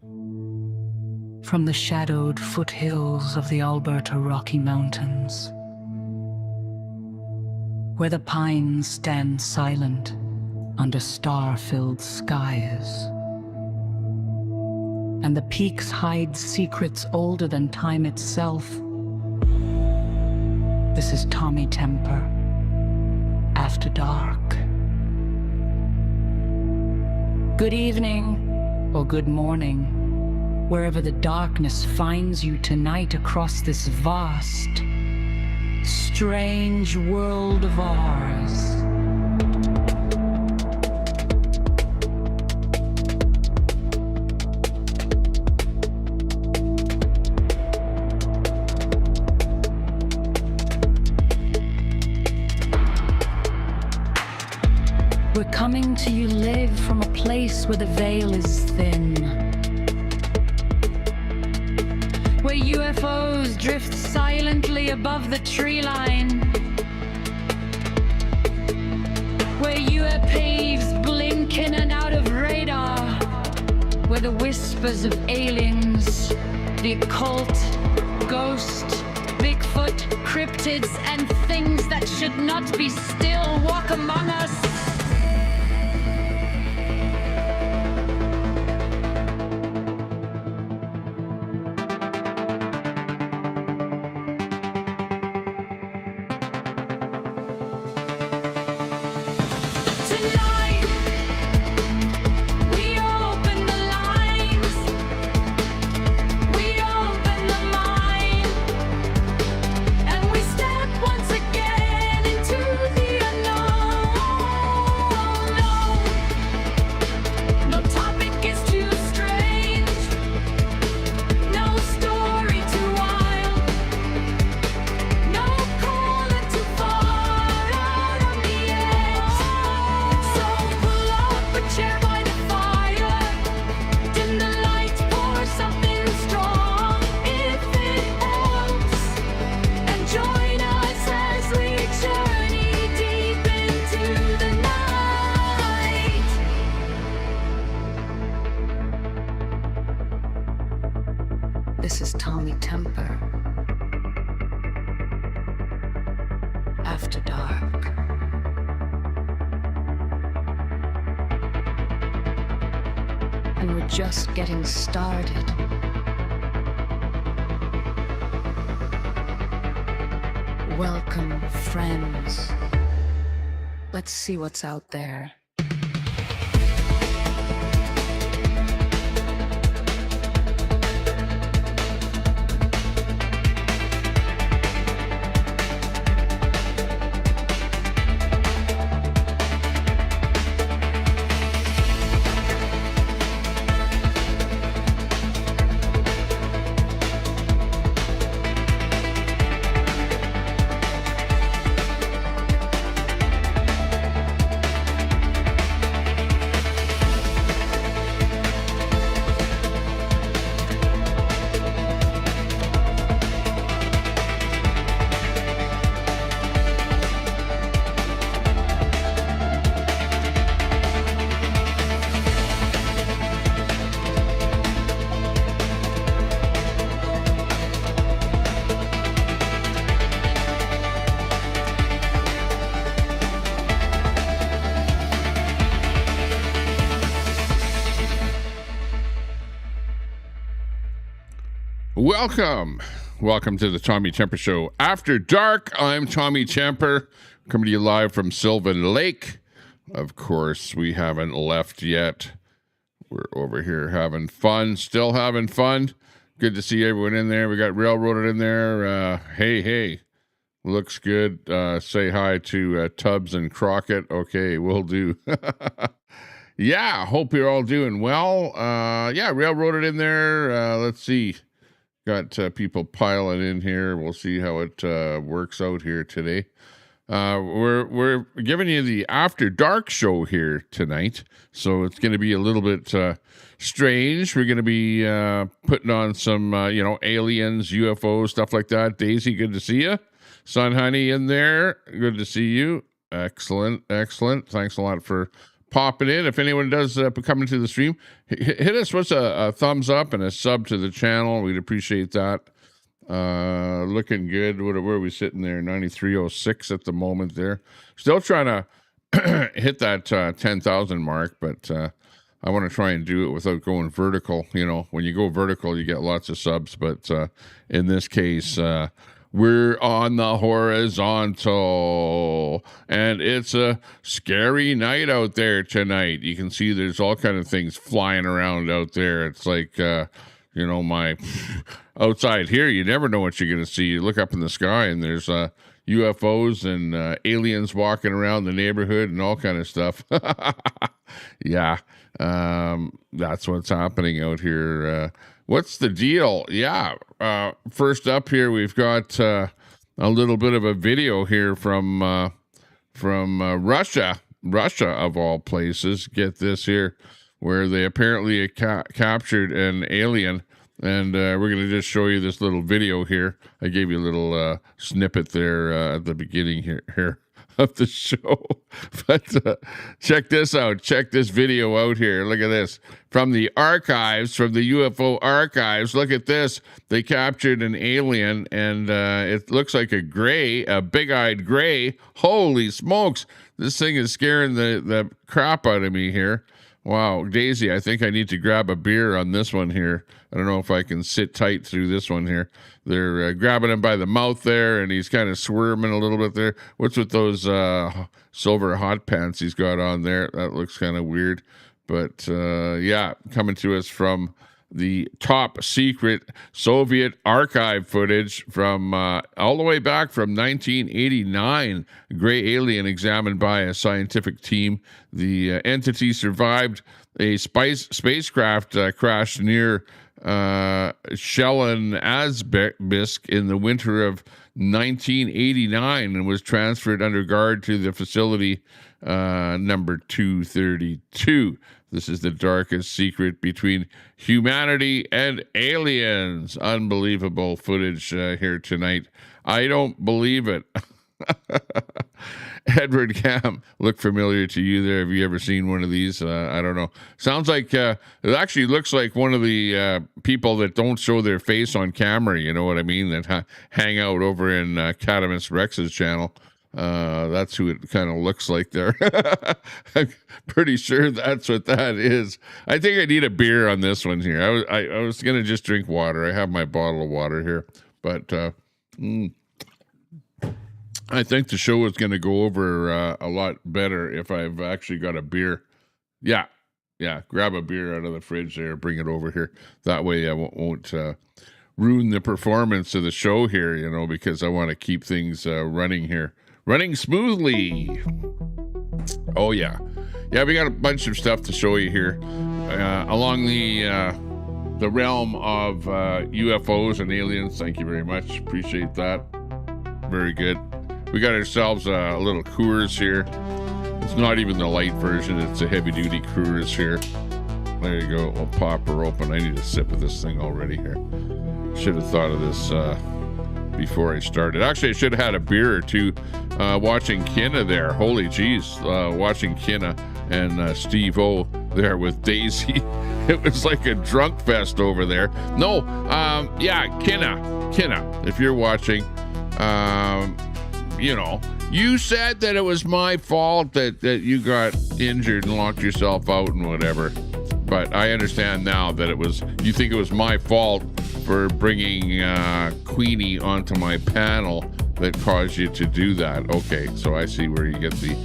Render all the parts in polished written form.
from the shadowed foothills of the Alberta Rocky Mountains, where the pines stand silent under star-filled skies, and the peaks hide secrets older than time itself. This is Tommy Temper, After Dark. Good evening, or good morning, wherever the darkness finds you tonight across this vast, strange world of ours. We're coming to you live from a place where the veil is thin, where UFOs drift silently above the tree line, where UAPs blink in and out of radar, where the whispers of aliens, the occult, ghost, Bigfoot, cryptids, and things that should not be still walk among us. This is Tommy Temper, After Dark. And we're just getting started. Welcome, friends. Let's see what's out there. Welcome to the Tommy Temper Show. After Dark, I'm Tommy Temper, coming to you live from Sylvan Lake. Of course, we haven't left yet. We're over here having fun, still having fun. Good to see everyone in there. We got Railroaded in there. Hey, looks good. Say hi to Tubbs and Crockett. Okay, will do. Yeah, hope you're all doing well. Yeah, Railroaded in there. Let's see. Got people piling in here. We'll see how it works out here today. We're giving you the After Dark show here tonight, so it's going to be a little bit strange. We're going to be putting on some, aliens, UFOs, stuff like that. Daisy, good to see you. Son Honey in there, good to see you. Excellent. Thanks a lot for popping in. If anyone does come into the stream, hit us with a thumbs up and a sub to the channel. We'd appreciate that. Looking good. Where are we sitting there? 93.06 at the moment there. Still trying to hit that 10,000 mark, but I want to try and do it without going vertical. You know, when you go vertical, you get lots of subs, but in this case, we're on the horizontal, and it's a scary night out there tonight. You can see there's all kind of things flying around out there. It's like, you know, my outside here, you never know what you're going to see. You look up in the sky, and there's UFOs and aliens walking around the neighborhood and all kind of stuff. Yeah, that's what's happening out here. What's the deal? Yeah, first up here, we've got a little bit of a video here from Russia of all places. Get this here, where they apparently captured an alien, and we're going to just show you this little video here. I gave you a little snippet there at the beginning here of the show, but check this out. Check this video out here. Look at this from the archives, from the UFO archives. Look at this. They captured an alien, and it looks like a big-eyed gray. Holy smokes! This thing is scaring the crap out of me here. Wow, Daisy, I think I need to grab a beer on this one here. I don't know if I can sit tight through this one here. They're grabbing him by the mouth there, and he's kind of squirming a little bit there. What's with those silver hot pants he's got on there? That looks kind of weird. But, yeah, coming to us from the top secret Soviet archive footage from all the way back from 1989. Gray alien examined by a scientific team. The entity survived a spacecraft crash near Chelenazbisk in the winter of 1989 and was transferred under guard to the facility number 232. This is the darkest secret between humanity and aliens. Unbelievable footage here tonight. I don't believe it. Edward Cam, look familiar to you there? Have you ever seen one of these? I don't know. Sounds like it actually looks like one of the people that don't show their face on camera. You know what I mean? That hang out over in Catamus Rex's channel. That's who it kind of looks like there. I'm pretty sure that's what that is. I think I need a beer on this one here. I was gonna just drink water. I have my bottle of water here, but I think the show is going to go over a lot better if I've actually got a beer. Yeah, grab a beer out of the fridge there, bring it over here. That way I won't ruin the performance of the show here, you know, because I want to keep things running smoothly. Oh, yeah. Yeah, we got a bunch of stuff to show you here along the realm of UFOs and aliens. Thank you very much. Appreciate that. Very good. We got ourselves a little Coors here. It's not even the light version. It's a heavy-duty Coors here. There you go. We'll pop her open. I need a sip of this thing already here. Should have thought of this before I started. Actually, I should have had a beer or two watching Kinna there. Holy jeez. Watching Kinna and Steve-O there with Daisy. It was like a drunk fest over there. No, yeah, Kinna, if you're watching, you know, you said that it was my fault that you got injured and locked yourself out and whatever. But I understand now that you think it was my fault for bringing Queenie onto my panel that caused you to do that. Okay, so I see where you get the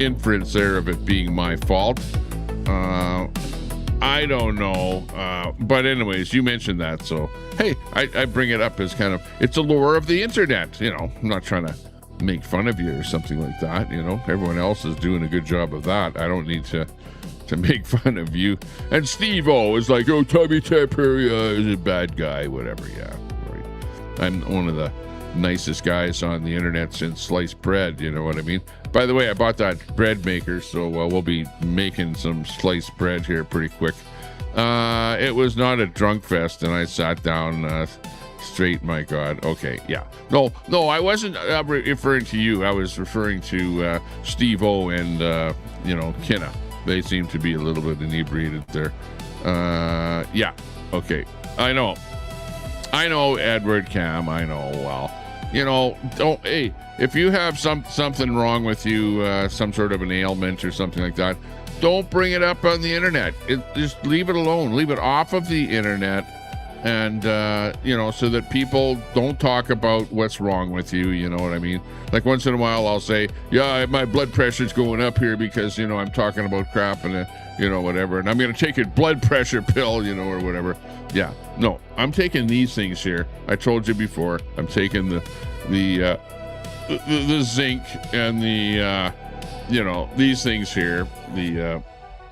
inference there of it being my fault. I don't know. But anyways, you mentioned that. So, hey, I bring it up as kind of, it's a lore of the internet. You know, I'm not trying to make fun of you or something like that. You know, everyone else is doing a good job of that. I don't need to make fun of you. And Steve-O is like, oh, Tommy Temper is a bad guy, whatever. Yeah, right. I'm one of the nicest guys on the internet since sliced bread, you know what I mean? By the way, I bought that bread maker, so we'll be making some sliced bread here pretty quick. It was not a drunk fest, and I sat down straight, my God. Okay, yeah. No, I wasn't referring to you. I was referring to Steve-O and, you know, Kinna. They seem to be a little bit inebriated there. Yeah. Okay. I know, Edward Cam. I know. Well, don't. Hey, if you have something wrong with you, some sort of an ailment or something like that, don't bring it up on the internet. Just leave it alone. Leave it off of the internet, and so that people don't talk about what's wrong with you. You know what I mean? Like once in a while, I'll say, "Yeah, my blood pressure's going up here because I'm talking about crap and whatever, and I'm gonna take a blood pressure pill, or whatever." Yeah, no, I'm taking these things here. I told you before. I'm taking the zinc and the these things here, the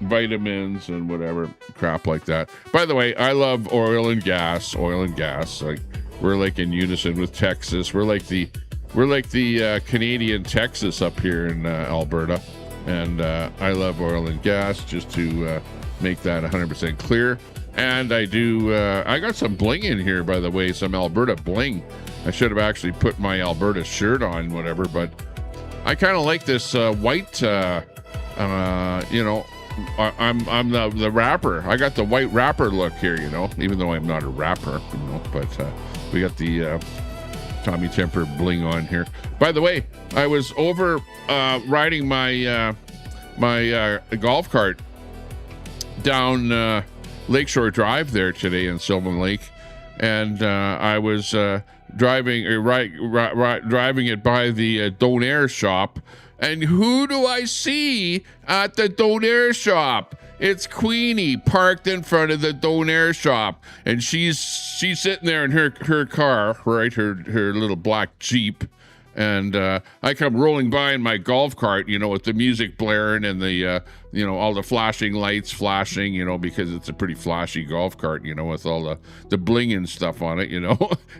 vitamins and whatever crap like that. By the way, I love oil and gas. Like we're like in unison with Texas. We're like the Canadian Texas up here in Alberta, and I love oil and gas. Just to make that 100% clear. And I got some bling in here, by the way, some Alberta bling. I should have actually put my Alberta shirt on, whatever, but I kind of like this white, I'm the rapper. I got the white rapper look here, even though I'm not a rapper, but we got the Tommy Temper bling on here. By the way, I was over riding my golf cart down Lakeshore Drive there today in Sylvan Lake, and I was driving it by the Donaire shop, and who do I see at the Donaire shop? It's Queenie parked in front of the Donaire shop, and she's sitting there in her car, right, her little black Jeep. And I come rolling by in my golf cart, with the music blaring and the, all the flashing lights flashing, because it's a pretty flashy golf cart, with all the bling and stuff on it, and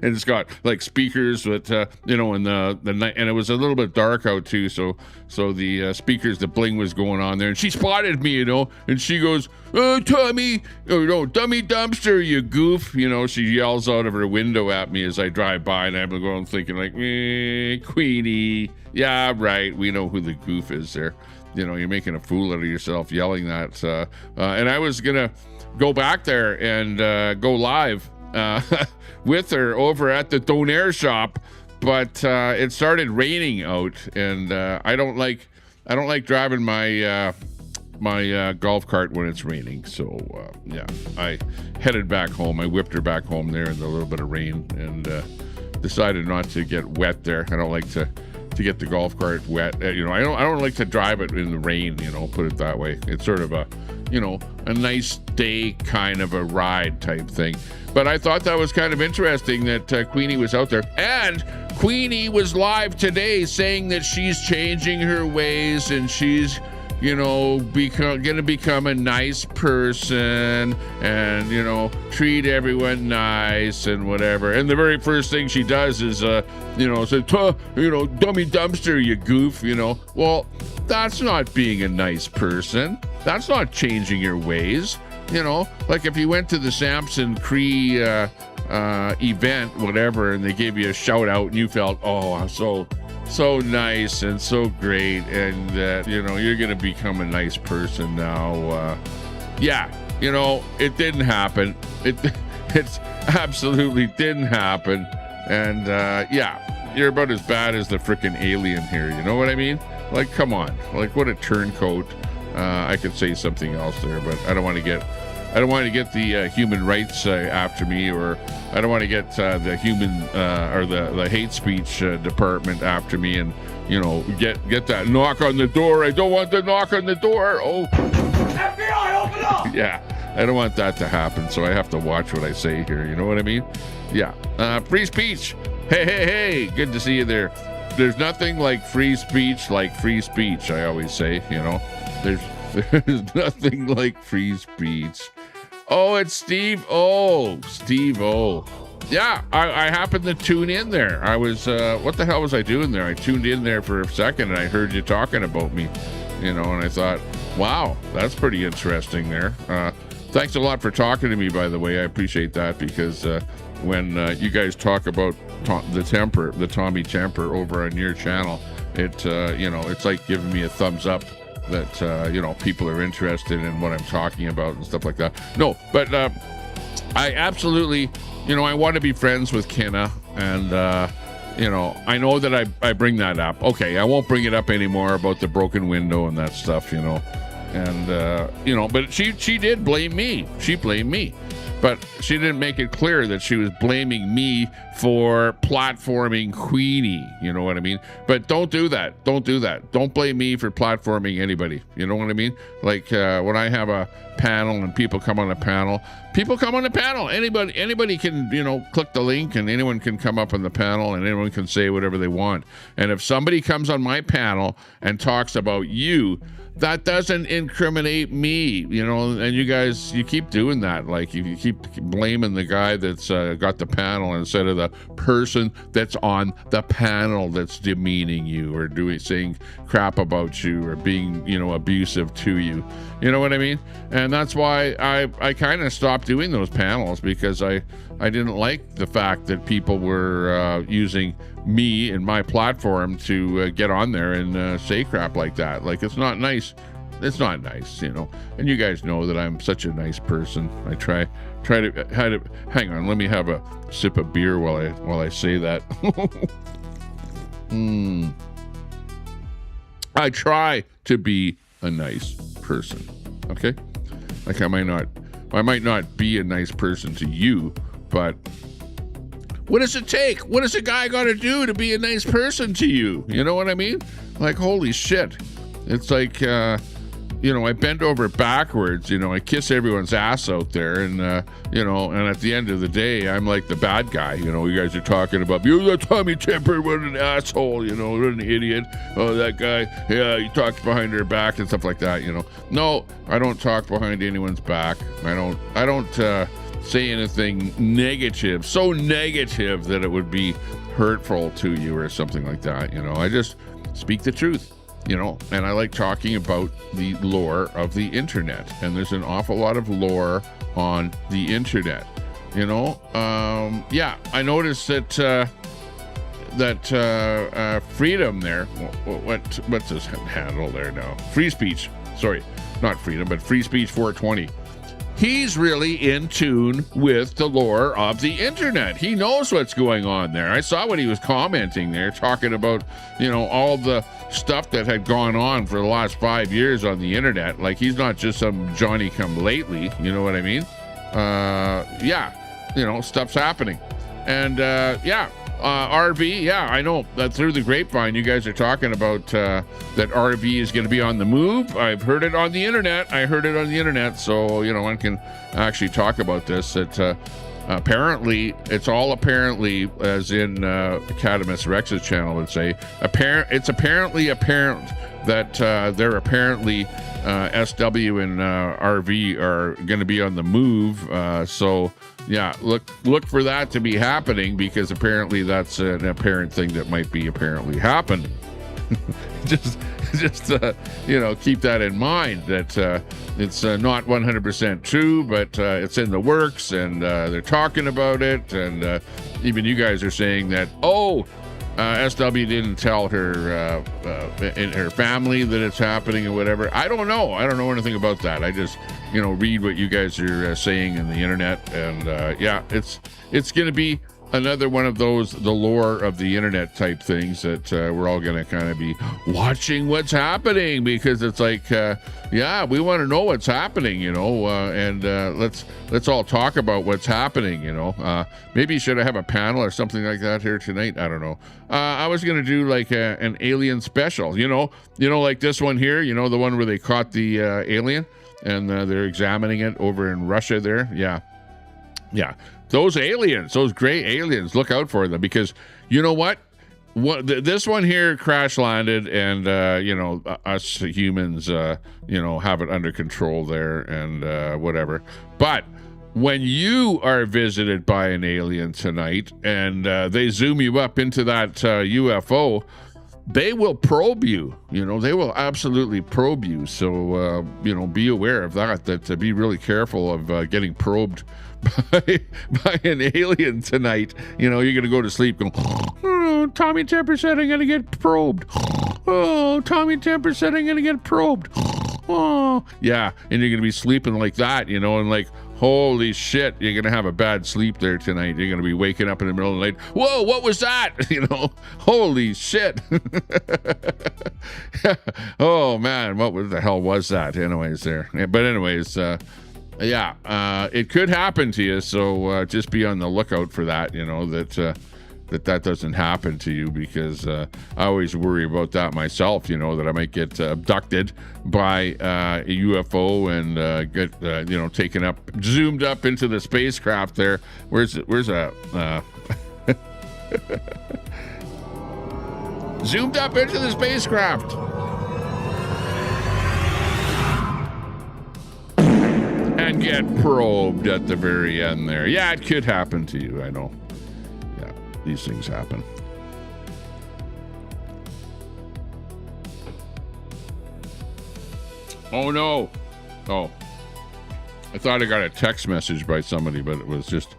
it's got like speakers with, and the night, and it was a little bit dark out too, so the speakers, the bling was going on there, and she spotted me, and she goes, "Oh, Tommy, dummy dumpster, you goof," she yells out of her window at me as I drive by, and I'm going thinking like, Queenie, yeah, right, we know who the goof is there. You're making a fool out of yourself yelling that. And I was going to go back there and go live with her over at the Donaire shop, but it started raining out, and I don't like driving my golf cart when it's raining. So yeah, I headed back home. I whipped her back home there in a little bit of rain, and decided not to get wet there. I don't like to get the golf cart wet. I don't like to drive it in the rain, put it that way. It's sort of a nice day kind of a ride type thing. But I thought that was kind of interesting that Queenie was out there. And Queenie was live today saying that she's changing her ways and she's gonna become a nice person and treat everyone nice and whatever. And the very first thing she does is say, dummy dumpster, you goof. Well, that's not being a nice person. That's not changing your ways. Like if you went to the Samson Cree event, whatever, and they gave you a shout out and you felt, oh, I'm so nice and so great, and that you're gonna become a nice person now. It didn't happen. It's absolutely didn't happen. And you're about as bad as the freaking alien here. You know what I mean? Like, come on. Like, what a turncoat. I could say something else there, but I don't want to get the human rights after me, or I don't want to get the human or the hate speech department after me, and get that knock on the door. I don't want the knock on the door. Oh, FBI, open up! Yeah, I don't want that to happen, so I have to watch what I say here. You know what I mean? Yeah. Free speech. Hey, good to see you there. There's nothing like free speech, I always say. There's nothing like free speech. Oh, it's Steve O. Yeah, I happened to tune in there. I was, what the hell was I doing there? I tuned in there for a second and I heard you talking about me, and I thought, wow, that's pretty interesting there. Thanks a lot for talking to me, by the way. I appreciate that, because when you guys talk about the Tommy Temper over on your channel, it's like giving me a thumbs up that people are interested in what I'm talking about and stuff like that. No, but I absolutely, I want to be friends with Kenna, and I know that I bring that up. Okay, I won't bring it up anymore about the broken window and that stuff, and but she did blame me. She blamed me. But she didn't make it clear that she was blaming me for platforming Queenie. You know what I mean? But don't do that. Don't do that. Don't blame me for platforming anybody. You know what I mean? Like when I have a panel and people come on the panel. Anybody can, click the link and anyone can come up on the panel and anyone can say whatever they want. And if somebody comes on my panel and talks about you, that doesn't incriminate me, and you guys, you keep doing that. Like, you keep blaming the guy that's got the panel instead of the person that's on the panel that's demeaning you or saying crap about you or being, abusive to you. You know what I mean? And that's why I kind of stopped doing those panels, because I didn't like the fact that people were using me and my platform to get on there and say crap like that. Like, it's not nice. It's not nice, and you guys know that I'm such a nice person. I try to hang on, let me have a sip of beer while I say that. I try to be a nice person. Okay? Like, I might not be a nice person to you, but what does it take? What does a guy got to do to be a nice person to you? You know what I mean? Like, holy shit. It's like, I bend over backwards, I kiss everyone's ass out there, and, and at the end of the day, I'm like the bad guy. You guys are talking about, that Tommy Temper, what an asshole, what an idiot. Oh, that guy, yeah, he talks behind their back and stuff like that, No, I don't talk behind anyone's back. I don't say anything negative, so negative that it would be hurtful to you or something like that. I just speak the truth, and I like talking about the lore of the internet, and there's an awful lot of lore on the internet. I noticed that Freedom there, what's his handle there now? Free Speech, sorry, not Freedom, but Free Speech 420. He's really in tune with the lore of the internet. He knows what's going on there. I saw what he was commenting there, talking about, all the stuff that had gone on for the last 5 years on the internet. Like, he's not just some Johnny come lately, you know what I mean? Stuff's happening. And, RV, I know that through the grapevine, you guys are talking about that RV is going to be on the move. I've heard it on the internet. So, one can actually talk about this. That apparently, it's all apparently, as in Academist Rex's channel would say, it's apparently apparent that they're apparently SW and RV are going to be on the move. So, yeah, look for that to be happening, because apparently that's an apparent thing that might be apparently happened. just keep that in mind, that it's not 100% true, but it's in the works, and they're talking about it, and even you guys are saying that, SW didn't tell her in her family that it's happening or whatever. I don't know anything about that. I just read what you guys are saying in the internet, and it's going to be another one of those, the lore of the internet type things that we're all going to kind of be watching what's happening, because it's like, we want to know what's happening, and let's all talk about what's happening, maybe should I have a panel or something like that here tonight? I don't know. I was going to do like an alien special, like this one here, the one where they caught the alien and they're examining it over in Russia there. Yeah. Those aliens, those gray aliens, look out for them, because you know what? This one here crash landed, and us humans, have it under control there, and whatever. But when you are visited by an alien tonight, and they zoom you up into that UFO, they will probe you. They will absolutely probe you. So be aware of that. To be really careful of getting probed by an alien tonight. You're gonna go to sleep going, Tommy Temper said I'm gonna get probed. Oh, Tommy Temper said I'm going to get probed. Oh, yeah. And you're going to be sleeping like that, you know, and like, holy shit, you're going to have a bad sleep there tonight. You're going to be waking up in the middle of the night. Whoa, what was that? You know, holy shit. Oh, man, what the hell was that? Anyways, there. But anyways, yeah, it could happen to you. So just be on the lookout for that, you know, that doesn't happen to you, because I always worry about that myself, you know, that I might get abducted by a UFO and get, you know, taken up, zoomed up into the spacecraft there. Where's a zoomed up into the spacecraft and get probed at the very end there. Yeah, it could happen to you, I know. These things happen. Oh no. Oh. I thought I got a text message by somebody, but it was just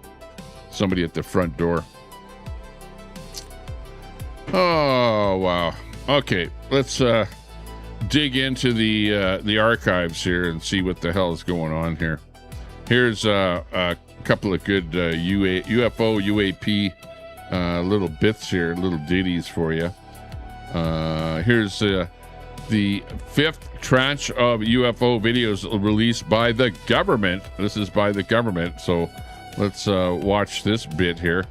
somebody at the front door. Oh, wow. Okay, let's dig into the archives here and see what the hell is going on here. Here's a couple of good UFO, UAP little bits here, little ditties for you. Here's the fifth tranche of UFO videos released by the government. This is by the government, so let's watch this bit here.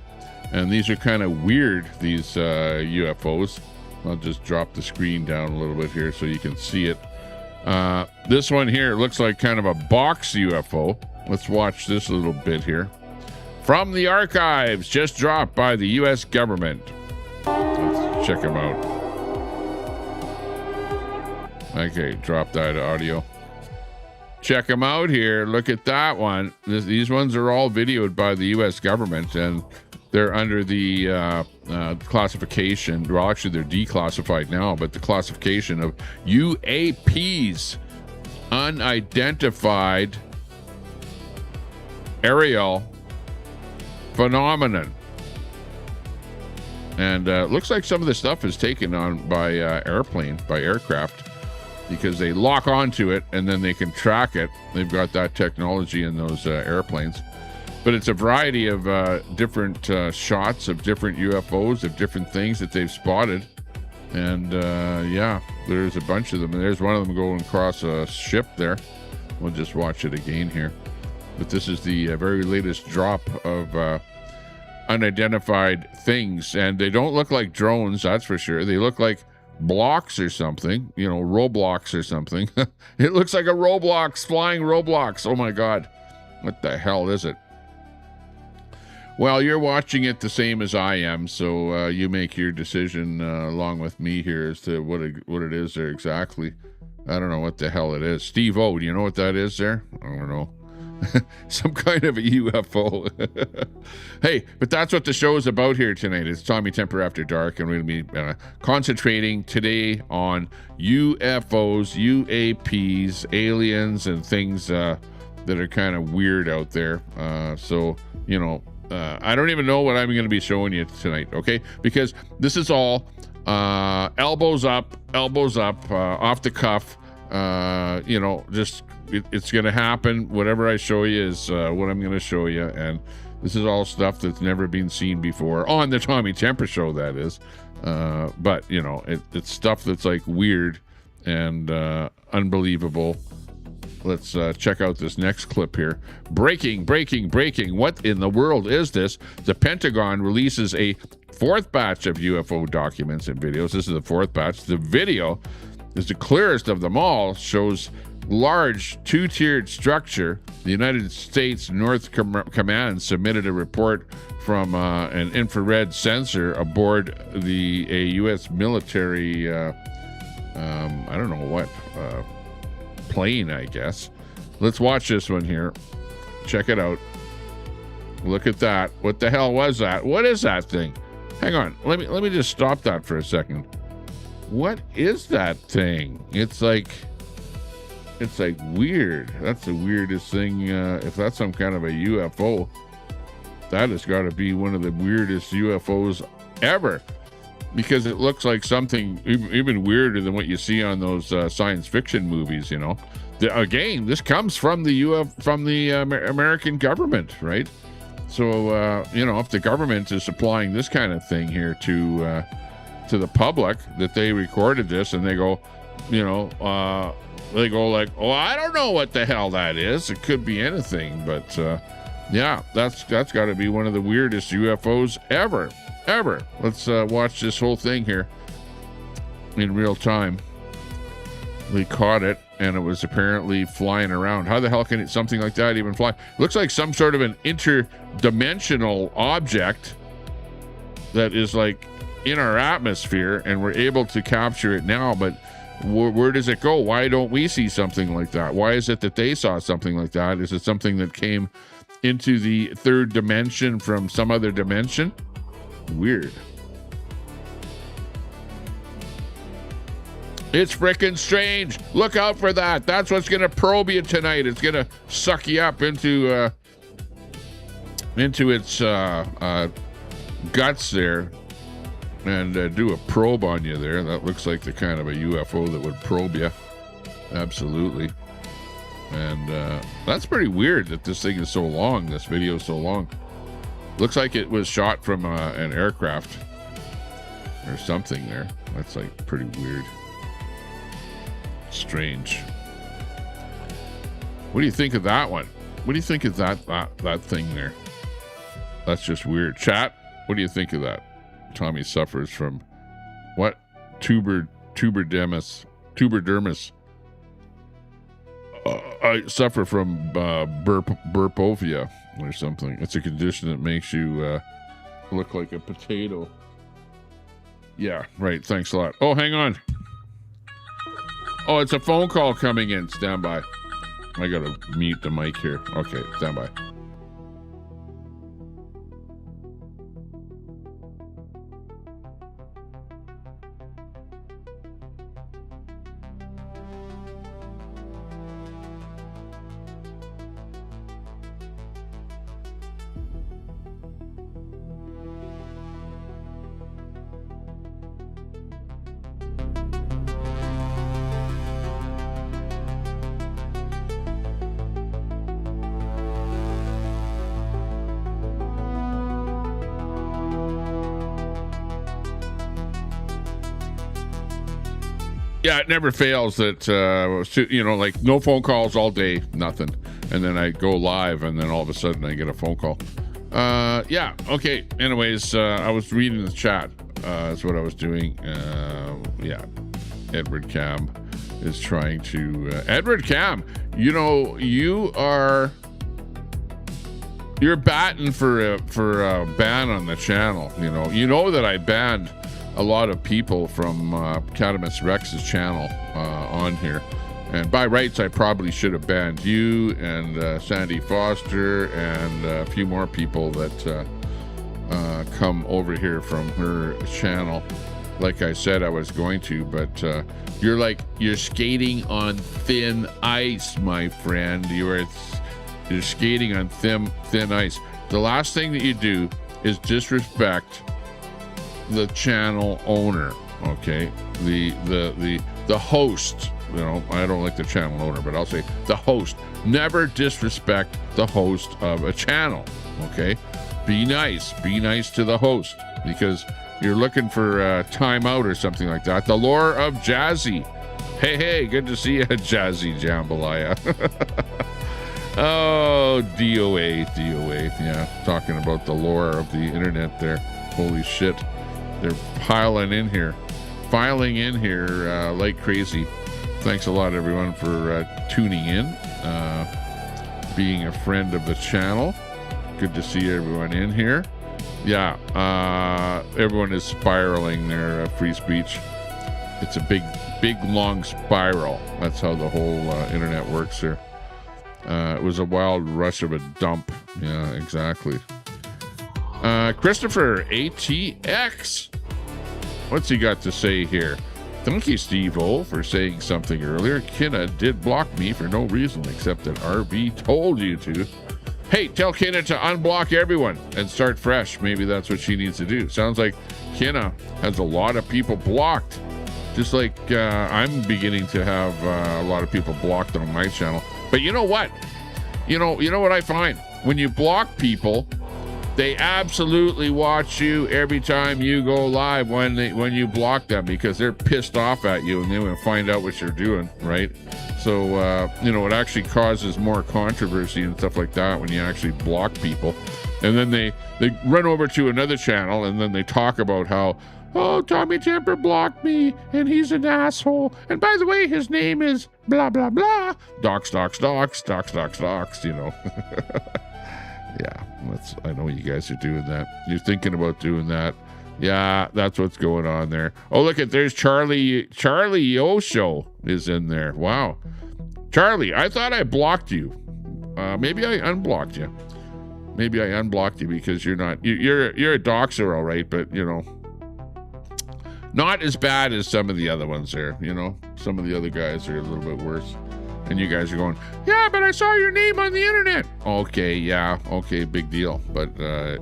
And these are kind of weird, these UFOs. I'll just drop the screen down a little bit here so you can see it. This one here looks like kind of a box UFO. Let's watch this little bit here. From the archives, just dropped by the U.S. government. Let's check them out. Okay, drop that audio. Check them out here. Look at that one. These ones are all videoed by the U.S. government, and they're under the classification. Well, actually, they're declassified now, but the classification of UAPs, unidentified aerial phenomenon. And looks like some of the stuff is taken on by aircraft, because they lock onto it and then they can track it. They've got that technology in those airplanes. But it's a variety of different shots of different UFOs, of different things that they've spotted. And yeah, there's a bunch of them. And there's one of them going across a ship there. We'll just watch it again here. But this is the very latest drop of unidentified things. And they don't look like drones, that's for sure. They look like blocks or something, you know, Roblox or something. It looks like a Roblox, flying Roblox. Oh my God. What the hell is it? Well, you're watching it the same as I am, so you make your decision along with me here as to what it is there exactly. I don't know what the hell it is. Steve O, do you know what that is there? I don't know. Some kind of a UFO. Hey, but that's what the show is about here tonight. It's Tommy Temper After Dark, and we're going to be concentrating today on UFOs, UAPs, aliens, and things that are kind of weird out there. So, you know, I don't even know what I'm going to be showing you tonight, okay? Because this is all elbows up, off the cuff. You know, just it's going to happen. Whatever I show you is what I'm going to show you. And this is all stuff that's never been seen before on the Tommy Temper Show, that is. But, you know, it's stuff that's like weird and unbelievable. Let's check out this next clip here. Breaking. What in the world is this? The Pentagon releases a fourth batch of UFO documents and videos. This is the fourth batch. The video is the clearest of them all, shows large two-tiered structure. The United States North Command submitted a report from an infrared sensor aboard a U.S. military, I don't know what, plane, I guess. Let's watch this one here. Check it out. Look at that. What the hell was that? What is that thing? Hang on. Let me just stop that for a second. What is that thing? It's like weird. That's the weirdest thing. If that's some kind of a UFO, that has got to be one of the weirdest UFOs ever. because it looks like something even weirder than what you see on those science fiction movies. You know, again, this comes from the American government, right? So you know, if the government is supplying this kind of thing here to the public, that they recorded this and they go, you know, they go like, oh, I don't know what the hell that is. It could be anything, but yeah, that's got to be one of the weirdest UFOs ever. Let's watch this whole thing here in real time. They caught it, and it was apparently flying around. How the hell can something like that even fly? Looks like some sort of an interdimensional object that is like in our atmosphere, and we're able to capture it now, but where does it go? Why don't we see something like that? Why is it that they saw something like that? Is it something that came into the third dimension from some other dimension? Weird. It's freaking strange. Look out for that. That's what's going to probe you tonight. It's going to suck you up into its guts there and do a probe on you there. That looks like the kind of a UFO that would probe you. Absolutely. And that's pretty weird that this thing is so long. This video is so long. Looks like it was shot from an aircraft or something there. That's like pretty weird. Strange. What do you think of that one? What do you think of that thing there? That's just weird. Chat, what do you think of that? Tommy suffers from what? Tuberdermis. I suffer from burpovia or something. It's a condition that makes you look like a potato. Yeah, right. Thanks a lot. Oh, hang on. Oh, it's a phone call coming in. Stand by. I gotta mute the mic here. Okay, stand by. Yeah, it never fails that, like no phone calls all day, nothing. And then I go live and then all of a sudden I get a phone call. Yeah, okay. Anyways, I was reading the chat. That's what I was doing. Yeah, Edward Cam is trying to... Edward Cam, you're batting for a ban on the channel. You know that I banned a lot of people from Catamus Rex's channel on here, and by rights I probably should have banned you and Sandy Foster and a few more people that come over here from her channel, like I said I was going to, but you're skating on thin ice, my friend. You're skating on thin ice. The last thing that you do is disrespect the channel owner, okay? The host. I don't like the channel owner, but I'll say the host. Never disrespect the host of a channel, okay? Be nice to the host, because you're looking for a timeout or something like that. The lore of Jazzy. Hey, good to see you, Jazzy Jambalaya. Oh, DOA. Yeah, talking about the lore of the internet there. Holy shit. They're filing in here like crazy. Thanks a lot, everyone, for tuning in, being a friend of the channel. Good to see everyone in here. Yeah, everyone is spiraling their free speech. It's a big, long spiral. That's how the whole internet works here. It was a wild rush of a dump. Yeah, exactly. Christopher ATX. What's he got to say here? Thank you, Steve-O, for saying something earlier. Kinna did block me for no reason except that RV told you to. Hey, tell Kenna to unblock everyone and start fresh. Maybe that's what she needs to do. Sounds like Kenna has a lot of people blocked. Just like I'm beginning to have a lot of people blocked on my channel. But you know what? You know what I find? When you block people, they absolutely watch you every time you go live when you block them, because they're pissed off at you and they want to find out what you're doing, right? So, it actually causes more controversy and stuff like that when you actually block people. And then they run over to another channel and then they talk about how, oh, Tommy Temper blocked me and he's an asshole. And by the way, his name is blah, blah, blah. Docs, you know. Yeah, I know you guys are doing that. You're thinking about doing that. Yeah, that's what's going on there. Oh, look there's Charlie Osho is in there. Wow. Charlie, I thought I blocked you. Maybe I unblocked you. Maybe I unblocked you because you're a doxer, all right, but not as bad as some of the other ones there. Some of the other guys are a little bit worse. And you guys are going, yeah, but I saw your name on the internet. Okay, yeah, okay, big deal. But, I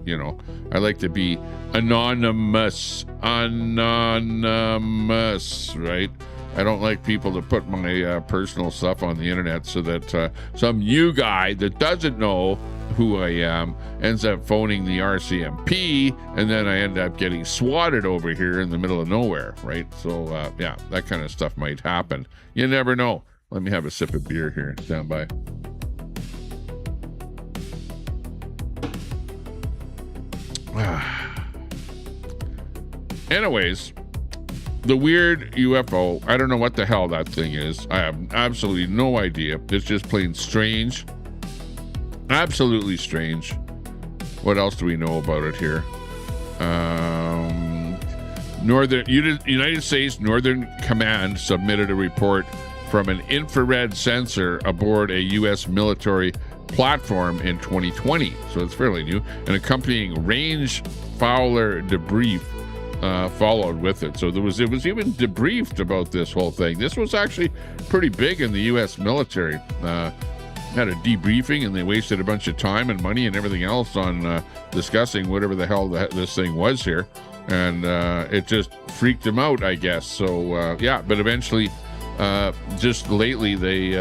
like to be anonymous, right? I don't like people to put my personal stuff on the internet so that some new guy that doesn't know who I am ends up phoning the RCMP, and then I end up getting swatted over here in the middle of nowhere, right? So, yeah, that kind of stuff might happen. You never know. Let me have a sip of beer here. Stand by. Anyways, the weird UFO, I don't know what the hell that thing is. I have absolutely no idea. It's just plain strange. Absolutely strange. What else do we know about it here? United States Northern Command submitted a report from an infrared sensor aboard a U.S. military platform in 2020. So it's fairly new. An accompanying range Fowler debrief followed with it. So it was even debriefed about this whole thing. This was actually pretty big in the U.S. military. Had a debriefing, and they wasted a bunch of time and money and everything else on discussing whatever the hell this thing was here. And it just freaked them out, I guess. So, but eventually, just lately, they,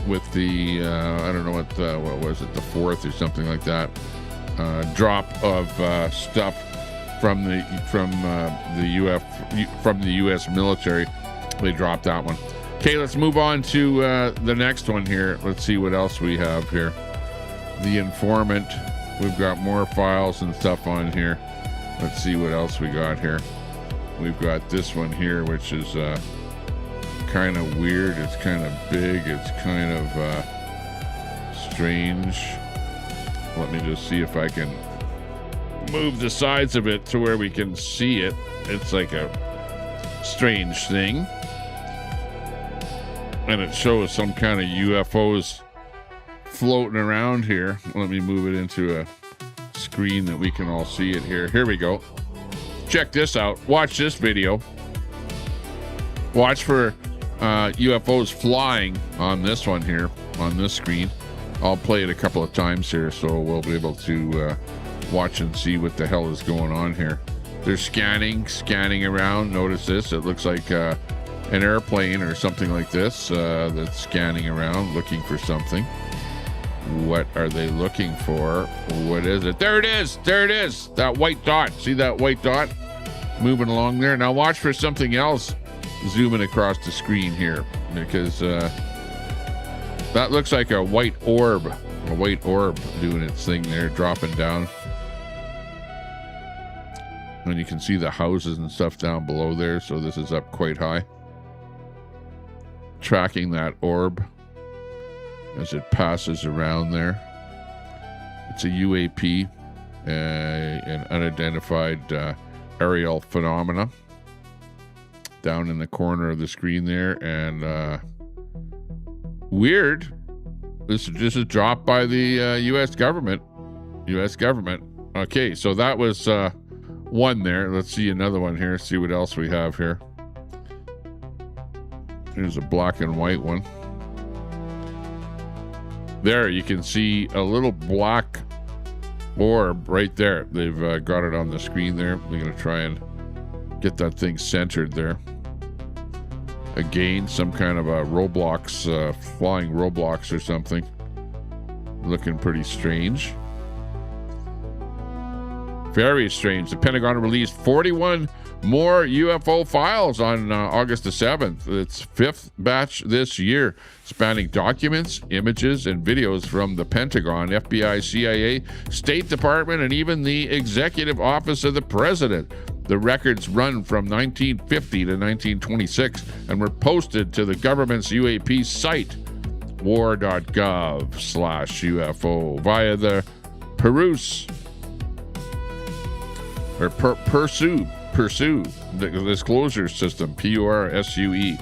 with the, I don't know what was it, the 4th or something like that, drop of stuff from the U.S. military, they dropped that one. Okay, let's move on to the next one here. Let's see what else we have here. The Informant. We've got more files and stuff on here. Let's see what else we got here. We've got this one here, which is kind of weird. It's kind of big. It's kind of strange. Let me just see if I can move the sides of it to where we can see it. It's like a strange thing. And it shows some kind of UFOs floating around here. Let me move it into a screen that we can all see it here. Here we go. Check this out. Watch this video. Watch for UFOs flying on this one here, on this screen. I'll play it a couple of times here so we'll be able to watch and see what the hell is going on here. They're scanning around. Notice this. It looks like an airplane or something like this that's scanning around looking for something. What are they looking for? What is it? There it is. There it is. That white dot. See that white dot moving along there? Now watch for something else zooming across the screen here, because that looks like a white orb. A white orb doing its thing there, dropping down. And you can see the houses and stuff down below there, so this is up quite high. Tracking that orb as it passes around there. It's a UAP, an unidentified aerial phenomena, down in the corner of the screen there. And weird, this is dropped by the U.S. government. Okay, so that was one there. Let's see another one here, see what else we have here. Here's a black and white one. There, you can see a little black orb right there. They've got it on the screen there. They're going to try and get that thing centered there. Again, some kind of a Roblox, flying Roblox or something. Looking pretty strange. Very strange. The Pentagon released 41 more UFO files on August the 7th. It's fifth batch this year, spanning documents, images, and videos from the Pentagon, FBI, CIA, State Department, and even the Executive Office of the President. The records run from 1950 to 1926 and were posted to the government's UAP site, war.gov/UFO, via the Pursue the disclosure system, PURSUE.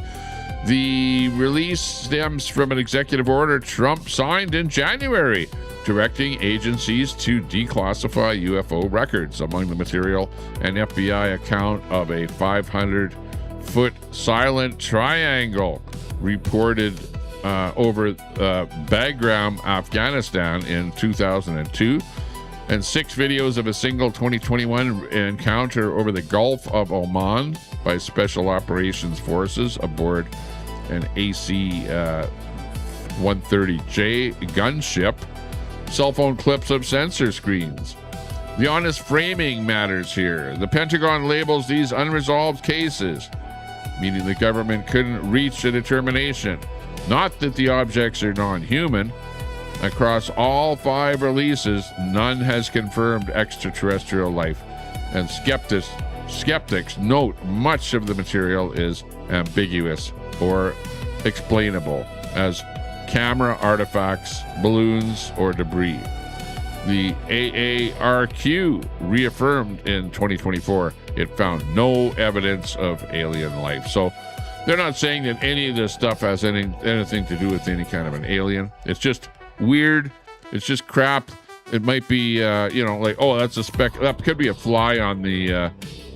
The release stems from an executive order Trump signed in January, directing agencies to declassify UFO records. Among the material, an FBI account of a 500-foot silent triangle reported over Bagram, Afghanistan in 2002. And 6 videos of a single 2021 encounter over the Gulf of Oman by Special Operations Forces aboard an AC-130J gunship. Cell phone clips of sensor screens. The honest framing matters here. The Pentagon labels these unresolved cases, meaning the government couldn't reach a determination. Not that the objects are non-human. Across all 5 releases, none has confirmed extraterrestrial life, and skeptics note much of the material is ambiguous or explainable as camera artifacts, balloons, or debris. The AARQ reaffirmed in 2024 it found no evidence of alien life. So they're not saying that any of this stuff has anything to do with any kind of an alien. It's just weird. It's just crap. It might be, like, oh, that's a speck. That could be a fly on the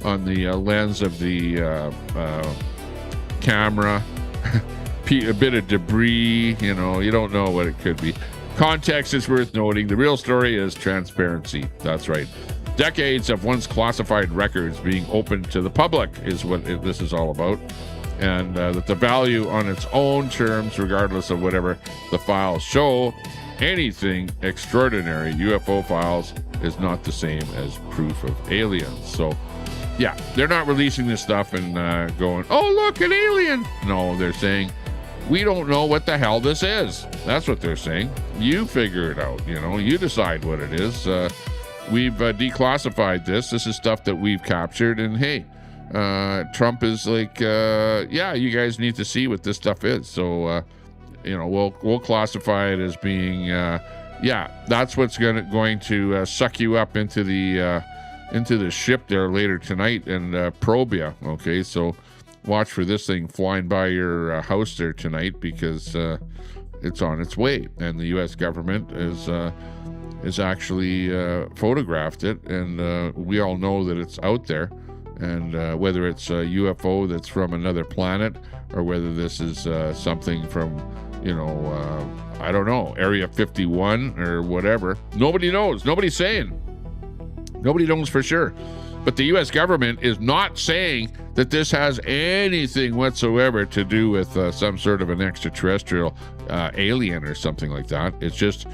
lens of the camera. A bit of debris. You don't know what it could be. Context is worth noting. The real story is transparency. That's right. Decades of once classified records being opened to the public is what this is all about. And that the value on its own terms, regardless of whatever the files show, anything extraordinary, UFO files, is not the same as proof of aliens. So, yeah, they're not releasing this stuff and going, oh, look, an alien. No, they're saying, we don't know what the hell this is. That's what they're saying. You figure it out. You decide what it is. We've declassified this. This is stuff that we've captured. And hey, Trump is like, yeah, you guys need to see what this stuff is. So, we'll classify it as being, that's what's going to suck you up into the ship there later tonight and probe you. Okay, so watch for this thing flying by your house there tonight, because it's on its way, and the U.S. government is actually photographed it, and we all know that it's out there. And whether it's a UFO that's from another planet, or whether this is something from, I don't know, Area 51 or whatever. Nobody knows. Nobody's saying. Nobody knows for sure. But the U.S. government is not saying that this has anything whatsoever to do with some sort of an extraterrestrial alien or something like that. It's just,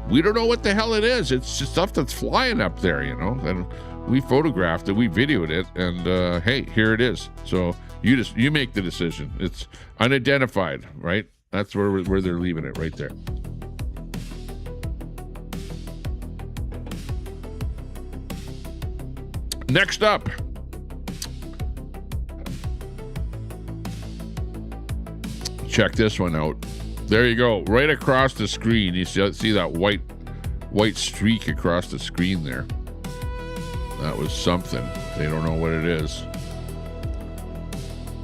we don't know what the hell it is. It's just stuff that's flying up there, and we photographed it, we videoed it, and hey, here it is. So you make the decision. It's unidentified, right? That's where they're leaving it, right there. Next up, check this one out. There you go, right across the screen. You see that white streak across the screen there. That was something. They don't know what it is.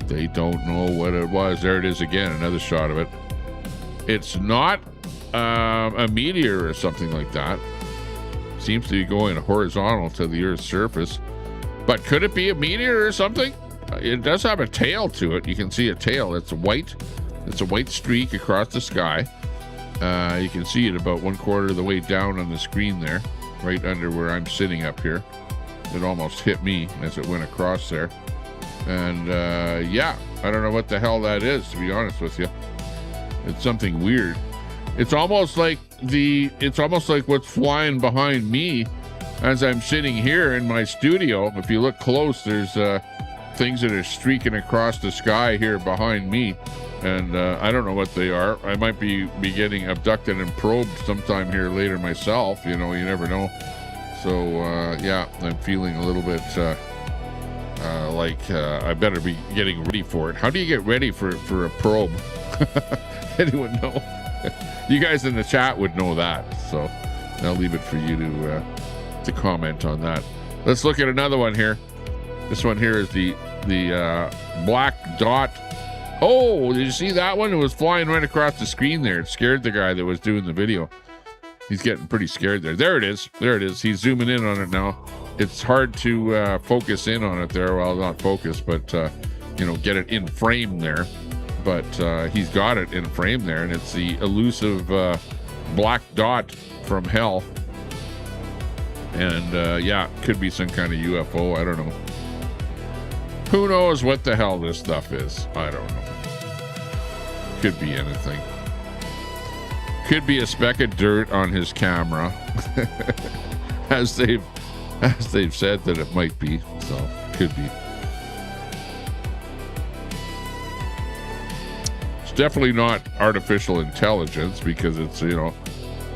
They don't know what it was. There it is again, another shot of it. It's not a meteor or something like that. Seems to be going horizontal to the Earth's surface. But could it be a meteor or something? It does have a tail to it. You can see a tail. It's white. It's a white streak across the sky. You can see it about 1/4 of the way down on the screen there, right under where I'm sitting up here. It almost hit me as it went across there. And yeah, I don't know what the hell that is, to be honest with you. It's something weird. It's almost like what's flying behind me as I'm sitting here in my studio. If you look close, there's things that are streaking across the sky here behind me. And I don't know what they are. I might be getting abducted and probed sometime here later myself. You know, you never know. So, yeah, I'm feeling a little bit like I better be getting ready for it. How do you get ready for a probe? Anyone know? You guys in the chat would know that. So I'll leave it for you to comment on that. Let's look at another one here. This one here is the black dot. Oh, did you see that one? It was flying right across the screen there. It scared the guy that was doing the video. He's getting pretty scared there. There it is. There it is. He's zooming in on it now. It's hard to focus in on it there. Well, not focus, but, you know, get it in frame there. But he's got it in frame there, and it's the elusive black dot from hell. And, yeah, could be some kind of UFO. I don't know. Who knows what the hell this stuff is? I don't know. Could be anything. Could be a speck of dirt on his camera, as they've said that it might be. So could be. It's definitely not artificial intelligence because it's, you know,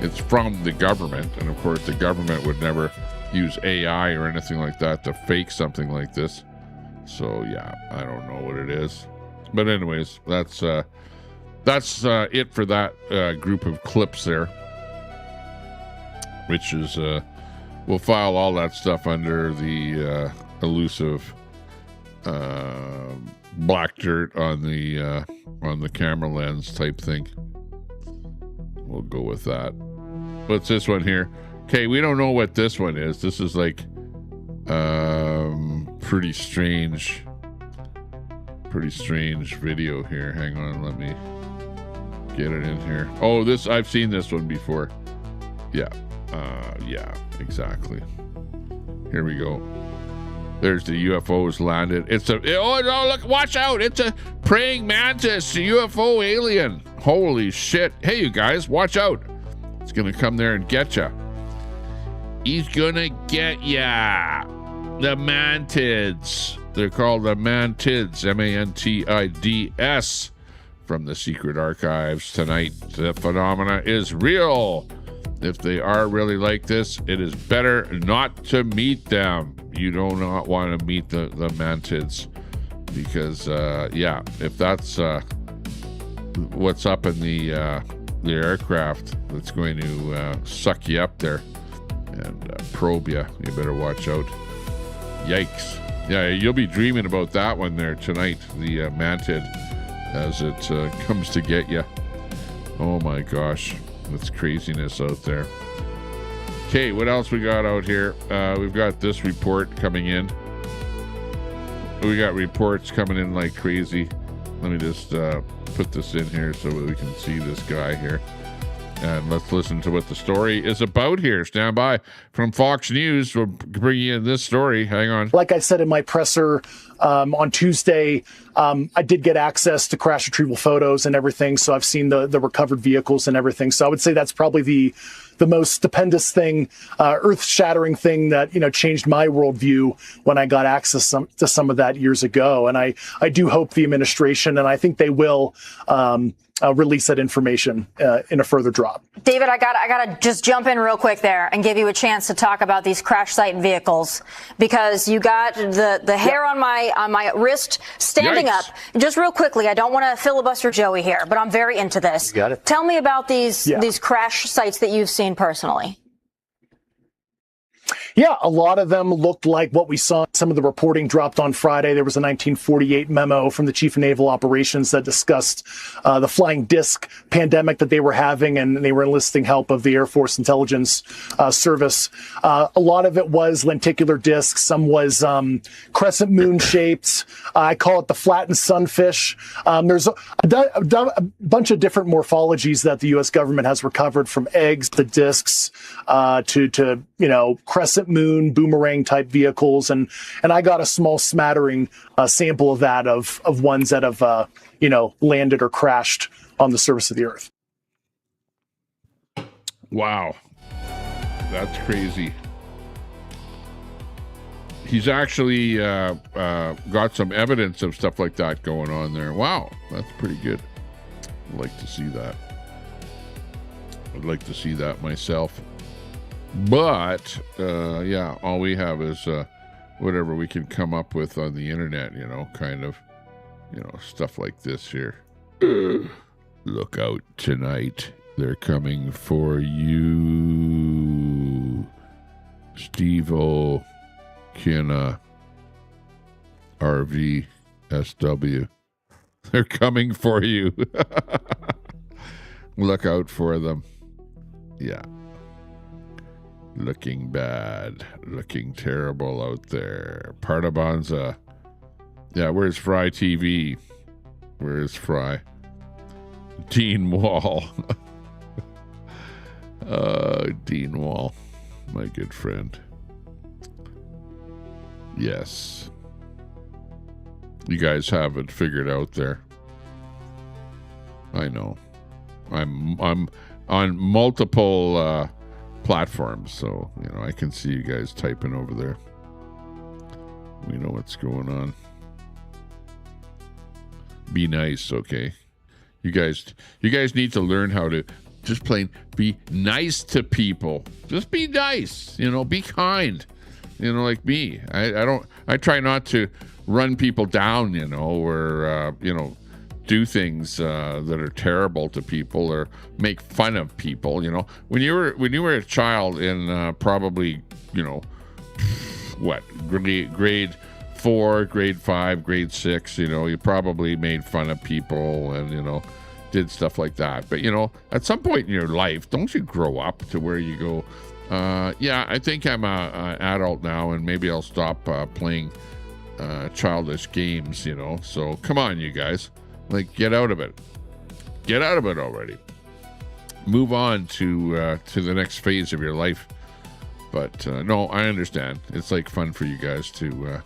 it's from the government, and of course the government would never use AI or anything like that to fake something like this. So yeah, I don't know what it is, but anyways, that's it for that group of clips there, which is we'll file all that stuff under the elusive black dirt on the camera lens type thing. We'll go with that. What's this one here? Okay, we don't know what this one is. This is like pretty strange video here. Hang on, let me get it in here. Oh, this, I've seen this one before. Yeah, exactly. Here we go. There's the UFOs landed. It's a, oh no, look, watch out. It's a praying mantis, a UFO alien. Holy shit. Hey, you guys, watch out. It's gonna come there and get ya. He's gonna get ya. The mantids. They're called the mantids, MANTIDS, from the secret archives tonight. The phenomena is real. If they are really like this, it is better not to meet them. You do not want to meet the mantids because, yeah, if that's what's up in the aircraft that's going to suck you up there and probe you, you better watch out. Yikes. Yeah, you'll be dreaming about that one there tonight, the mantid, as it comes to get you. Oh my gosh, it's craziness out there. Okay, what else we got out here? We've got this report coming in. We got reports coming in like crazy. Let me just put this in here so we can see this guy here. And let's listen to what the story is about here. Stand by. From Fox News, we'll bring you in this story. Hang on. Like I said in my presser on Tuesday, I did get access to crash retrieval photos and everything, so I've seen the recovered vehicles and everything. So I would say that's probably the most stupendous thing, earth-shattering thing that, you know, changed my worldview when I got access to some of that years ago. And I do hope the administration, and I think they will, release that information in a further drop. David, I gotta just jump in real quick there and give you a chance to talk about these crash site vehicles, because you got the hair on my wrist standing Yikes. up. Just real quickly, I don't want to filibuster Joey here, but I'm very into this. You got it. Tell me about these crash sites that you've seen personally. Yeah, a lot of them looked like what we saw. Some of the reporting dropped on Friday. There was a 1948 memo from the Chief of Naval Operations that discussed the flying disc pandemic that they were having, and they were enlisting help of the Air Force Intelligence Service. A lot of it was lenticular discs. Some was crescent moon shaped. I call it the flattened sunfish. There's a bunch of different morphologies that the U.S. government has recovered, from eggs to discs to crescent moon, boomerang type vehicles. And I got a small smattering sample of that, of ones that have, landed or crashed on the surface of the Earth. Wow. That's crazy. He's actually got some evidence of stuff like that going on there. Wow. That's pretty good. I'd like to see that. I'd like to see that myself. But, all we have is whatever we can come up with on the internet, stuff like this here. Look out tonight. They're coming for you. Steve-O, Kiana, RV, SW. They're coming for you. Look out for them. Yeah. Looking bad. Looking terrible out there. Partabanza. Yeah, where's Fry TV? Where's Fry? Dean Wall. Dean Wall. My good friend. Yes. You guys have it figured out there. I know. I'm on multiple platforms, so I can see you guys typing over there. We know what's going on. Be nice, okay? You guys need to learn how to just plain be nice to people. Just be nice, be kind. Like me. I try not to run people down, or do things that are terrible to people or make fun of people. When you were a child in probably grade 4, grade 5, grade 6, you probably made fun of people and did stuff like that. But at some point in your life, don't you grow up to where you go, I think I'm an adult now, and maybe I'll stop playing childish games. So come on, you guys. Get out of it. Get out of it already. Move on to the next phase of your life. But no, I understand. It's fun for you guys to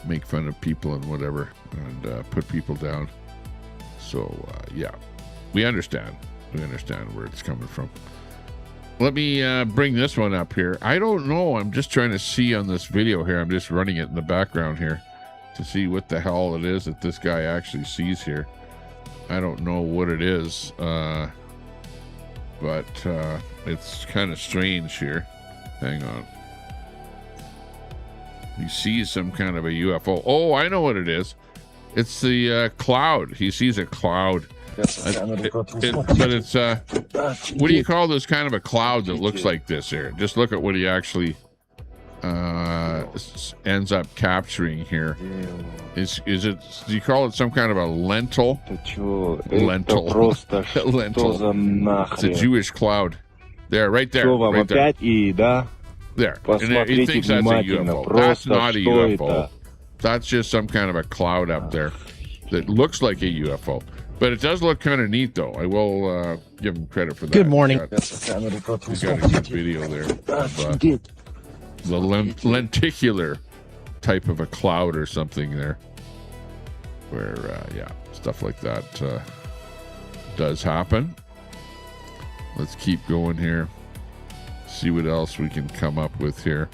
make fun of people and whatever, and put people down. So we understand. We understand where it's coming from. Let me bring this one up here. I don't know. I'm just trying to see on this video here. I'm just running it in the background here to see what the hell it is that this guy actually sees here. I don't know what it is, but it's kind of strange here. Hang on. He sees some kind of a UFO. Oh, I know what it is. It's the cloud. He sees a cloud. But it's what do you call this kind of a cloud that looks like this here? Just look at what he actually ends up capturing here. Is it? Do you call it some kind of a lentil? Lentil. It's a Jewish cloud. There, right there, right there. There. And he thinks that's a UFO. That's not a UFO. That's just some kind of a cloud up there that looks like a UFO. But it does look kind of neat, though. I will give him credit for that. Good morning. He's got a good video there of the lenticular type of a cloud or something there. Where, stuff like that does happen. Let's keep going here. See what else we can come up with here.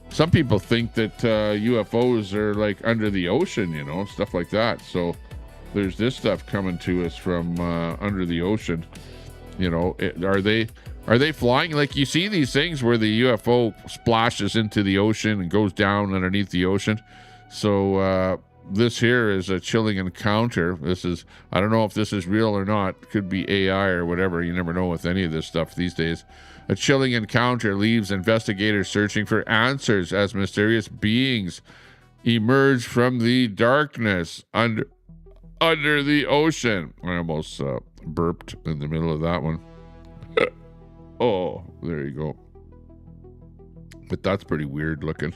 Some people think that UFOs are under the ocean, stuff like that. So there's this stuff coming to us from under the ocean. Are they flying? You see these things where the UFO splashes into the ocean and goes down underneath the ocean. So this here is a chilling encounter. I don't know if this is real or not. Could be AI or whatever. You never know with any of this stuff these days. A chilling encounter leaves investigators searching for answers as mysterious beings emerge from the darkness under the ocean. I almost burped in the middle of that one. Oh, there you go. But that's pretty weird looking.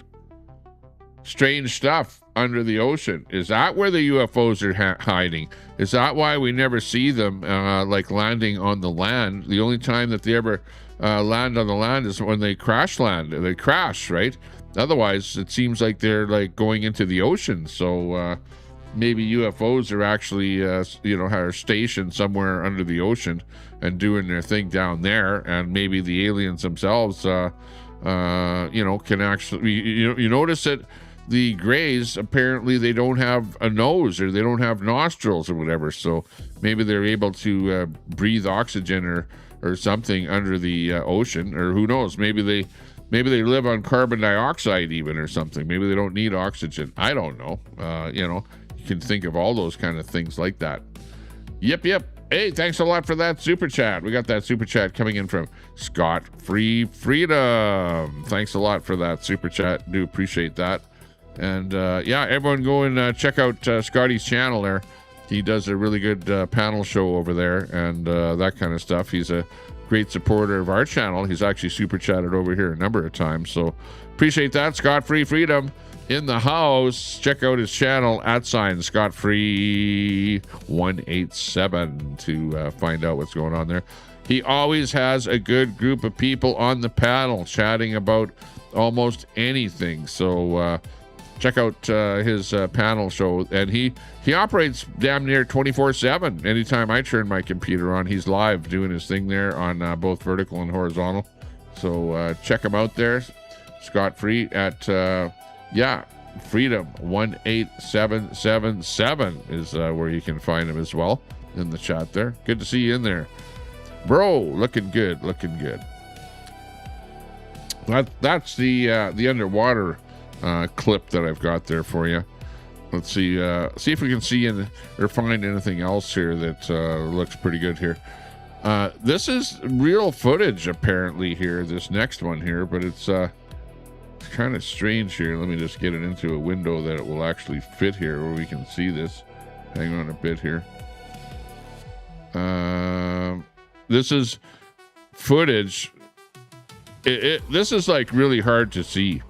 Strange stuff under the ocean. Is that where the UFOs are hiding? Is that why we never see them like landing on the land? The only time that they ever land on the land is when they crash land. They crash, right? Otherwise, it seems like they're like going into the ocean. So maybe UFOs are actually, are stationed somewhere under the ocean and doing their thing down there. And maybe the aliens themselves, can actually, you notice that the Greys, apparently they don't have a nose or they don't have nostrils or whatever. So maybe they're able to breathe oxygen or something under the ocean, or who knows? Maybe they live on carbon dioxide even or something. Maybe they don't need oxygen. I don't know. You can think of all those kind of things like that. Yep. Hey, thanks a lot for that super chat. We got that super chat coming in from Scott Free Freedom. Thanks a lot for that super chat. Do appreciate that. And everyone go and check out Scotty's channel there. He does a really good panel show over there and that kind of stuff. He's a great supporter of our channel. He's actually super chatted over here a number of times. So appreciate that. Scott Free Freedom in the house. Check out his channel @Scott Free 187 to find out what's going on there. He always has a good group of people on the panel chatting about almost anything. So check out his panel show, and he operates damn near 24/7. Anytime I turn my computer on, he's live doing his thing there on both vertical and horizontal. So check him out there, Scott Free at Freedom 18777 is where you can find him as well in the chat there. Good to see you in there, bro. Looking good. That's the underwater clip that I've got there for you. Let's see if we can see or find anything else here that looks pretty good here. This is real footage apparently here, this next one here, but it's kind of strange here. Let me just get it into a window that it will actually fit here where we can see this. Hang on a bit here. This is footage. This is like really hard to see.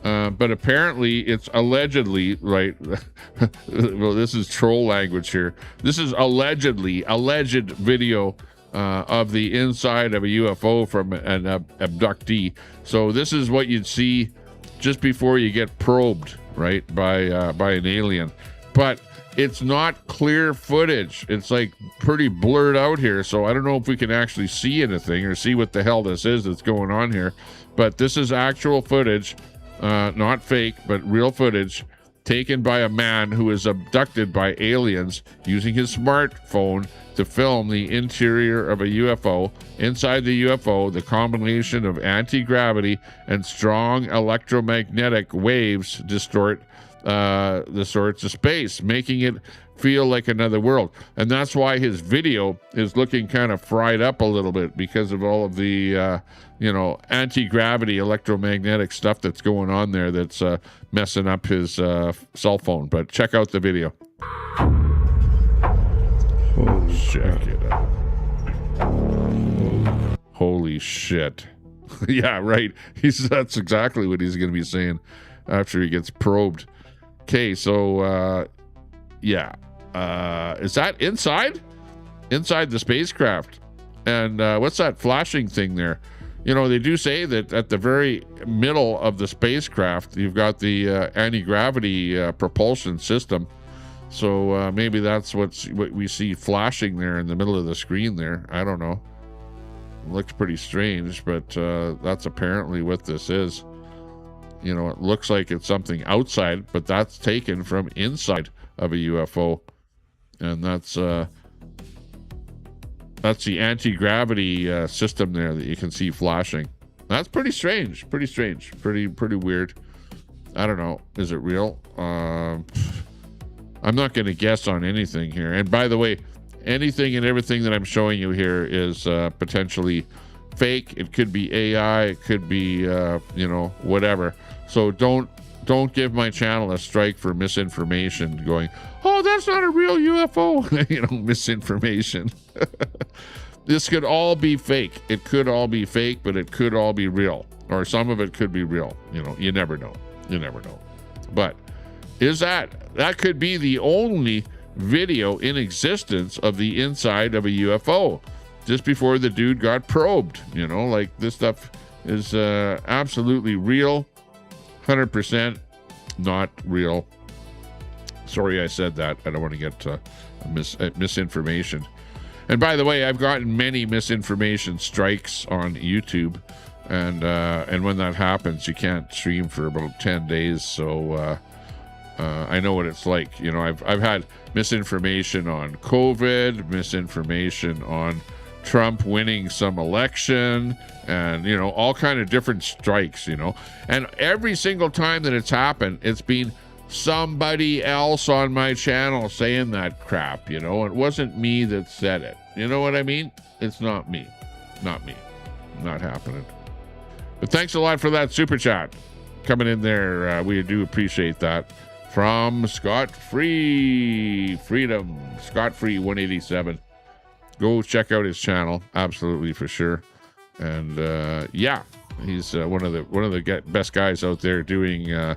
But apparently it's allegedly, right? Well, this is troll language here. This is alleged video of the inside of a UFO from an abductee. So this is what you'd see just before you get probed, right, by an alien. But it's not clear footage. It's like pretty blurred out here. So I don't know if we can actually see anything or see what the hell this is that's going on here. But this is actual footage. Not fake, but real footage taken by a man who is abducted by aliens using his smartphone to film the interior of a UFO. Inside the UFO, the combination of anti-gravity and strong electromagnetic waves distort the sorts of space, making it feel like another world. And that's why his video is looking kind of fried up a little bit, because of all of the anti-gravity electromagnetic stuff that's going on there that's messing up his cell phone. But check out the video. Check it out. Holy shit. Yeah, right. That's exactly what he's going to be saying after he gets probed. Okay, so is that inside the spacecraft? And what's that flashing thing there? They do say that at the very middle of the spacecraft, you've got the anti-gravity propulsion system. So maybe that's what we see flashing there in the middle of the screen there. I don't know. It looks pretty strange, but that's apparently what this is. It looks like it's something outside, but that's taken from inside of a UFO. And that's the anti-gravity system there that you can see flashing. That's pretty strange. Pretty weird. I don't know. Is it real? I'm not going to guess on anything here. And by the way, anything and everything that I'm showing you here is potentially fake, it could be AI, it could be whatever. So don't give my channel a strike for misinformation, going, oh, that's not a real UFO. Misinformation. This could all be fake. It could all be fake, but it could all be real, or some of it could be real. You never know. But that could be the only video in existence of the inside of a UFO just before the dude got probed. This stuff is absolutely real, 100% not real. Sorry I said that. I don't want to get misinformation. And by the way, I've gotten many misinformation strikes on YouTube, and when that happens, you can't stream for about 10 days. So I know what it's like. I've had misinformation on COVID, misinformation on Trump winning some election, and all kind of different strikes. And every single time that it's happened, it's been somebody else on my channel saying that crap. It wasn't me that said it. You know what I mean? It's not me. Not happening. But thanks a lot for that super chat coming in there. We do appreciate that. From Scott Free Freedom, Scott Free 187. Go check out his channel, absolutely, for sure. And he's one of the best guys out there doing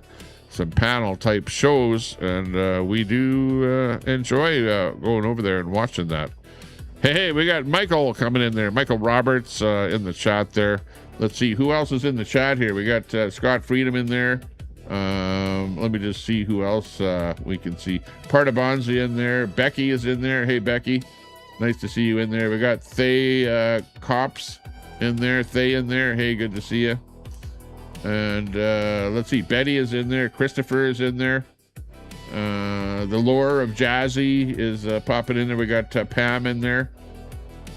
some panel type shows, and we do enjoy going over there and watching that. Hey, we got Michael coming in there. Michael Roberts in the chat there. Let's see who else is in the chat here. We got Scott Freedom in there. Let me just see who else we can see. Partibonzi in there. Becky is in there. Hey, Becky. Nice to see you in there. We got Thay Cops in there. Thay in there. Hey, good to see you. And let's see. Betty is in there. Christopher is in there. The lore of Jazzy is popping in there. We got Pam in there.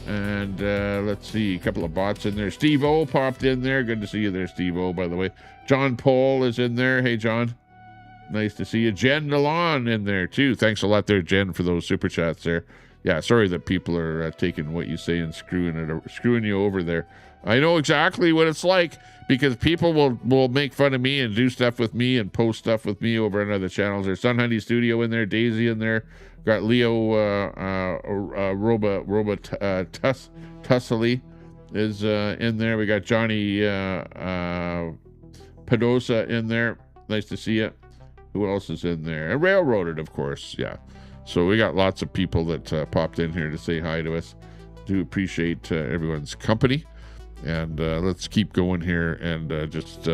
And let's see, a couple of bots in there. Steve O popped in there. Good to see you there, Steve O, by the way. John Paul is in there. Hey, John. Nice to see you. Jen Delon in there, too. Thanks a lot there, Jen, for those super chats there. Yeah, sorry that people are taking what you say and screwing you over there. I know exactly what it's like, because people will make fun of me and do stuff with me and post stuff with me over on other channels. There's Sun Honey Studio in there, Daisy in there. Got Leo Tussily is in there. We got Johnny Padosa in there. Nice to see you. Who else is in there? And Railroaded, of course. Yeah. So we got lots of people that popped in here to say hi to us. Do appreciate everyone's company. And let's keep going here and just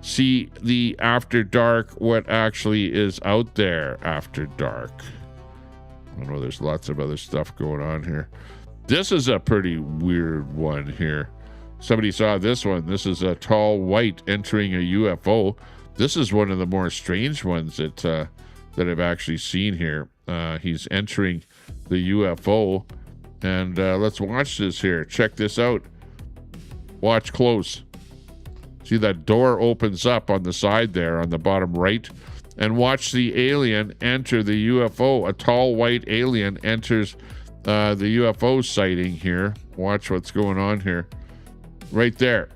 see the After Dark, what actually is out there after dark. I know there's lots of other stuff going on here. This is a pretty weird one here. Somebody saw this one. This is a tall white entering a UFO. This is one of the more strange ones that I've actually seen here. He's entering the UFO. And let's watch this here. Check this out. Watch close. See that door opens up on the side there on the bottom right. And watch the alien enter the UFO. A tall white alien enters the UFO sighting here. Watch what's going on here. Right there.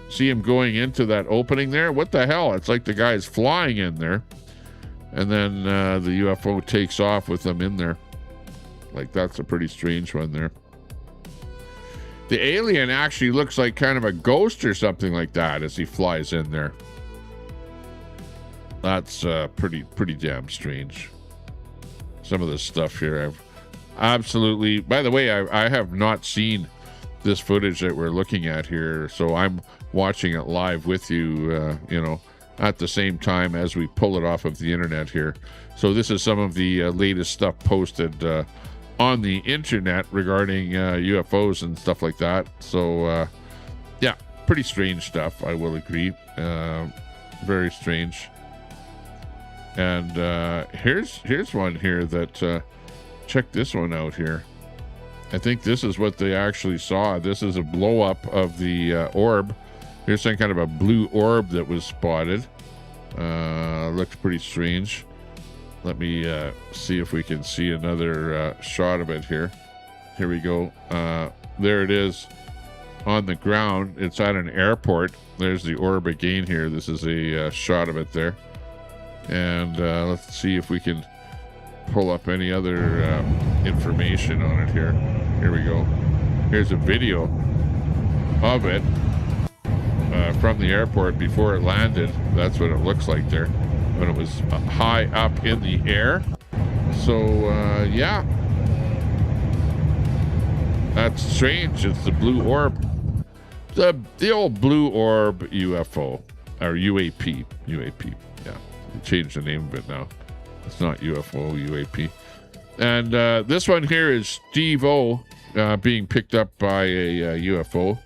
See him going into that opening there? What the hell? It's like the guy's flying in there. And then the UFO takes off with him in there. Like, that's a pretty strange one there. The alien actually looks like kind of a ghost or something like that as he flies in there. That's pretty damn strange. Some of this stuff here I've absolutely... By the way, I have not seen this footage that we're looking at here, so I'm watching it live with you, at the same time as we pull it off of the internet here. So this is some of the latest stuff posted on the internet regarding UFOs and stuff like that. So, yeah, pretty strange stuff, I will agree. Very strange. And here's one here that check this one out here. I think this is what they actually saw. This is a blow up of the orb. Here's some kind of a blue orb that was spotted. Looks pretty strange. Let me see if we can see another shot of it here. Here we go. There it is. on the ground. It's at an airport. There's the orb again here. This is a shot of it there. And let's see if we can pull up any other information on it here. Here we go. Here's a video of it from the airport before it landed. That's what it looks like there when it was high up in the air. So yeah, that's strange. It's the blue orb, the old blue orb UFO or UAP. Yeah, they changed the name of it now. It's not UFO, UAP. And this one here is Steve-O being picked up by a UFO.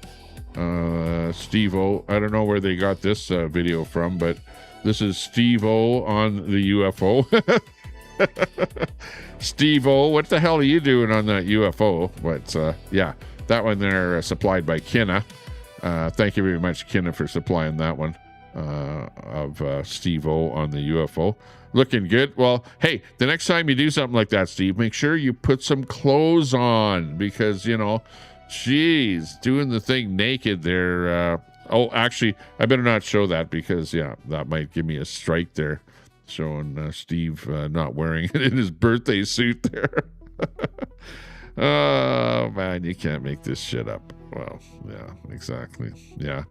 Steve-O, I don't know where they got this video from, but this is Steve-O on the UFO. Steve-O, what the hell are you doing on that UFO? But yeah, that one there supplied by Kinna. Thank you very much, Kinna, for supplying that one of Steve-O on the UFO. Looking good. Well, hey, the next time you do something like that, Steve, make sure you put some clothes on because, you know, geez, doing the thing naked there. Oh, actually, I better not show that because, yeah, that might give me a strike there. Showing Steve not wearing it in his birthday suit there. Oh, man, you can't make this shit up. Well, yeah, exactly. Yeah.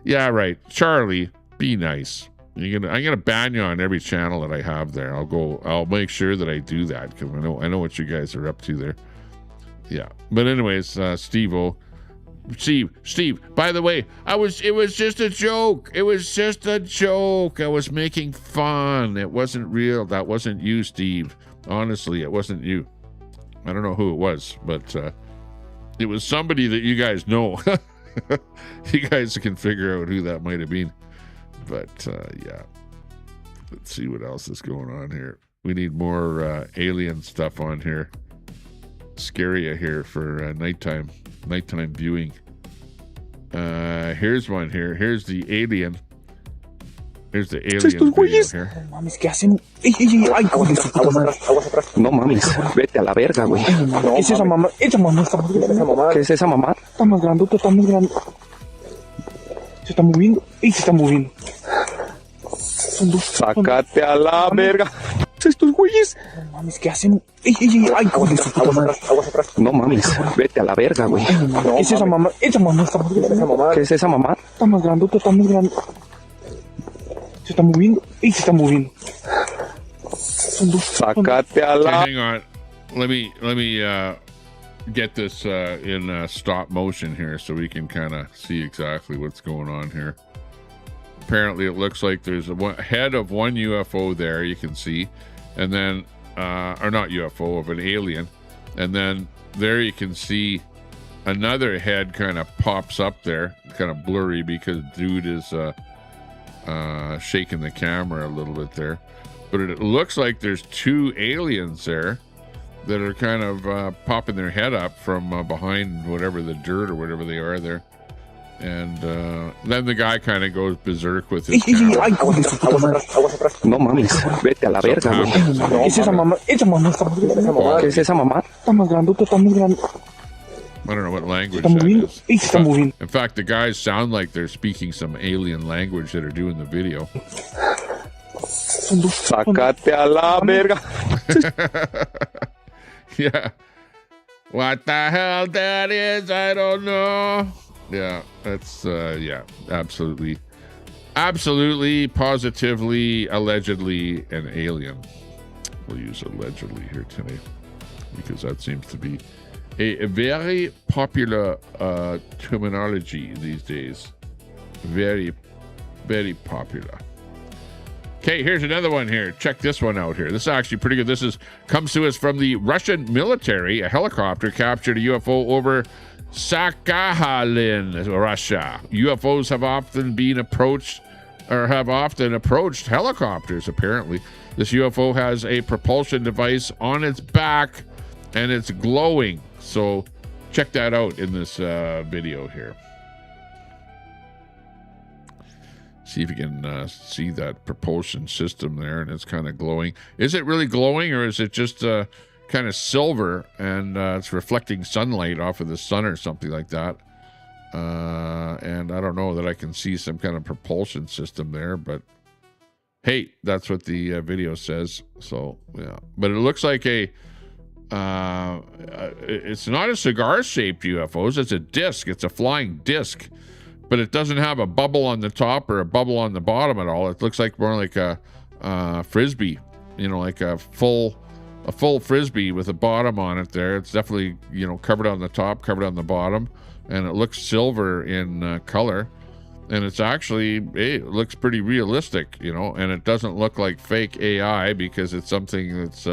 Yeah, right. Charlie, be nice. I'm gonna ban you on every channel that I have there. I'll make sure that I do that because I know what you guys are up to there. Yeah. But anyways, Steve-O. Steve, by the way, it was just a joke. It was just a joke. I was making fun. It wasn't real. That wasn't you, Steve. Honestly, it wasn't you. I don't know who it was, but it was somebody that you guys know. You guys can figure out who that might have been. But yeah, let's see what else is going on here. We need more alien stuff on here. Scaria here for nighttime viewing. Here's one here. Here's the alien. Here's the alien video here. No mames, ¿qué hacen? Ay, no mames, vete a la verga, güey. ¿Qué es esa mamá? Esa mamá está más grande. ¿Qué es esa mamá? Está más grandota, está más grande. Se está moviendo. ¡Ey, se está moviendo! Sácate a la verga. Estos güeyes. No mames, ¿qué hacen? ¡Ey, ay, no mames, vete a la verga, güey. ¿Qué es esa mamá? Esa mamá está más grande. ¿Qué es esa mamá? Está más grandota, está más grande. Se está moviendo. ¡Ey, se está moviendo! Sácate a la... Okay, hang on. Let me get this in stop motion here so we can kind of see exactly what's going on here. Apparently, it looks like there's a head of one UFO there you can see, and then, or not UFO, of an alien, and then there you can see another head kind of pops up there, kind of blurry because dude is shaking the camera a little bit there. But it looks like there's two aliens there that are kind of popping their head up from behind whatever the dirt or whatever they are there. And then the guy kind of goes berserk with his camera. No mames, vete a la verga, güey. ¿Qué es esa mamá? Esa mamá está más grande. ¿Qué es esa mamá? Está más grandota, está más grande. I don't know what language that is. In fact, the guys sound like they're speaking some alien language that are doing the video. Sácate a la verga. Yeah. What the hell that is, I don't know. Yeah, that's, yeah, absolutely, positively, allegedly an alien. We'll use allegedly here today because that seems to be a very popular terminology these days. Very, very popular. Okay, here's another one here. Check this one out here. This is actually pretty good. This comes to us from the Russian military. A helicopter captured a UFO over Sakhalin, Russia. UFOs have often approached helicopters, apparently. This UFO has a propulsion device on its back, and it's glowing. So check that out in this video here. See if you can see that propulsion system there, and it's kind of glowing. Is it really glowing, or is it just kind kind of silver, and it's reflecting sunlight off of the sun or something like that. And I don't know that I can see some kind of propulsion system there, but hey, that's what the video says. So yeah, but it looks like it's not a cigar-shaped UFO. It's a disc. It's a flying disc, but it doesn't have a bubble on the top or a bubble on the bottom at all. It looks like more like a frisbee, like a full frisbee with a bottom on it there. It's definitely, covered on the top, covered on the bottom, and it looks silver in color. And it's actually, it looks pretty realistic, and it doesn't look like fake AI because it's something that's,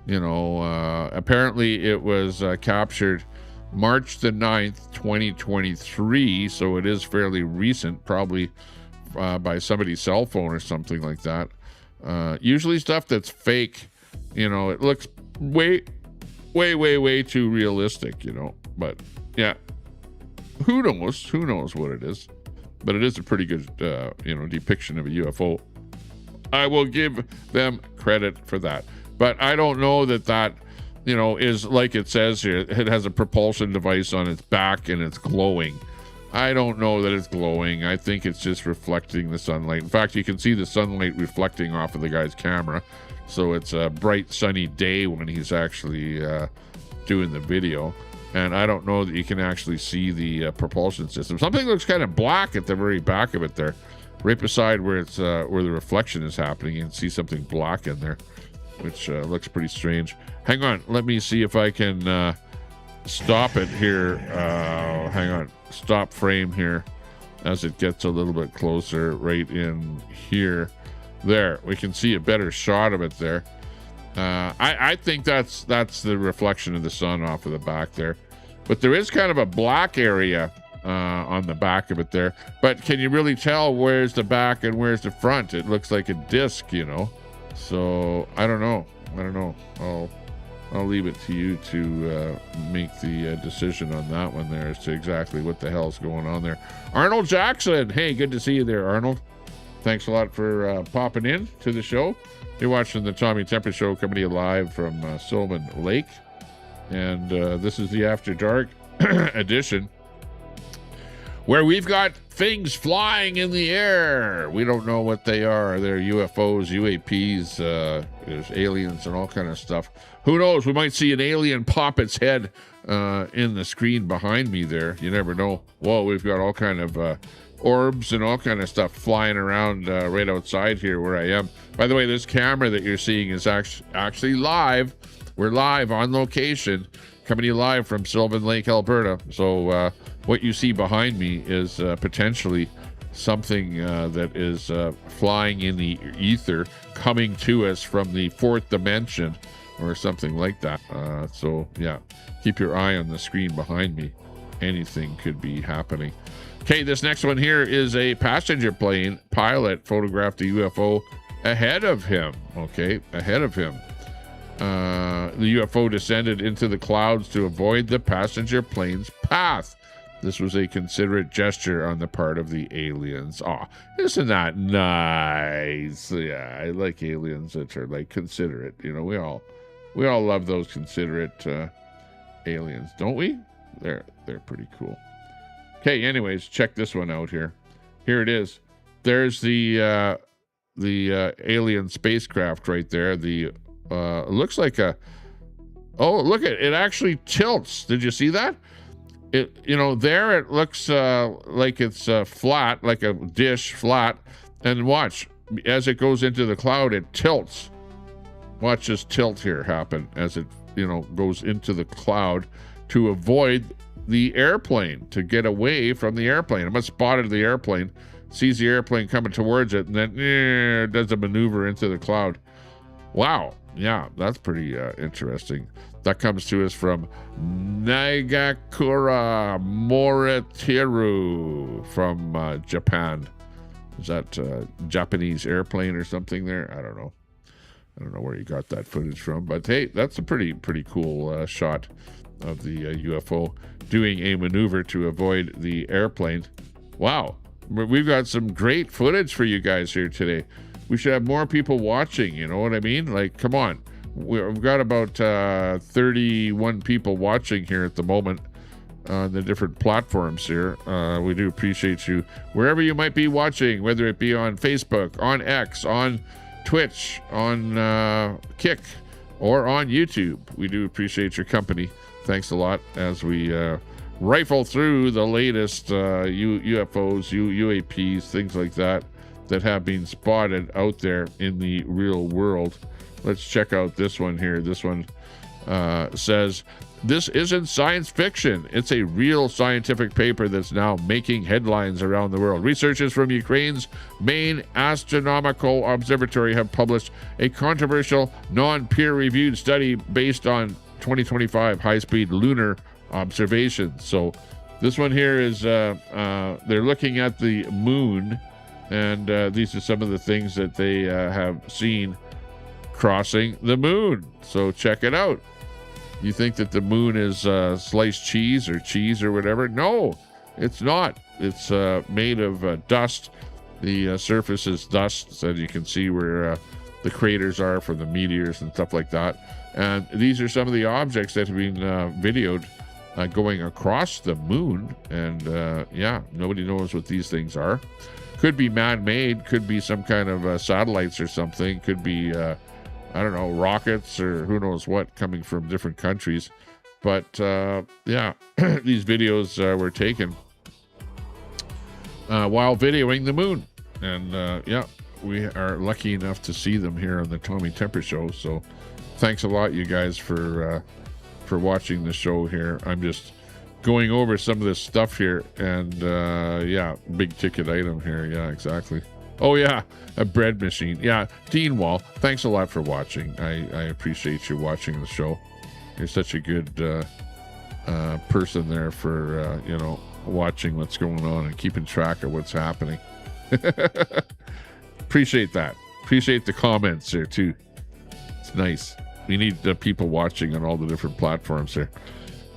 apparently it was captured March the 9th, 2023. So it is fairly recent, probably by somebody's cell phone or something like that. Usually stuff that's fake, it looks way too realistic, but yeah, who knows what it is. But it is a pretty good, depiction of a UFO. I will give them credit for that. But I don't know that, is like it says here. It has a propulsion device on its back and it's glowing. I don't know that it's glowing. I think it's just reflecting the sunlight. In fact, you can see the sunlight reflecting off of the guy's camera. So it's a bright, sunny day when he's actually doing the video. And I don't know that you can actually see the propulsion system. Something looks kind of black at the very back of it there. Right beside where it's where the reflection is happening. You can see something black in there, which looks pretty strange. Hang on. Let me see if I can stop it here. Hang on. Stop frame here as it gets a little bit closer right in here. There. We can see a better shot of it there. I think that's the reflection of the sun off of the back there. But there is kind of a black area on the back of it there. But can you really tell where's the back and where's the front? It looks like a disc, So I don't know. I'll leave it to you to make the decision on that one there as to exactly what the hell's going on there. Arnold Jackson. Hey, good to see you there, Arnold. Thanks a lot for popping in to the show. You're watching the Tommy Temper Show coming to you live from Sylvan Lake. And this is the After Dark edition, where we've got things flying in the air. We don't know what they are. They're UFOs, UAPs, there's aliens and all kind of stuff. Who knows? We might see an alien pop its head in the screen behind me there. You never know. Whoa, we've got all kind of orbs and all kind of stuff flying around right outside here where I am. By the way, this camera that you're seeing is actually live. We're live on location, coming to you live from Sylvan Lake, Alberta. So what you see behind me is potentially something that is flying in the ether, coming to us from the fourth dimension or something like that. So yeah, keep your eye on the screen behind me. Anything could be happening. Okay, this next one here is a passenger plane pilot photographed a UFO ahead of him. Okay, ahead of him. The UFO descended into the clouds to avoid the passenger plane's path. This was a considerate gesture on the part of the aliens. Aw, isn't that nice? Yeah, I like aliens that are like considerate. We all love those considerate aliens, don't we? They're pretty cool. Okay, anyways, check this one out here. Here it is. There's the alien spacecraft right there. It looks like look at it actually tilts. Did you see that? There it looks like it's flat, like a dish flat. And watch, as it goes into the cloud, it tilts. Watch this tilt here happen as it, goes into the cloud to avoid the airplane, to get away from the airplane. It must have spotted the airplane, sees the airplane coming towards it, and then does a maneuver into the cloud. Wow. Yeah, that's pretty interesting. That comes to us from Nagakura Moriteru from Japan. Is that a Japanese airplane or something there? I don't know. I don't know where you got that footage from, but hey, that's a pretty cool shot of the UFO doing a maneuver to avoid the airplane. Wow, we've got some great footage for you guys here today. We should have more people watching, you know what I mean? Like, come on. we've got about 31 people watching here at the moment on the different platforms here. We do appreciate you wherever you might be watching, whether it be on Facebook, on X, on Twitch, on Kick, or on YouTube. We do appreciate your company. Thanks a lot as we rifle through the latest UFOs, UAPs, things like that have been spotted out there in the real world. Let's check out this one here. This one says, "This isn't science fiction. It's a real scientific paper that's now making headlines around the world. Researchers from Ukraine's main astronomical observatory have published a controversial, non-peer-reviewed study based on 2025 high-speed lunar observations." So this one here is they're looking at the moon, and these are some of the things that they have seen crossing the moon. So check it out. You think that the moon is sliced cheese or whatever? No, it's not. It's made of dust. The surface is dust, so you can see where the craters are from the meteors and stuff like that. And these are some of the objects that have been videoed going across the moon. And yeah, nobody knows what these things are. Could be man-made, could be some kind of satellites or something, could be I don't know, rockets or who knows what coming from different countries. But yeah, these videos were taken while videoing the moon. And yeah, we are lucky enough to see them here on the Tommy Temper Show. So thanks a lot, you guys, for watching the show here. I'm just going over some of this stuff here. And yeah, big ticket item here. Yeah, exactly. Oh, yeah, a bread machine. Yeah, Dean Wall, thanks a lot for watching. I appreciate you watching the show. You're such a good person there for, you know, watching what's going on and keeping track of what's happening. Appreciate that. Appreciate the comments there, too. It's nice. We need people watching on all the different platforms there.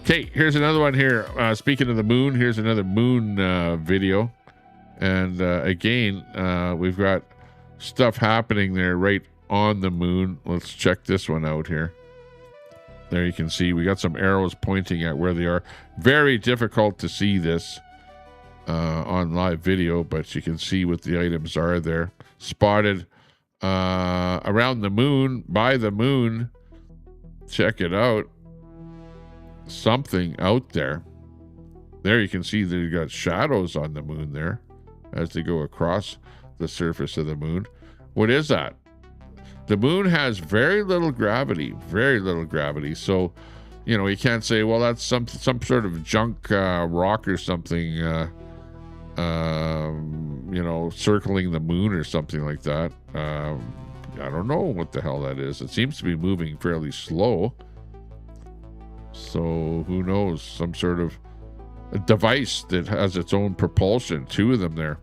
Okay, here's another one here. Speaking of the moon, here's another moon video. And again, we've got stuff happening there right on the moon. Let's check this one out here. There you can see we got some arrows pointing at where they are. Very difficult to see this on live video, but you can see what the items are there. Spotted around the moon, by the moon. Check it out. Something out there. There you can see that you got shadows on the moon there as they go across the surface of the moon. What is that? The moon has very little gravity, So, you know, you can't say, well, that's some sort of junk rock or something, you know, circling the moon or something like that. I don't know what the hell that is. It seems to be moving fairly slow. So who knows? Some sort of a device that has its own propulsion. Two of them there.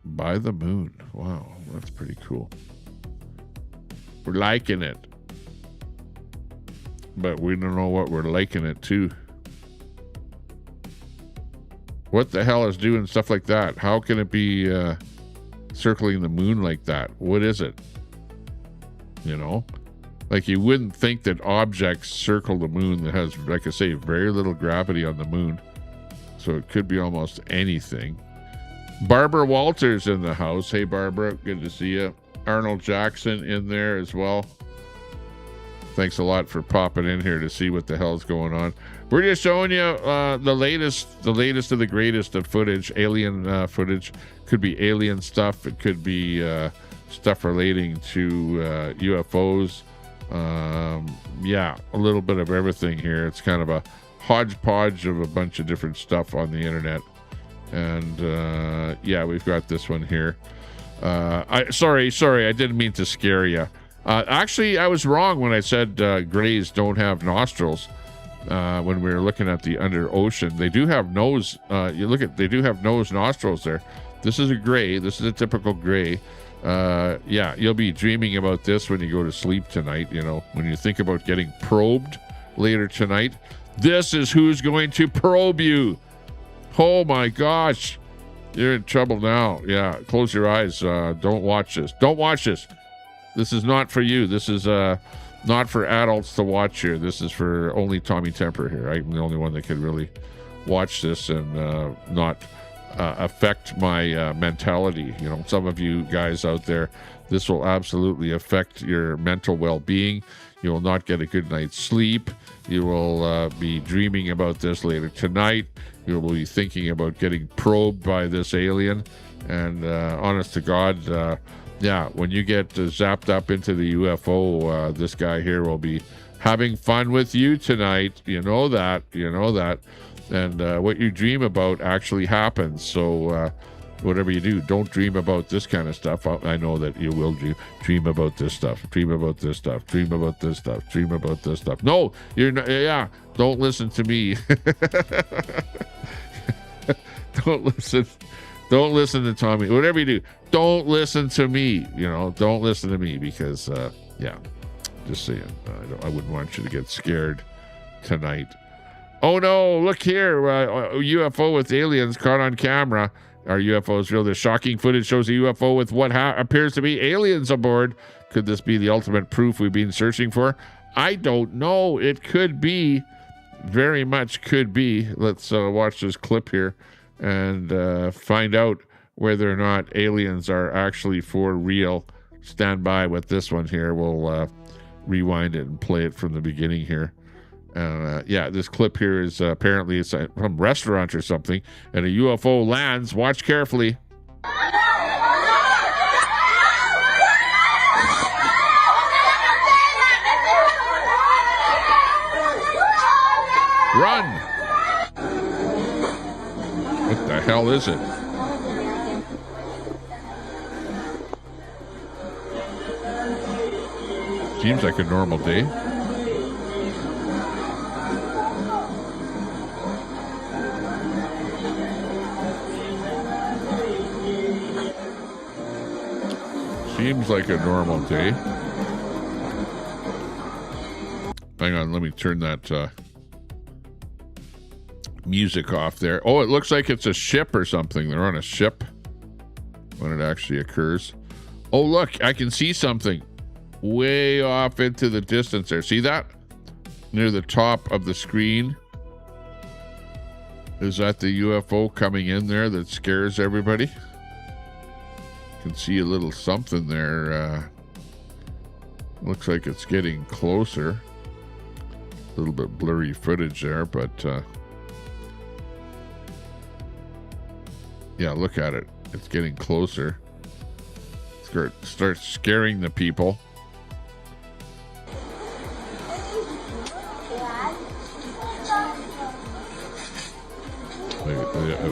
By the moon. Wow, that's pretty cool. We're liking it. But we don't know what we're liking it to. What the hell is doing stuff like that? How can it be circling the moon like that? What is it? You know? Like, you wouldn't think that objects circle the moon that has, like I say, very little gravity on the moon. So it could be almost anything. Barbara Walters in the house. Hey, Barbara. Good to see you. Arnold Jackson in there as well. Thanks a lot for popping in here to see what the hell's going on. We're just showing you the latest of the greatest of footage, alien footage. Could be alien stuff. It could be stuff relating to UFOs. Yeah, a little bit of everything here. It's kind of a hodgepodge of a bunch of different stuff on the internet. And yeah, we've got this one here. Sorry, I didn't mean to scare you. Actually, I was wrong when I said grays don't have nostrils. When we were looking at the under ocean, they do have nose. They do have nose nostrils there. This is a gray. This is a typical gray. Yeah, you'll be dreaming about this when you go to sleep tonight. You know, when you think about getting probed later tonight, this is who's going to probe you. Oh my gosh. You're in trouble now. Yeah, close your eyes. Don't watch this. Don't watch this. This is not for you. This is not for adults to watch here. This is for only Tommy Temper here. I'm the only one that can really watch this and not affect my mentality. You know, some of you guys out there, this will absolutely affect your mental well-being. You will not get a good night's sleep. You will be dreaming about this later tonight. You will be thinking about getting probed by this alien. And honest to God, yeah, when you get zapped up into the UFO, this guy here will be having fun with you tonight. You know that. You know that. And what you dream about actually happens. So whatever you do, don't dream about this kind of stuff. I know that you will dream about this stuff. Dream about this stuff. Dream about this stuff. Dream about this stuff. No, you're not. Yeah, don't listen to me. Don't listen. Don't listen to Tommy. Whatever you do, don't listen to me. You know, don't listen to me because, yeah, just saying. I wouldn't want you to get scared tonight. Oh no! Look here, UFO with aliens caught on camera. Our UFOs real. The shocking footage shows a UFO with what appears to be aliens aboard. Could this be the ultimate proof we've been searching for? I don't know. It could be. Very much could be. Let's watch this clip here and find out whether or not aliens are actually for real. Stand by with this one here. We'll rewind it and play it from the beginning here. Yeah, this clip here is apparently it's some restaurant or something, and a UFO lands. Watch carefully. Run! What the hell is it? Seems like a normal day. Seems like a normal day. Hang on, let me turn that music off there. Oh, it looks like it's a ship or something. They're on a ship when it actually occurs. Oh, look, I can see something way off into the distance there. See that? Near the top of the screen. Is that the UFO coming in there that scares everybody? Can see a little something there. Looks like it's getting closer. A little bit blurry footage there, but yeah, look at it. It's getting closer. Start scaring the people.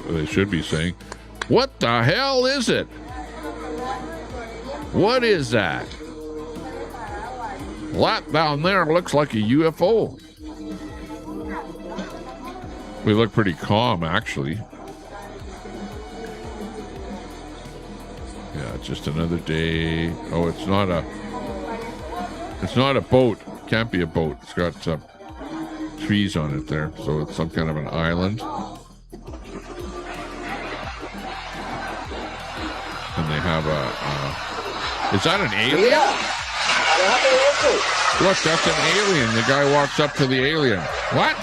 They should be saying, "What the hell is it? What is that? That down there looks like a UFO." We look pretty calm, actually. Yeah, just another day. Oh, it's not a boat. Can't be a boat. It's got some trees on it there, so it's some kind of an island. And they have is that an alien? Look, that's an alien. The guy walks up to the alien. What?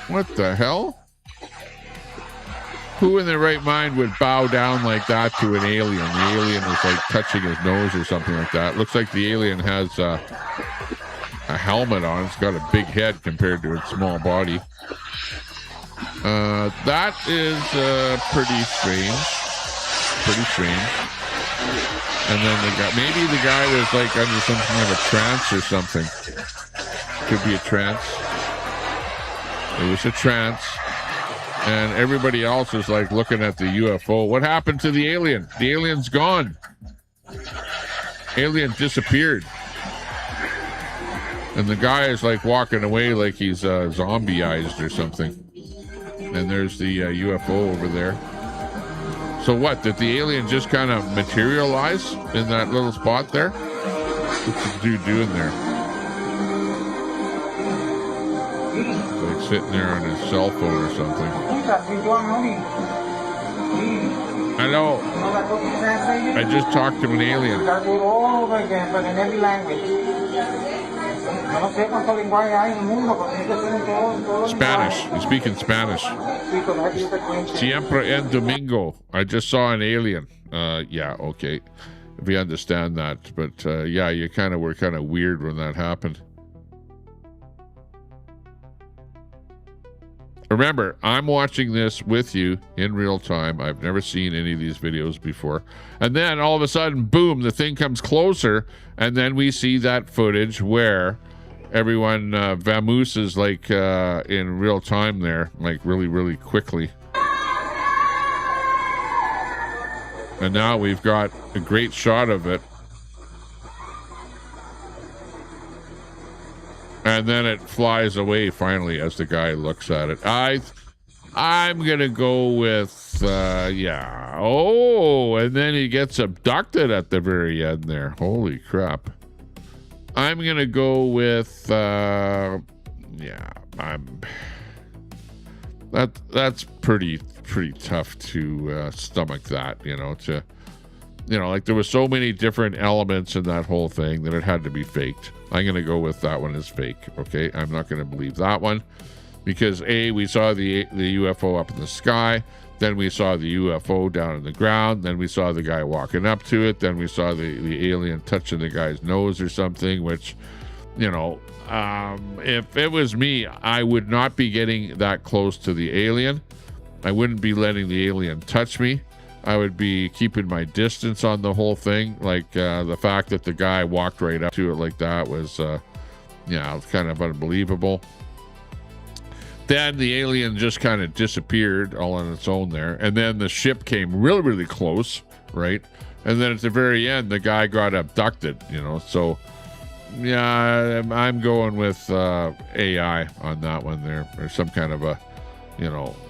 What the hell? Who in their right mind would bow down like that to an alien? The alien is like touching his nose or something like that. Looks like the alien has a helmet on. It's got a big head compared to its small body. That is pretty strange. Pretty strange. And then maybe the guy was like under some kind of a trance or something. Could be a trance. It was a trance. And everybody else is like looking at the UFO. What happened to the alien? The alien's gone. Alien disappeared. And the guy is like walking away like he's zombieized or something. And there's the UFO over there. So what? Did the alien just kind of materialize in that little spot there? What's the dude doing there? like sitting there on his cell phone or something. Hello. I just talked to an alien. Spanish. He's speaking Spanish. Siempre en domingo. I just saw an alien. Yeah, okay. If you understand that. But yeah, you were kind of weird when that happened. Remember, I'm watching this with you in real time. I've never seen any of these videos before. And then all of a sudden, boom, the thing comes closer. And then we see that footage where everyone vamooses like in real time there, like really, really quickly. And now we've got a great shot of it. And then it flies away finally as the guy looks at it. I'm gonna go with yeah. Oh, and then he gets abducted at the very end there. Holy crap. I'm gonna go with yeah. That's pretty tough to stomach that, like there was so many different elements in that whole thing that it had to be faked. I'm going to go with that one as fake, okay? I'm not going to believe that one because A, we saw the UFO up in the sky, then we saw the UFO down on the ground, then we saw the guy walking up to it, then we saw the alien touching the guy's nose or something, which, if it was me, I would not be getting that close to the alien. I wouldn't be letting the alien touch me. I would be keeping my distance on the whole thing. Like the fact that the guy walked right up to it like that was, kind of unbelievable. Then the alien just kind of disappeared all on its own there. And then the ship came really, really close, right? And then at the very end, the guy got abducted, So, yeah, I'm going with AI on that one there. Or some kind of a,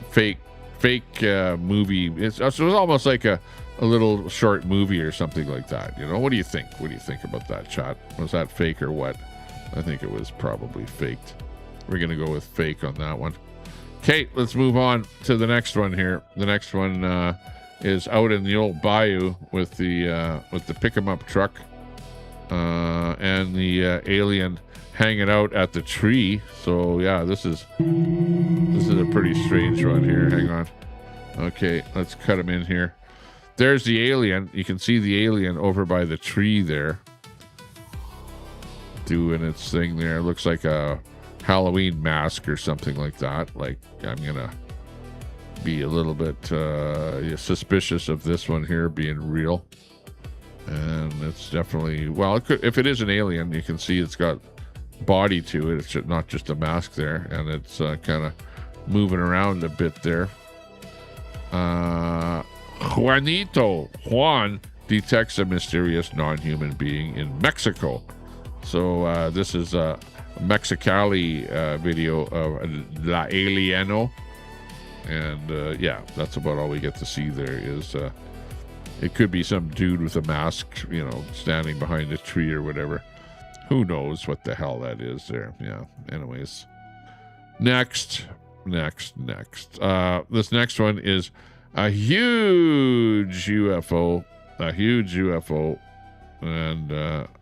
fake movie. It was almost like a little short movie or something like that. What do you think? What do you think about that, chat? Was that fake or what? I think it was probably faked. We're gonna go with fake on that one. Okay, let's move on to the next one here. The next one is out in the old bayou with the pick 'em up truck and the alien hanging out at the tree. So yeah, this is a pretty strange one here. Hang on. Okay, let's cut him in here. There's the alien. You can see the alien over by the tree there doing its thing there. It looks like a Halloween mask or something like that. Like, I'm gonna be a little bit suspicious of this one here being real. And it's definitely, well, if it is an alien, you can see it's got body to it. It's not just a mask there, and it's kind of moving around a bit there. Juan detects a mysterious non-human being in Mexico. So this is a Mexicali video of La Alieno, and yeah, that's about all we get to see there. Is it could be some dude with a mask, standing behind a tree or whatever. Who knows what the hell that is there? Yeah. Anyways, next. This next one is a huge UFO. And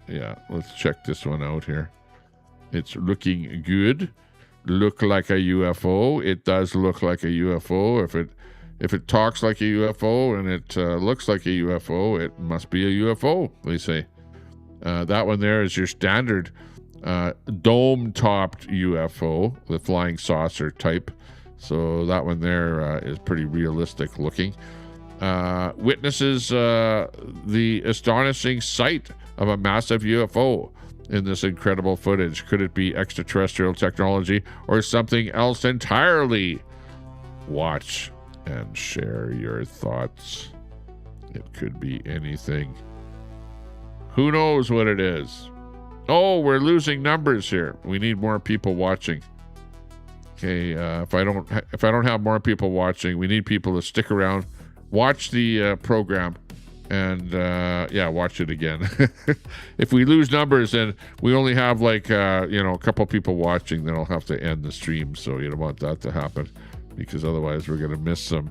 yeah, let's check this one out here. It's looking good. Look like a UFO. It does look like a UFO. If it talks like a UFO and it looks like a UFO, it must be a UFO, they say. That one there is your standard dome-topped UFO, the flying saucer type. So that one there is pretty realistic looking. Witnesses the astonishing sight of a massive UFO in this incredible footage. Could it be extraterrestrial technology or something else entirely? Watch and share your thoughts. It could be anything. Who knows what it is? Oh, we're losing numbers here. We need more people watching. Okay, if I don't have more people watching, we need people to stick around, watch the program, And yeah, watch it again. If we lose numbers and we only have like a couple people watching, then I'll have to end the stream. So you don't want that to happen, because otherwise we're going to miss some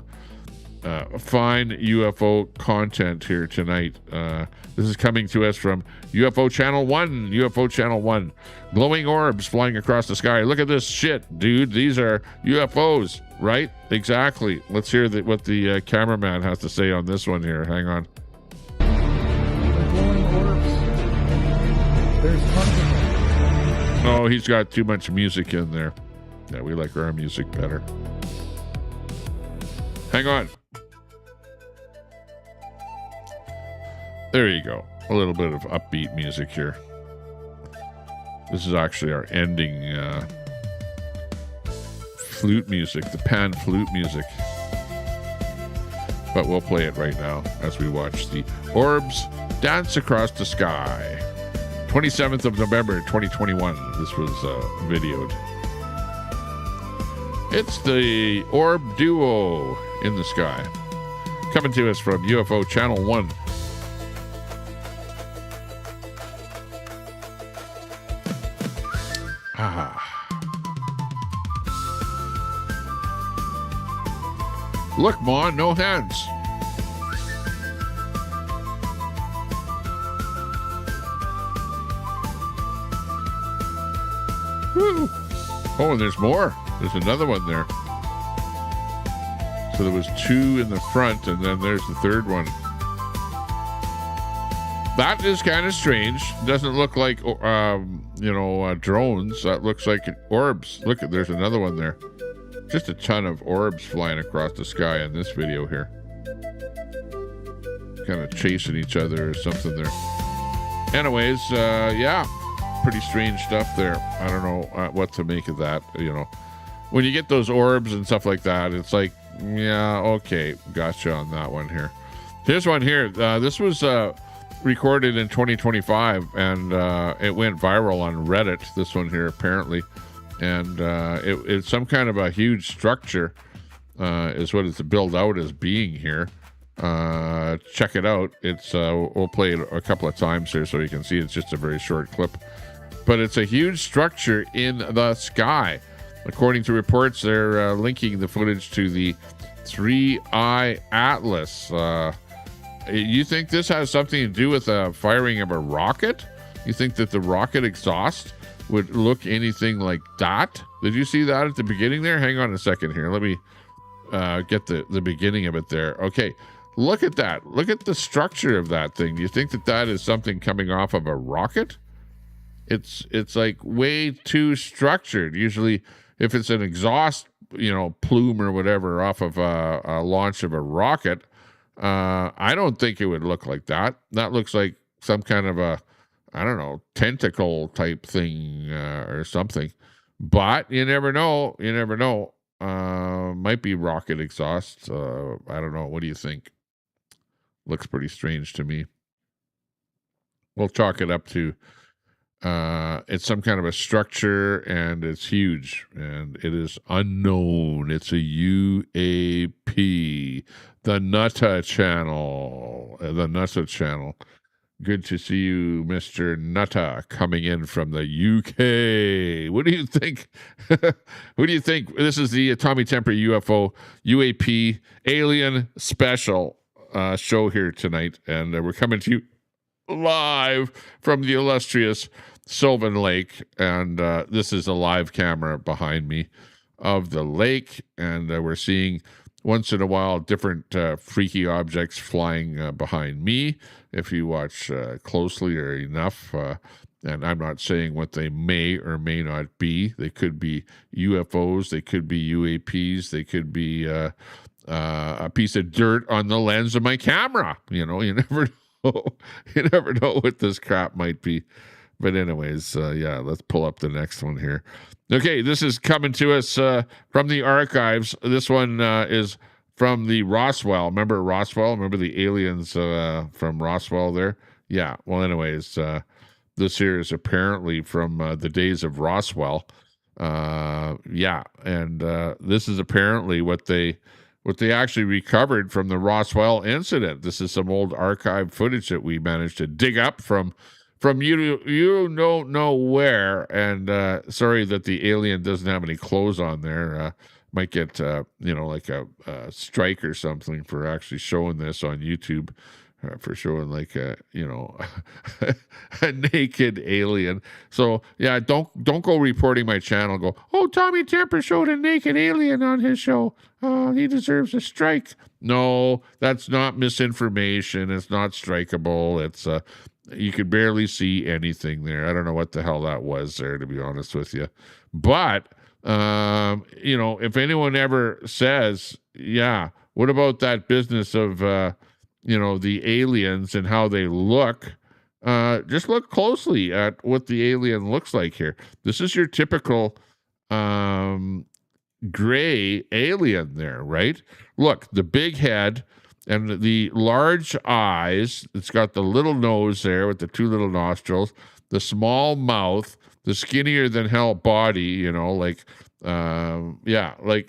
fine UFO content here tonight. This is coming to us from UFO Channel 1. UFO Channel 1. Glowing orbs flying across the sky. Look at this shit, dude. These are UFOs, right? Exactly. Let's hear what the cameraman has to say on this one here. Hang on. Glowing orbs. There's tons of them. Oh, he's got too much music in there. Yeah, we like our music better. Hang on. There you go. A little bit of upbeat music here. This is actually our ending flute music, the pan flute music. But we'll play it right now as we watch the orbs dance across the sky. 27th of November, 2021. This was videoed. It's the orb duo in the sky. Coming to us from UFO Channel 1. Look, Ma, no hands. Woo. Oh, and there's more. There's another one there. So there was two in the front, and then there's the third one. That is kind of strange. Doesn't look like, drones. That looks like orbs. Look, there's another one there. Just a ton of orbs flying across the sky in this video here. Kind of chasing each other or something there. Anyways, yeah, pretty strange stuff there. I don't know what to make of that. When you get those orbs and stuff like that, it's like, yeah, okay, gotcha on that one here. Here's one here. This was recorded in 2025, and it went viral on Reddit. This one here, apparently. And it's some kind of a huge structure is what it's billed out as being here. Check it out. It's we'll play it a couple of times here so you can see. It's just a very short clip, but it's a huge structure in the sky. According to reports, they're linking the footage to the 3-Eye Atlas. You think this has something to do with the firing of a rocket? You think that the rocket exhaust would look anything like that? Did you see that at the beginning there? Hang on a second here. Let me get the beginning of it there. Okay, look at that. Look at the structure of that thing. Do you think that that is something coming off of a rocket? It's like way too structured. Usually, if it's an exhaust, plume or whatever off of a launch of a rocket, I don't think it would look like that. That looks like some kind of a, I don't know, tentacle type thing or something. But you never know. You never know. Might be rocket exhaust. I don't know. What do you think? Looks pretty strange to me. We'll chalk it up to it's some kind of a structure, and it's huge, and it is unknown. It's a UAP. The Nutta Channel. The Nutta Channel. Good to see you, Mr. Nutta, coming in from the UK. What do you think? What do you think? This is the Tommy Temper UFO UAP Alien Special show here tonight, and we're coming to you live from the illustrious Sylvan Lake, and this is a live camera behind me of the lake, and we're seeing once in a while different freaky objects flying behind me. If you watch closely or enough, and I'm not saying what they may or may not be. They could be UFOs, they could be UAPs, they could be a piece of dirt on the lens of my camera. You never know. You never know what this crap might be. But anyways, yeah, let's pull up the next one here. Okay, this is coming to us from the archives. This one is from the Roswell. Remember Roswell? Remember the aliens from Roswell there? Yeah, well, anyways, this here is apparently from the days of Roswell. Yeah, and this is apparently what they what they actually recovered from the Roswell incident. This is some old archive footage that we managed to dig up from you don't know where. And sorry that the alien doesn't have any clothes on there. Might get like a strike or something for actually showing this on YouTube. For showing like a naked alien. So yeah, don't go reporting my channel. Go, oh, Tommy Temper showed a naked alien on his show. He deserves a strike. No, that's not misinformation. It's not strikeable. It's you could barely see anything there. I don't know what the hell that was there, to be honest with you. But if anyone ever says, yeah, what about that business of the aliens and how they look, just look closely at what the alien looks like here. This is your typical gray alien there, right? Look, the big head and the large eyes. It's got the little nose there with the two little nostrils, the small mouth, the skinnier than hell body, like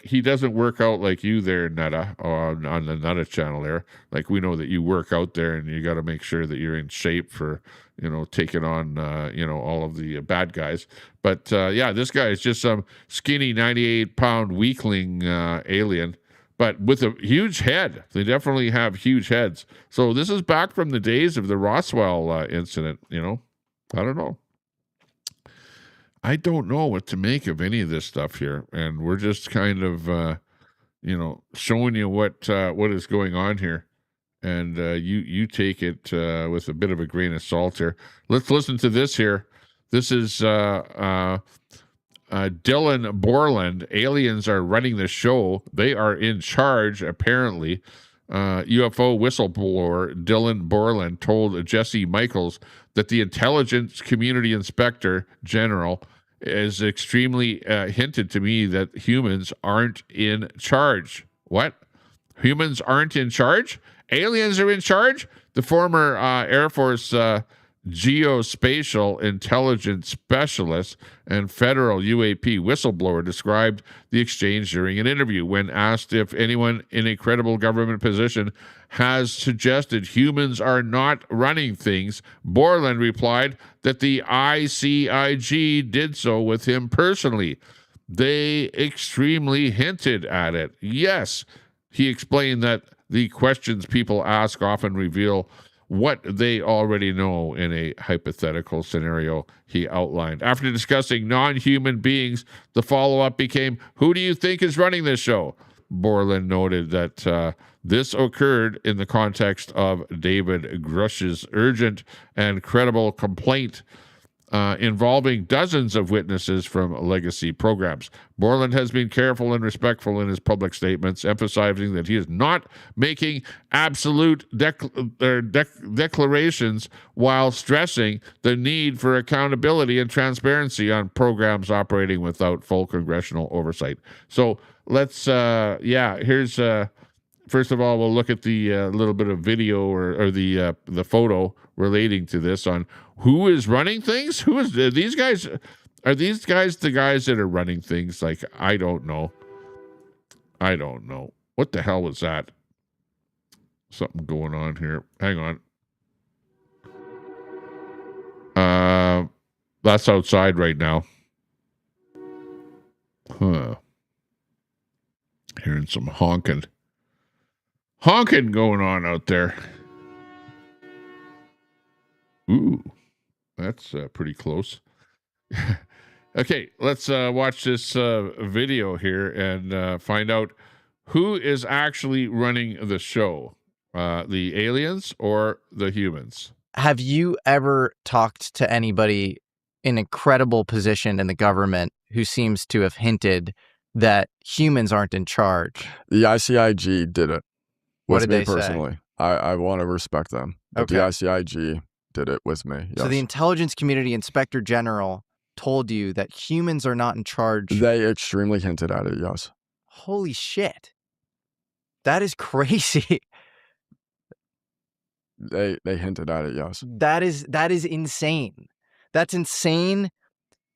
he doesn't work out like you there, Netta, on the Netta channel there. Like, we know that you work out there and you got to make sure that you're in shape for, taking on, all of the bad guys. But this guy is just some skinny 98-pound weakling alien, but with a huge head. They definitely have huge heads. So this is back from the days of the Roswell incident, I don't know. I don't know what to make of any of this stuff here, and we're just kind of, showing you what is going on here, and you take it with a bit of a grain of salt here. Let's listen to this here. This is Dylan Borland. Aliens are running the show. They are in charge, apparently. UFO whistleblower Dylan Borland told Jesse Michaels that the Intelligence Community Inspector General is extremely hinted to me that humans aren't in charge. What? Humans aren't in charge? Aliens are in charge? The former Air Force geospatial intelligence specialist and federal UAP whistleblower described the exchange during an interview. When asked if anyone in a credible government position has suggested humans are not running things, Borland replied that the ICIG did so with him personally. They extremely hinted at it. Yes, he explained that the questions people ask often reveal what they already know in a hypothetical scenario, he outlined. After discussing non-human beings, the follow-up became, who do you think is running this show? Borland noted that this occurred in the context of David Grush's urgent and credible complaint involving dozens of witnesses from legacy programs. Borland has been careful and respectful in his public statements, emphasizing that he is not making absolute declarations while stressing the need for accountability and transparency on programs operating without full congressional oversight. So let's, here's, first of all, we'll look at the little bit of video or the photo relating to this on who is running things. Who is these guys? Are these guys the guys that are running things? Like, I don't know. What the hell was that? Something going on here. Hang on. That's outside right now. Huh. Hearing some honking going on out there. Ooh, that's pretty close. Okay, let's watch this video here and find out who is actually running the show, the aliens or the humans. Have you ever talked to anybody in a credible position in the government who seems to have hinted that humans aren't in charge? The ICIG did it. What did me they personally. say? I want to respect them. But Okay. the ICIG did it with me. Yes. So the Intelligence Community Inspector General told you that humans are not in charge. They extremely hinted at it, yes. Holy shit. That is crazy. They hinted at it, yes. That is insane. That's insane.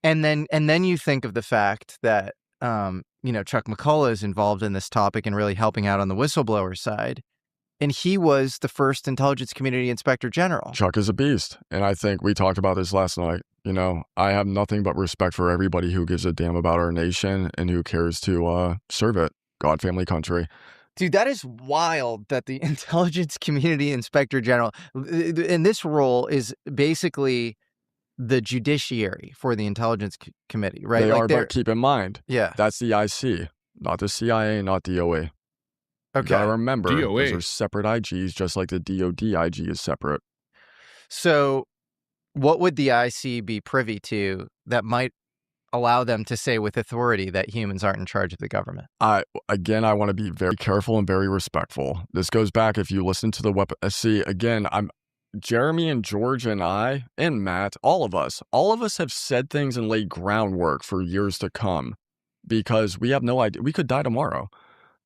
And then you think of the fact that Chuck McCullough is involved in this topic and really helping out on the whistleblower side. And he was the first intelligence community inspector general. Chuck is a beast. And I think we talked about this last night. I have nothing but respect for everybody who gives a damn about our nation and who cares to serve it. God, family, country. Dude, that is wild that the intelligence community inspector general in this role is basically the judiciary for the intelligence committee, right? They are, but keep in mind, yeah, that's the IC, not the CIA, not DOA. You gotta remember, those are separate IGs, just like the DOD IG is separate. So what would the IC be privy to that might allow them to say with authority that humans aren't in charge of the government? I want to be very careful and very respectful. This goes back, if you listen to the weapon. See, again, Jeremy and George and I and Matt, all of us have said things and laid groundwork for years to come because we have no idea. We could die tomorrow.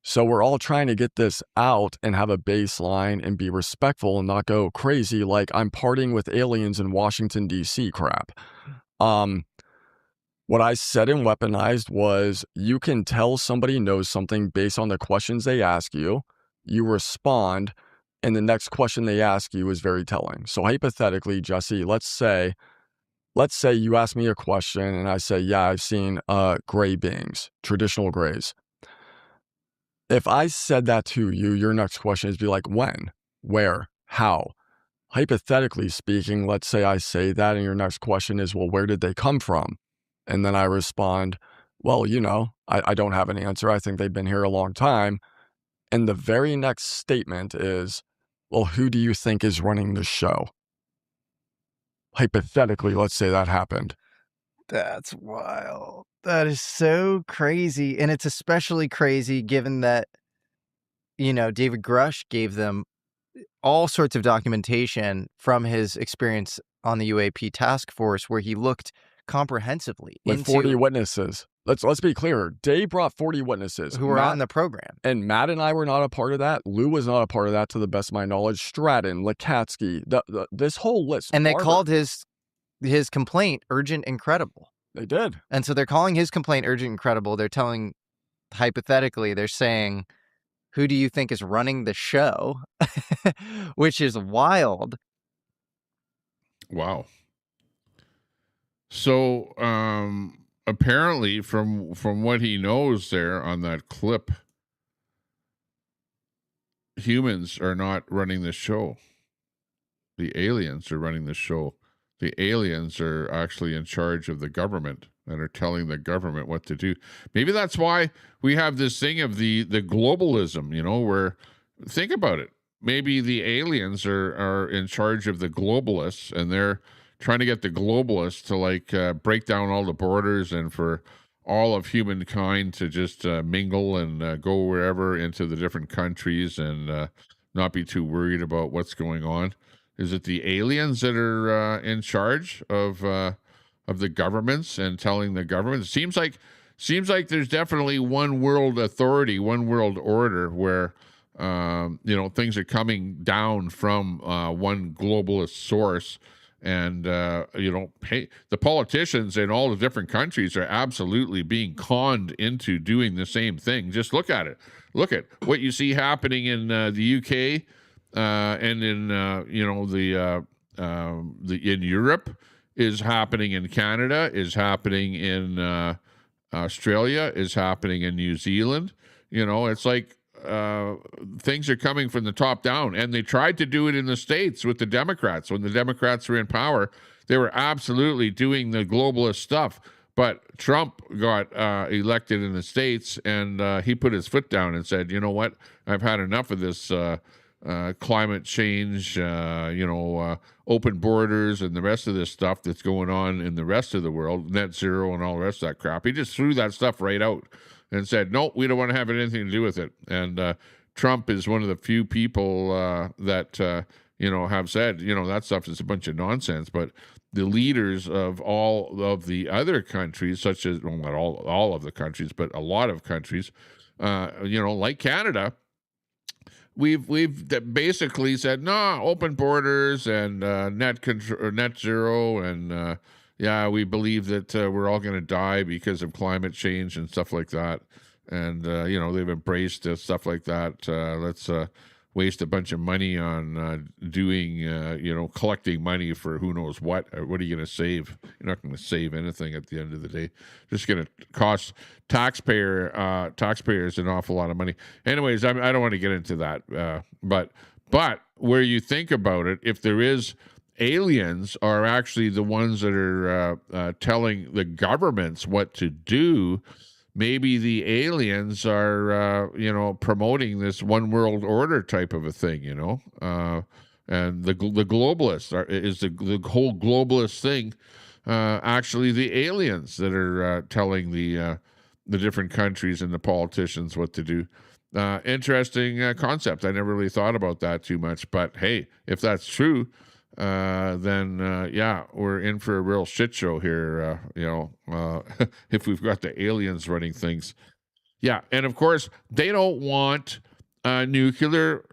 So we're all trying to get this out and have a baseline and be respectful and not go crazy like I'm partying with aliens in Washington, D.C. crap. What I said in Weaponized was you can tell somebody knows something based on the questions they ask you. You respond, and the next question they ask you is very telling. So hypothetically, Jesse, let's say you ask me a question and I say, yeah, I've seen gray beings, traditional grays. If I said that to you, your next question is be like, when, where, how? Hypothetically speaking, let's say I say that and your next question is, well, where did they come from? And then I respond, well, I don't have an answer. I think they've been here a long time. And the very next statement is, well, who do you think is running the show? Hypothetically, let's say that happened. That's wild. That is so crazy. And it's especially crazy given that, David Grush gave them all sorts of documentation from his experience on the UAP task force where he looked comprehensively with 40 witnesses. Let's be clear. Dave brought 40 witnesses who were on the program. And Matt and I were not a part of that. Lou was not a part of that to the best of my knowledge. Stratton, Lakatsky, this whole list. And they called his complaint urgent and credible. They did. And so they're calling his complaint urgent and credible. They're telling, hypothetically, they're saying, who do you think is running the show? Which is wild. Wow. So apparently from what he knows there on that clip, humans are not running the show. The aliens are running the show. The aliens are actually in charge of the government and are telling the government what to do. Maybe that's why we have this thing of the globalism, where, think about it. Maybe the aliens are in charge of the globalists, and they're trying to get the globalists to break down all the borders and for all of humankind to just mingle and go wherever into the different countries and not be too worried about what's going on. Is it the aliens that are in charge of the governments and telling the government? It seems like there's definitely one world authority, one world order where things are coming down from one globalist source. And, hey, the politicians in all the different countries are absolutely being conned into doing the same thing. Just look at it. Look at what you see happening in the UK and in, in Europe is happening in Canada, is happening in Australia, is happening in New Zealand. It's like, things are coming from the top down, and they tried to do it in the States with the Democrats. When the Democrats were in power, they were absolutely doing the globalist stuff, but Trump got elected in the States, and he put his foot down and said, you know what, I've had enough of this climate change, open borders and the rest of this stuff that's going on in the rest of the world, net zero and all the rest of that crap. He just threw that stuff right out and said, no, we don't want to have anything to do with it. And Trump is one of the few people that, have said, that stuff is a bunch of nonsense. But the leaders of all of the other countries, such as, well, not all of the countries, but a lot of countries, like Canada, we've basically said, no, open borders and net zero and, yeah, we believe that we're all going to die because of climate change and stuff like that. and they've embraced stuff like that. Let's waste a bunch of money on doing collecting money for who knows what. What are you going to save? You're not going to save anything at the end of the day. Just going to cost taxpayers an awful lot of money. Anyways, I don't want to get into that, but where you think about it, if there is aliens are actually the ones that are telling the governments what to do, maybe the aliens are, promoting this one world order type of a thing, and the globalists is the whole globalist thing. Actually, the aliens that are telling the different countries and the politicians what to do. Interesting concept. I never really thought about that too much, but hey, if that's true, then we're in for a real shit show here. If we've got the aliens running things, yeah, and of course they don't want nuclear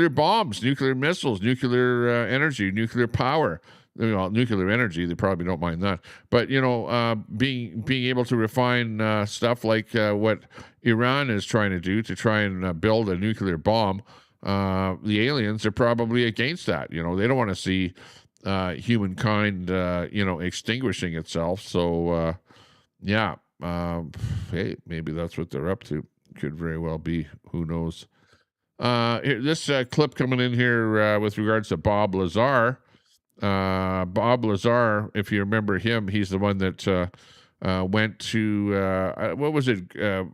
bombs, nuclear missiles, nuclear energy, nuclear power. Nuclear energy, they probably don't mind that. But being able to refine stuff like what Iran is trying to do to try and build a nuclear bomb. The aliens are probably against that. They don't want to see humankind, extinguishing itself. So, hey, maybe that's what they're up to. Could very well be. Who knows? This clip coming in here with regards to Bob Lazar. Bob Lazar, if you remember him, he's the one that went to what was it? I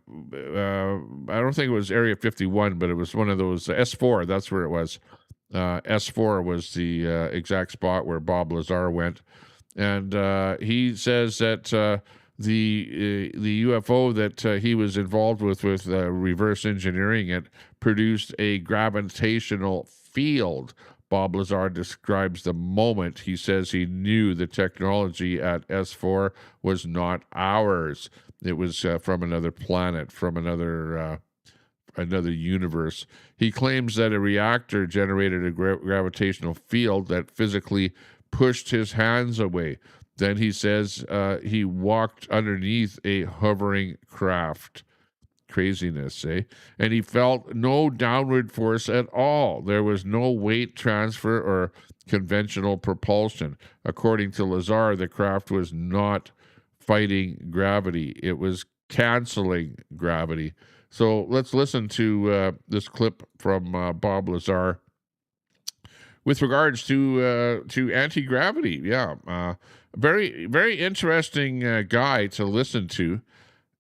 don't think it was Area 51, but it was one of those S4. That's where it was. S4 was the exact spot where Bob Lazar went, and he says that the UFO that he was involved with reverse engineering it produced a gravitational field. Bob Lazar describes the moment he says he knew the technology at S4 was not ours. It was from another planet, from another universe. He claims that a reactor generated a gravitational field that physically pushed his hands away. Then he says he walked underneath a hovering craft. Craziness, eh? And he felt no downward force at all. There was no weight transfer or conventional propulsion. According to Lazar, the craft was not fighting gravity. It was canceling gravity. So let's listen to this clip from Bob Lazar with regards to anti-gravity. Yeah, very, very interesting guy to listen to.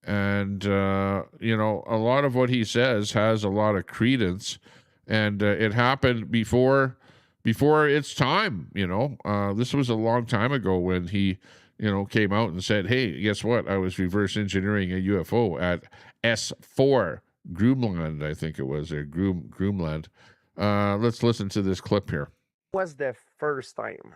And, a lot of what he says has a lot of credence, and it happened before its time. This was a long time ago when he, came out and said, hey, guess what? I was reverse engineering a UFO at S4 Groomland, I think it was, or Groomland. Let's listen to this clip here. What was the first time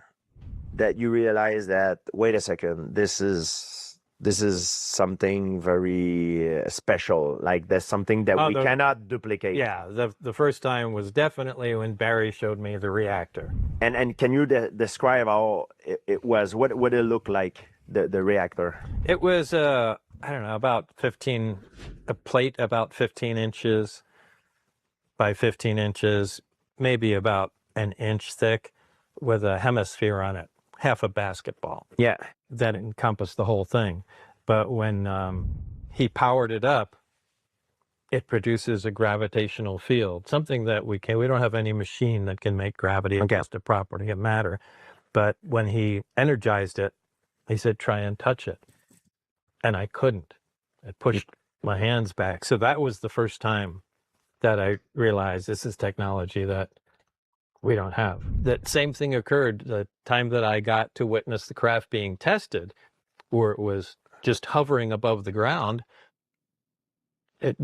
that you realized that, wait a second, this is something very special, like there's something that we cannot duplicate? Yeah, the first time was definitely when Barry showed me the reactor. And can you describe how it was? What it looked like, the reactor? It was, I don't know, a plate about 15 inches by 15 inches, maybe about an inch thick, with a hemisphere on it, half a basketball. Yeah. That encompassed the whole thing. But when he powered it up, it produces a gravitational field, something that we don't have any machine that can make gravity against a property of matter. But when he energized it, he said, try and touch it. And I couldn't. It pushed my hands back. So that was the first time that I realized this is technology that we don't have. That same thing occurred the time that I got to witness the craft being tested, where it was just hovering above the ground.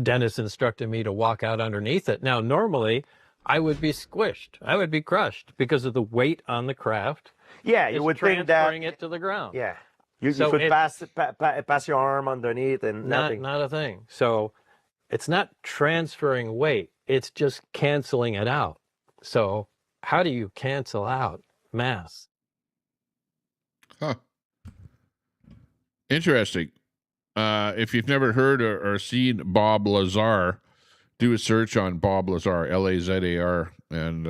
Dennis instructed me to walk out underneath it. Now, normally, I would be squished. I would be crushed because of the weight on the craft. Yeah, you would think that transferring it to the ground. Yeah, you could pass your arm underneath and nothing. Not a thing. So it's not transferring weight. It's just canceling it out. So how do you cancel out mass? Huh. Interesting. If you've never heard or seen Bob Lazar, do a search on Bob Lazar, Lazar, and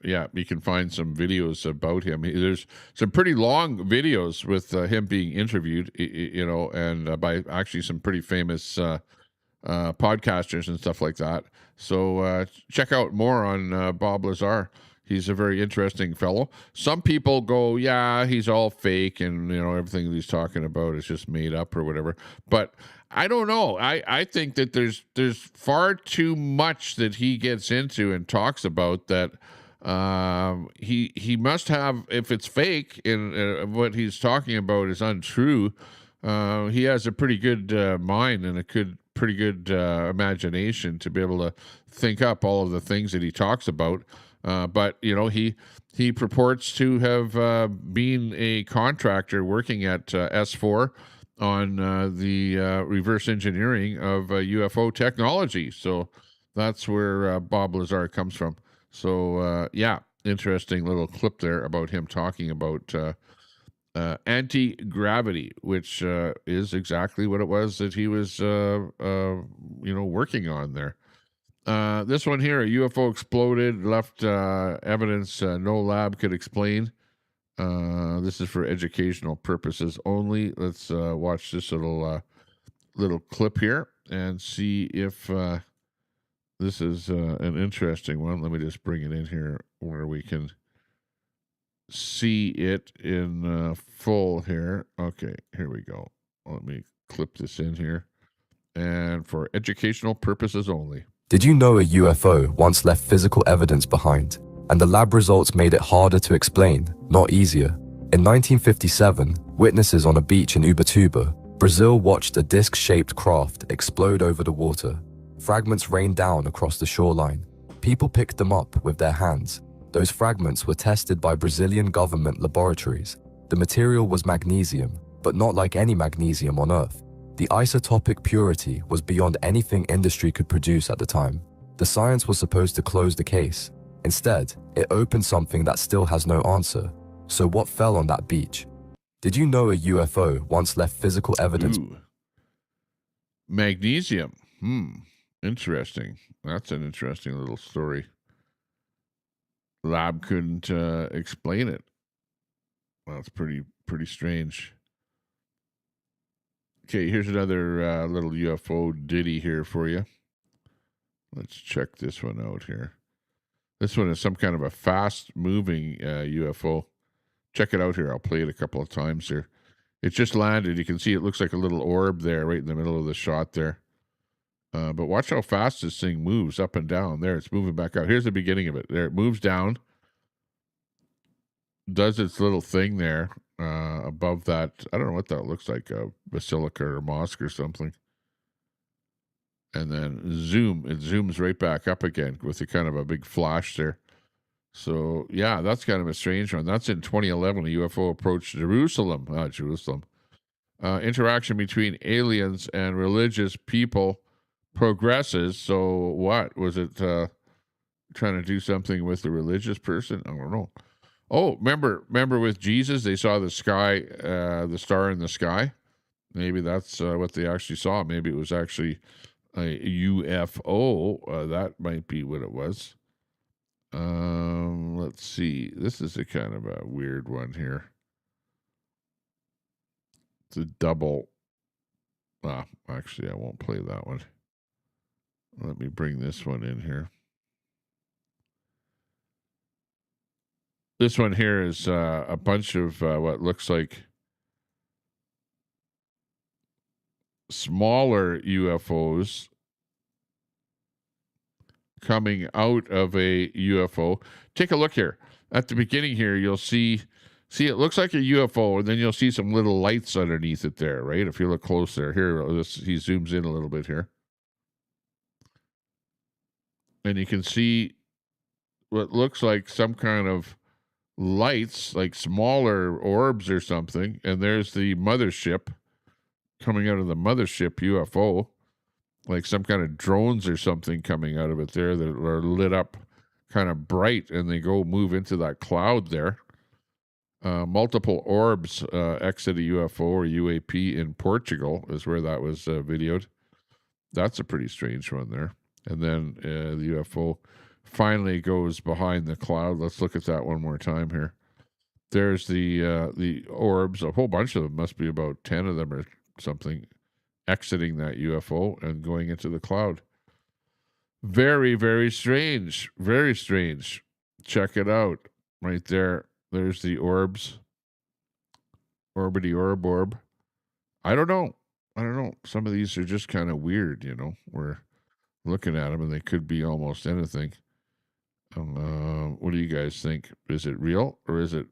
yeah, you can find some videos about him. There's some pretty long videos with him being interviewed, you know, and by actually some pretty famous podcasters and stuff like that. So check out more on Bob Lazar. He's a very interesting fellow. Some people go, yeah, he's all fake, and you know everything that he's talking about is just made up or whatever. But I don't know. I think that there's far too much that he gets into and talks about that he must have. If it's fake and what he's talking about is untrue, he has a pretty good mind and pretty good imagination to be able to think up all of the things that he talks about. But you know, he purports to have been a contractor working at S4 on the reverse engineering of UFO technology. So that's where Bob Lazar comes from. So yeah, interesting little clip there about him talking about anti-gravity, which is exactly what it was that he was you know, working on there. This one here, a UFO exploded, left evidence no lab could explain. This is for educational purposes only. Let's watch this little clip here and see if this is an interesting one. Let me just bring it in here where we can see it in full here. Okay, here we go. Let me clip this in here. And for educational purposes only. Did you know a UFO once left physical evidence behind, and the lab results made it harder to explain, not easier? In 1957, witnesses on a beach in Ubatuba, Brazil watched a disc-shaped craft explode over the water. Fragments rained down across the shoreline. People picked them up with their hands. Those fragments were tested by Brazilian government laboratories. The material was magnesium, but not like any magnesium on Earth. The isotopic purity was beyond anything industry could produce at the time. The science was supposed to close the case. Instead, it opened something that still has no answer. So what fell on that beach? Did you know a UFO once left physical evidence? Ooh. Magnesium. Interesting. That's an interesting little story. Lab couldn't explain it. Well, it's pretty strange. Okay, here's another little UFO ditty here for you. Let's check this one out here. This one is some kind of a fast-moving UFO. Check it out here. I'll play it a couple of times here. It just landed. You can see it looks like a little orb there right in the middle of the shot there. But watch how fast this thing moves up and down. There, it's moving back out. Here's the beginning of it. There, it moves down. Does its little thing there. Above that, I don't know what that looks like, a basilica or a mosque or something. And then it zooms right back up again with a kind of a big flash there. So, yeah, that's kind of a strange one. That's in 2011, a UFO approached Jerusalem. Interaction between aliens and religious people progresses. So what? Was it trying to do something with the religious person? I don't know. Oh, remember with Jesus, they saw the sky, the star in the sky. Maybe that's what they actually saw. Maybe it was actually a UFO. That might be what it was. Let's see. This is a kind of a weird one here. It's a double. Actually, I won't play that one. Let me bring this one in here. This one here is a bunch of what looks like smaller UFOs coming out of a UFO. Take a look here. At the beginning here, you'll see it looks like a UFO, and then you'll see some little lights underneath it there, right? If you look close there. Here, he zooms in a little bit here. And you can see what looks like some kind of lights, like smaller orbs or something, and there's the mothership coming out of the mothership UFO, like some kind of drones or something coming out of it there that are lit up kind of bright, and they go move into that cloud there. multiple orbs exit a UFO or UAP in Portugal is where that was videoed. That's a pretty strange one there. And then the UFO finally goes behind the cloud. Let's look at that one more time here. There's the orbs, a whole bunch of them, must be about 10 of them or something, exiting that UFO and going into the cloud. Very, very strange. Very strange. Check it out. Right there. There's the orbs. Orbity orb. I don't know. Some of these are just kind of weird, you know. We're looking at them and they could be almost anything. What do you guys think? Is it real or is it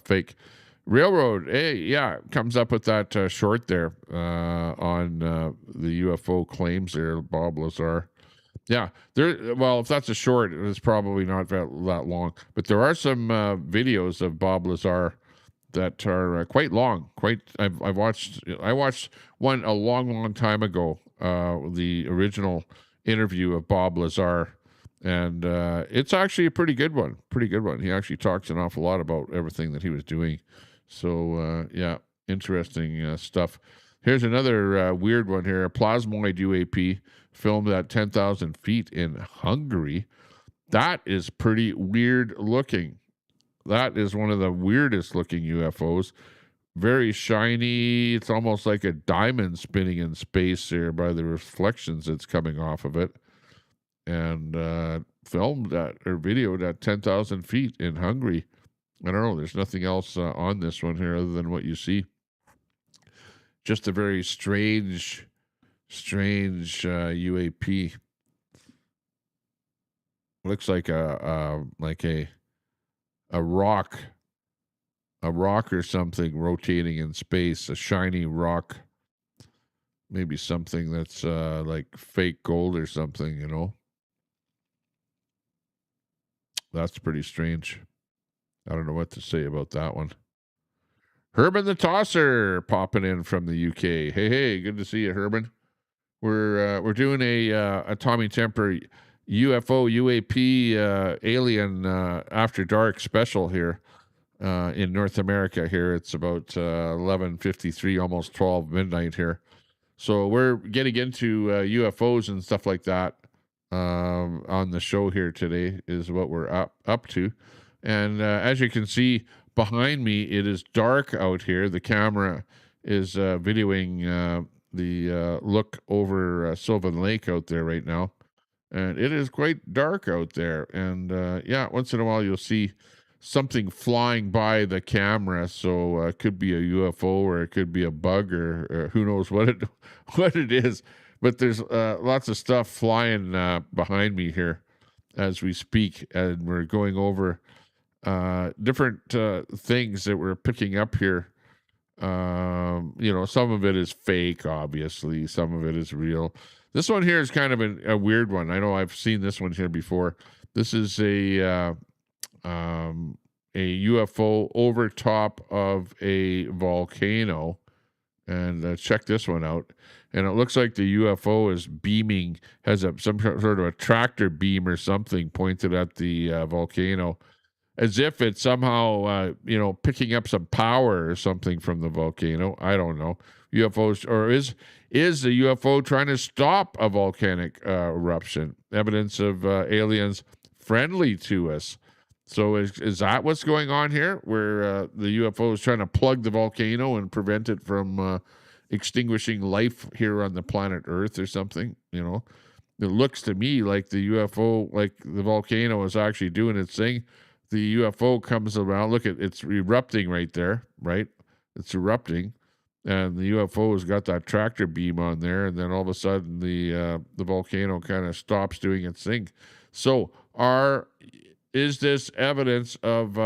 fake? Railroad, hey, yeah, comes up with that short there on the UFO claims there, Bob Lazar. Yeah, well, if that's a short, it's probably not that long. But there are some videos of Bob Lazar that are quite long. I watched one a long time ago, the original interview of Bob Lazar. And it's actually a pretty good one. He actually talks an awful lot about everything that he was doing. So, yeah, interesting stuff. Here's another weird one here. A plasmoid UAP filmed at 10,000 feet in Hungary. That is pretty weird looking. That is one of the weirdest looking UFOs. Very shiny. It's almost like a diamond spinning in space here by the reflections that's coming off of it. And filmed at or videoed at 10,000 feet in Hungary. I don't know. There's nothing else on this one here other than what you see. Just a very strange UAP. Looks like a rock or something rotating in space. A shiny rock. Maybe something that's like fake gold or something, you know. That's pretty strange. I don't know what to say about that one. Herman the Tosser popping in from the UK. Hey, good to see you, Herman. We're doing a Tommy Temper UFO UAP alien after dark special here in North America. Here it's about 11:53, almost 12 midnight here. So we're getting into UFOs and stuff like that. On the show here today is what we're up to. And as you can see behind me, it is dark out here. The camera is videoing the look over Sylvan Lake out there right now. And it is quite dark out there. And yeah, once in a while you'll see something flying by the camera. So it could be a UFO or it could be a bug or who knows what it is. But there's lots of stuff flying behind me here as we speak, and we're going over different things that we're picking up here. You know, some of it is fake, obviously. Some of it is real. This one here is kind of a weird one. I know I've seen this one here before. This is a UFO over top of a volcano. And check this one out. And it looks like the UFO is beaming, has some sort of a tractor beam or something pointed at the volcano, as if it's somehow, picking up some power or something from the volcano. I don't know. UFOs, or is the UFO trying to stop a volcanic eruption? Evidence of aliens friendly to us. So is that what's going on here, where the UFO is trying to plug the volcano and prevent it from extinguishing life here on the planet Earth or something? You know, it looks to me like the UFO, like the volcano is actually doing its thing. The UFO comes around. Look, it's erupting right there, right? It's erupting, and the UFO has got that tractor beam on there, and then all of a sudden the volcano kind of stops doing its thing. So is this evidence of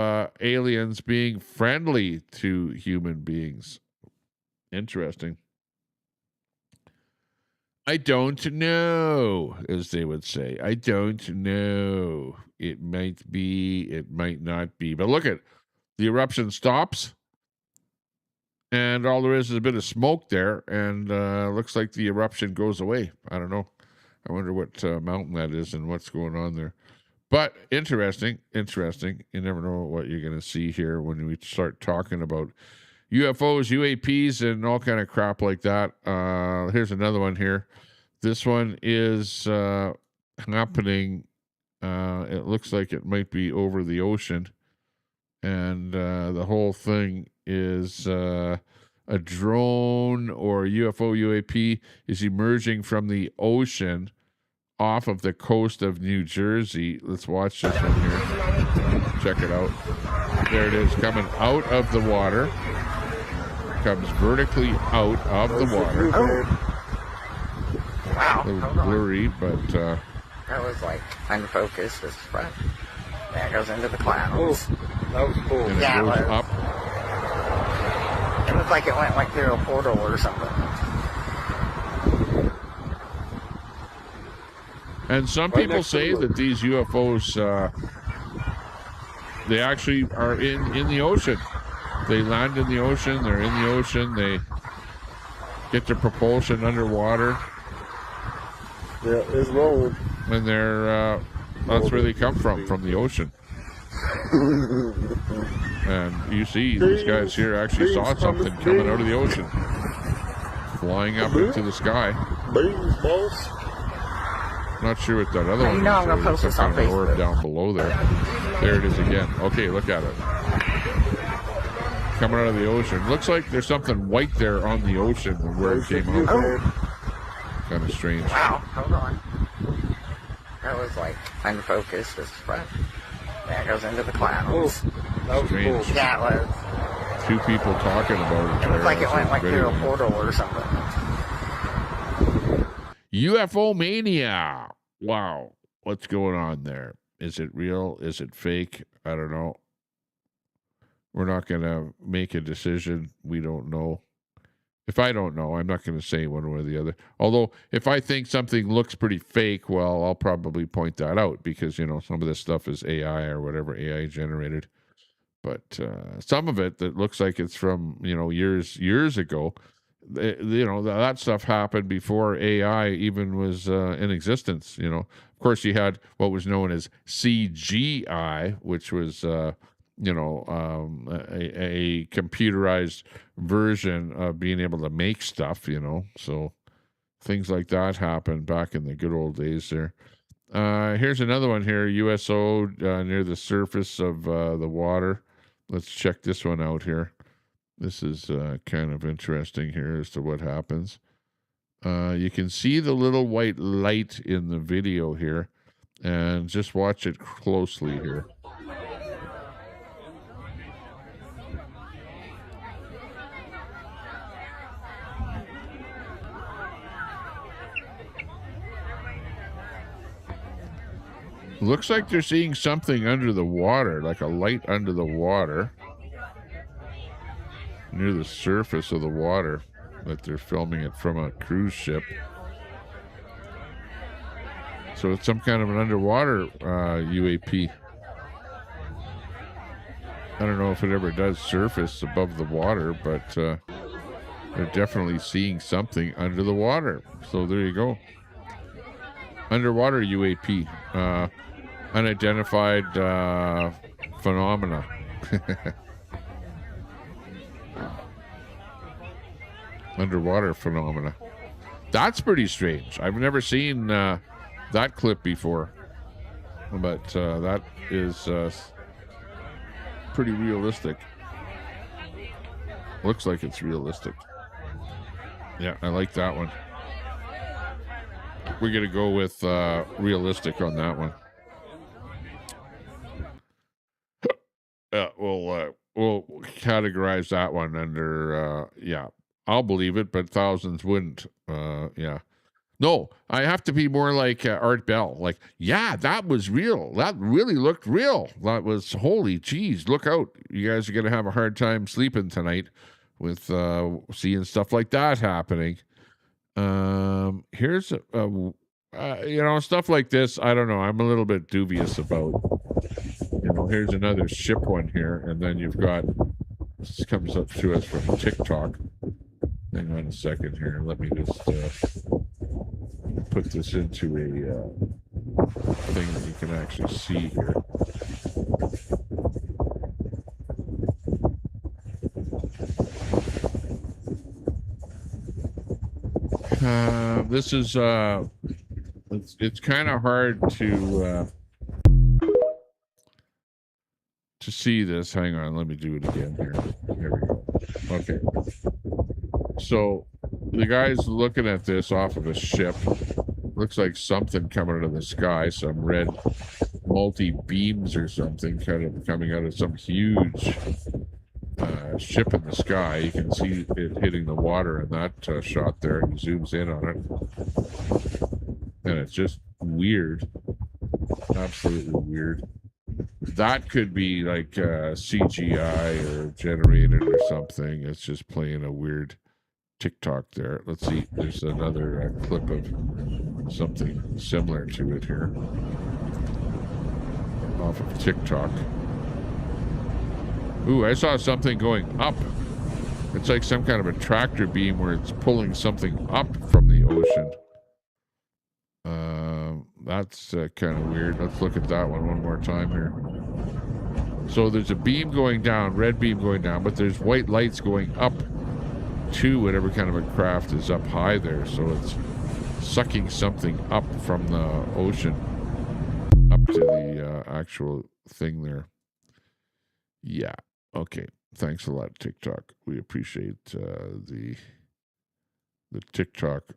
aliens being friendly to human beings? Interesting. I don't know, as they would say. I don't know. It might be, it might not be. But look at the eruption stops, and all there is a bit of smoke there, and looks like the eruption goes away. I don't know. I wonder what mountain that is and what's going on there. But interesting. You never know what you're going to see here when we start talking about UFOs, UAPs, and all kind of crap like that. Here's another one here. This one is happening. It looks like it might be over the ocean. And the whole thing is a drone or UFO, UAP is emerging from the ocean off of the coast of New Jersey. Let's watch this one here. Check it out. There it is, coming out of the water. Comes vertically out of the water. Wow. A little blurry, but that was like unfocused as fuck. Yeah, it goes into the clouds. That was cool. And it Yeah, goes it was. up. It looked like it went like through a portal or something. And some people say that these UFOs, they actually are in the ocean. They land in the ocean. They're in the ocean. They get their propulsion underwater. Yeah, it's rolling. And they're that's where they come from the ocean. And you see these guys here actually saw something coming out of the ocean, flying up into the sky. Beans, boss. Not sure what that other one You know I'm gonna is. post There's this some on kind of orb Facebook. down below there. There it is again. Okay, look at it. Coming out of the ocean. Looks like there's something white there on the ocean where it came out. Kind of strange. Wow, hold on. That was like unfocused as fuck. Yeah, it goes into the clouds. That was Strange. cool. Yeah, it was. Two people talking about it. It looked like it went like through a Video. portal or something. UFO mania. Wow. What's going on there? Is it real? Is it fake? I don't know. We're not going to make a decision. We don't know. If I don't know, I'm not going to say one way or the other. Although, if I think something looks pretty fake, well, I'll probably point that out because, you know, some of this stuff is AI or whatever, AI generated. But some of it that looks like it's from, you know, years ago, you know, that stuff happened before AI even was in existence, you know. Of course, you had what was known as CGI, which was, you know, a computerized version of being able to make stuff, you know. So things like that happened back in the good old days there. Here's another one here, USO near the surface of the water. Let's check this one out here. This is kind of interesting here as to what happens. You can see the little white light in the video here, and just watch it closely here. Looks like they're seeing something under the water, like a light under the water, near the surface of the water, that they're filming it from a cruise ship. So it's some kind of an underwater UAP. I don't know if it ever does surface above the water, but they're definitely seeing something under the water. So there you go. Underwater UAP. Unidentified phenomena. Underwater phenomena. That's pretty strange. I've never seen that clip before. But that is pretty realistic. Looks like it's realistic. Yeah, I like that one. We're going to go with realistic on that one. We'll categorize that one under, yeah, I'll believe it, but thousands wouldn't. Yeah. No, I have to be more like Art Bell. Like, yeah, that was real. That really looked real. That was, holy geez, look out. You guys are going to have a hard time sleeping tonight with seeing stuff like that happening. Here's, you know, stuff like this, I don't know. I'm a little bit dubious about. You know, here's another ship one here, and then you've got, this comes up to us from TikTok. Hang on a second here. Let me just put this into thing that you can actually see here. This is it's kind of hard to see this. Hang on, let me do it again here. There we go. Okay. So the guy's looking at this off of a ship. Looks like something coming out of the sky, some red multi-beams or something kind of coming out of some huge ship in the sky. You can see it hitting the water in that shot there, and he zooms in on it. And it's just weird. Absolutely weird. That could be like CGI or generated or something. It's just playing a weird TikTok there. Let's see. There's another clip of something similar to it here off of TikTok. Ooh, I saw something going up. It's like some kind of a tractor beam where it's pulling something up from the ocean. That's kind of weird. Let's look at that one more time here. So there's a beam going down, red beam going down, but there's white lights going up to whatever kind of a craft is up high there. So it's sucking something up from the ocean up to the actual thing there. Yeah. Okay. Thanks a lot, TikTok. We appreciate the TikTok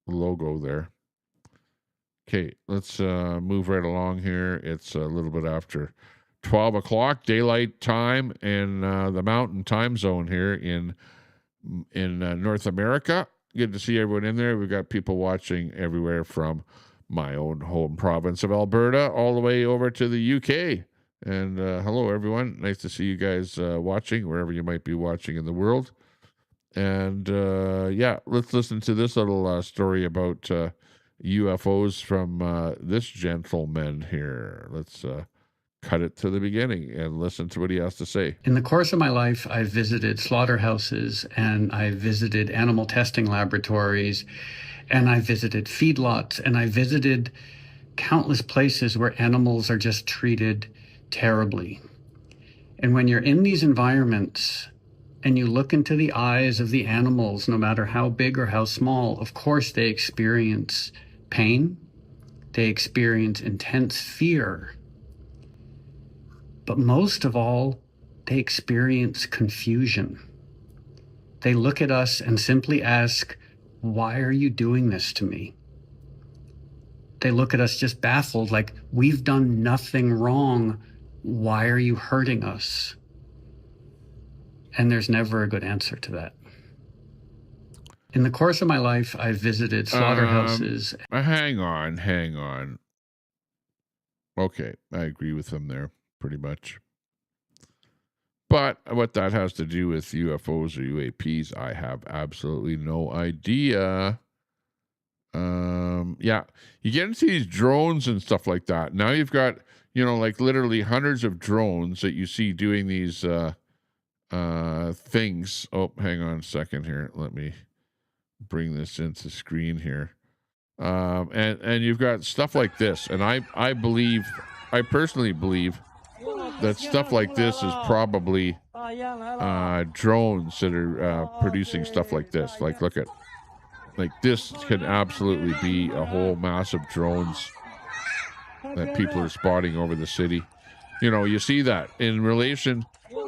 logo there. Okay, let's move right along here. It's a little bit after 12 o'clock, daylight time in the mountain time zone here in North America. Good to see everyone in there. We've got people watching everywhere from my own home province of Alberta all the way over to the UK. And hello, everyone. Nice to see you guys watching wherever you might be watching in the world. And yeah, let's listen to this little story about UFOs from this gentleman here. Let's cut it to the beginning and listen to what he has to say. In the course of my life, I've visited slaughterhouses and I visited animal testing laboratories and I visited feedlots and I visited countless places where animals are just treated terribly. And when you're in these environments and you look into the eyes of the animals, no matter how big or how small, of course they experience pain, they experience intense fear, but most of all, they experience confusion. They look at us and simply ask, "Why are you doing this to me?" They look at us just baffled, like, "We've done nothing wrong. Why are you hurting us?" And there's never a good answer to that. In the course of my life, I've visited slaughterhouses. Hang on. Okay, I agree with him there, pretty much. But what that has to do with UFOs or UAPs, I have absolutely no idea. Yeah, you get into these drones and stuff like that. Now you've got, like literally hundreds of drones that you see doing these things. Oh, hang on a second here. Let me bring this into screen here. And you've got stuff like this. And I personally believe that stuff like this is probably drones that are producing stuff like this. Like, look at, like, this can absolutely be a whole mass of drones that people are spotting over the city. You see that in relation.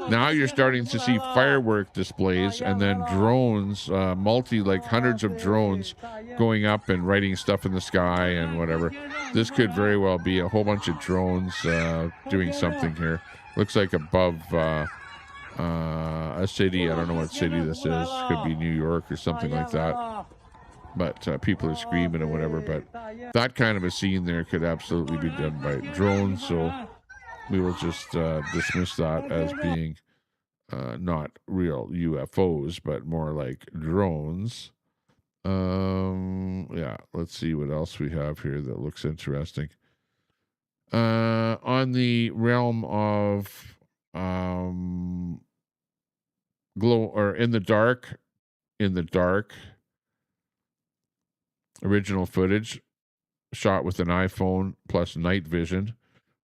Now you're starting to see firework displays and then drones, like hundreds of drones going up and writing stuff in the sky and whatever. This could very well be a whole bunch of drones doing something here. Looks like above a city. I don't know what city this is. Could be New York or something like that. But people are screaming and whatever. But that kind of a scene there could absolutely be done by drones. So we will just dismiss that as being not real UFOs, but more like drones. Yeah, let's see what else we have here that looks interesting. On the realm of glow or in the dark, original footage. shot with an iPhone plus night vision.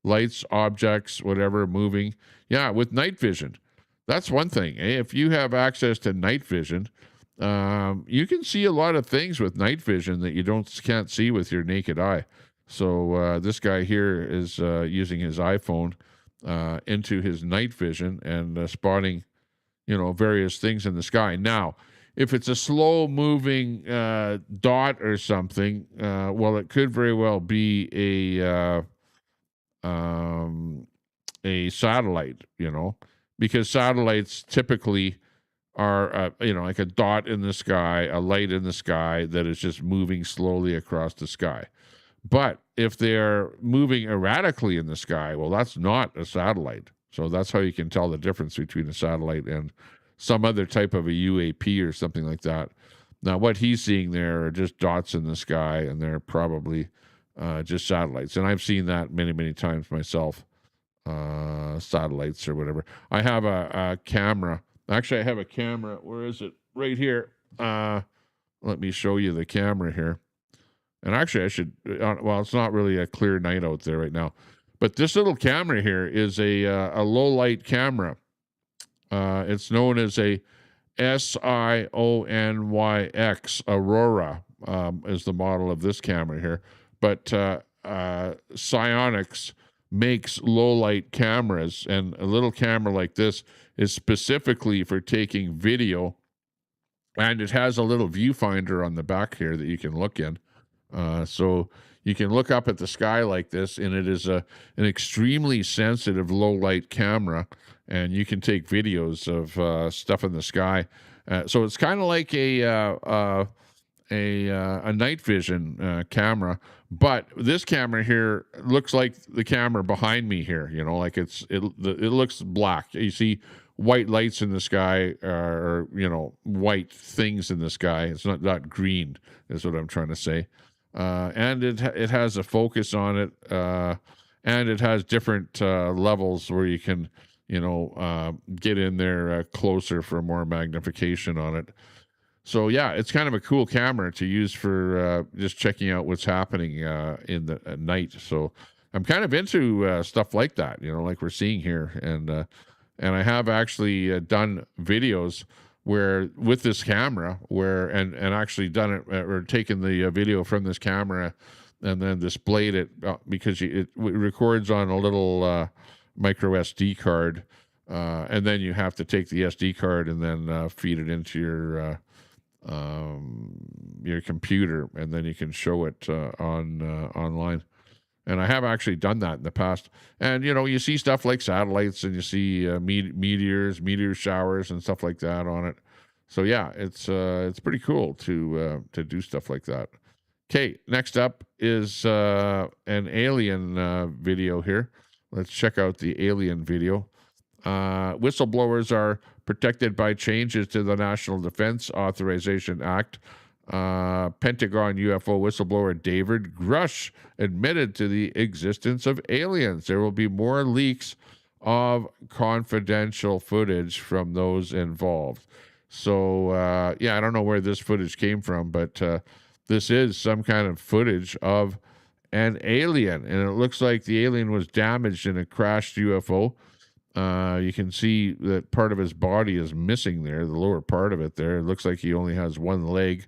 Lights, objects, whatever, moving. Yeah, with night vision. That's one thing. If you have access to night vision, you can see a lot of things with night vision that you can't see with your naked eye. So this guy here is using his iPhone into his night vision and spotting, various things in the sky. Now, if it's a slow-moving dot or something, well, it could very well be a satellite, because satellites typically are, like a dot in the sky, a light in the sky that is just moving slowly across the sky. But if they're moving erratically in the sky, well, that's not a satellite. So that's how you can tell the difference between a satellite and some other type of a UAP or something like that. Now, what he's seeing there are just dots in the sky, and they're probably just satellites. And I've seen that many, many times myself, satellites or whatever. I have a camera. Actually, I have a camera. Where is it? Right here. Let me show you the camera here. And actually, I should, well, it's not really a clear night out there right now. But this little camera here is a low-light camera. It's known as a SIONYX Aurora is the model of this camera here. But Psionics makes low-light cameras, and a little camera like this is specifically for taking video, and it has a little viewfinder on the back here that you can look in. So you can look up at the sky like this, and it is an extremely sensitive low-light camera, and you can take videos of stuff in the sky. So it's kind of like a night vision camera, but this camera here looks like the camera behind me here. Like it looks black. You see white lights in the sky, or white things in the sky. It's not green, is what I'm trying to say. And it has a focus on it, and it has different levels where you can, get in there closer for more magnification on it. So yeah, it's kind of a cool camera to use for just checking out what's happening in the at night. So I'm kind of into stuff like that, like we're seeing here, and I have actually done videos where with this camera, and actually done it or taken the video from this camera and then displayed it because it records on a little micro SD card, and then you have to take the SD card and then feed it into your computer, and then you can show it online. And I have actually done that in the past. And, you see stuff like satellites, and you see meteor showers and stuff like that on it. So, yeah, it's pretty cool to do stuff like that. Okay, next up is an alien video here. Let's check out the alien video. Whistleblowers are protected by changes to the National Defense Authorization Act. Pentagon UFO whistleblower David Grush admitted to the existence of aliens. There will be more leaks of confidential footage from those involved. So, I don't know where this footage came from, but this is some kind of footage of an alien, and it looks like the alien was damaged in a crashed UFO. You can see that part of his body is missing there, the lower part of it there. It looks like he only has one leg.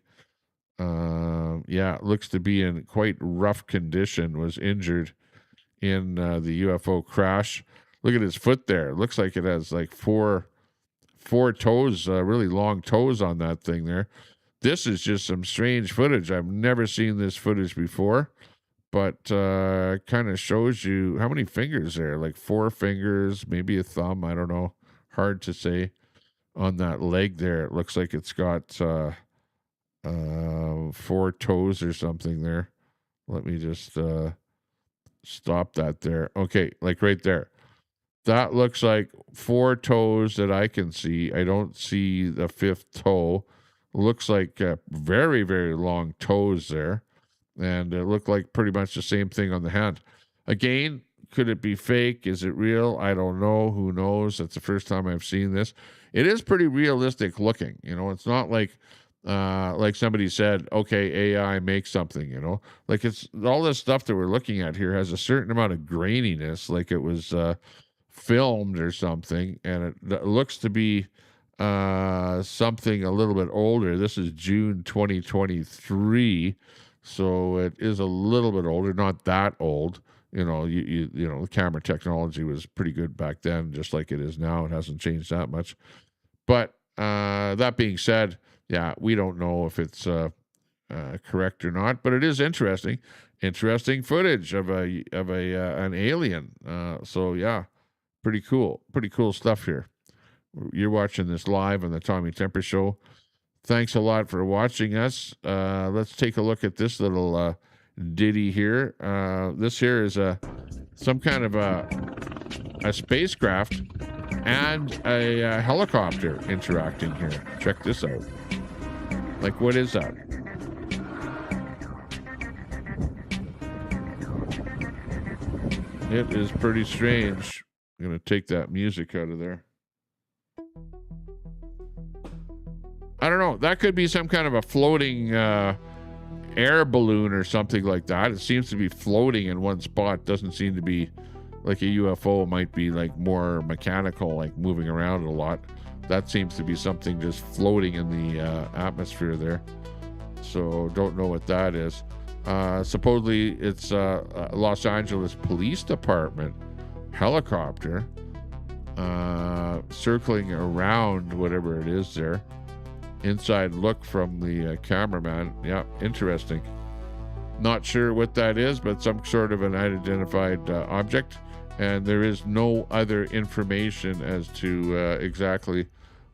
It looks to be in quite rough condition, was injured in the UFO crash. Look at his foot there. It looks like it has like four toes, really long toes on that thing there. This is just some strange footage. I've never seen this footage before, but kind of shows you how many fingers there, like 4 fingers, maybe a thumb. I don't know. Hard to say. On that leg there, it looks like it's got 4 toes or something there. Let me just stop that there. Okay, like right there. That looks like 4 toes that I can see. I don't see the 5th toe. Looks like very, very long toes there. And it looked like pretty much the same thing on the hand. Again, could it be fake? Is it real? I don't know. Who knows? That's the first time I've seen this. It is pretty realistic looking. It's not like like somebody said, okay, AI makes something, you know, like it's all this stuff that we're looking at here has a certain amount of graininess, like it was filmed or something, and it looks to be something a little bit older. This is June 2023, so it is a little bit older, not that old. You know, you know, the camera technology was pretty good back then, just like it is now. It hasn't changed that much. But that being said, yeah, we don't know if it's correct or not, but it is interesting footage of an alien. So yeah, pretty cool stuff here. You're watching this live on the Tommy Temper Show. Thanks a lot for watching us. Let's take a look at this little ditty here. This here is some kind of a spacecraft and a helicopter interacting here. Check this out. Like, what is that? It is pretty strange. I'm going to take that music out of there. I don't know. That could be some kind of a floating air balloon or something like that. It seems to be floating in one spot. Doesn't seem to be like a UFO. It might be like more mechanical, like moving around a lot. That seems to be something just floating in the atmosphere there. So don't know what that is. Supposedly it's Los Angeles Police Department helicopter circling around whatever it is there. Inside look from the cameraman. Yeah, interesting. Not sure what that is, but some sort of an unidentified object. And there is no other information as to exactly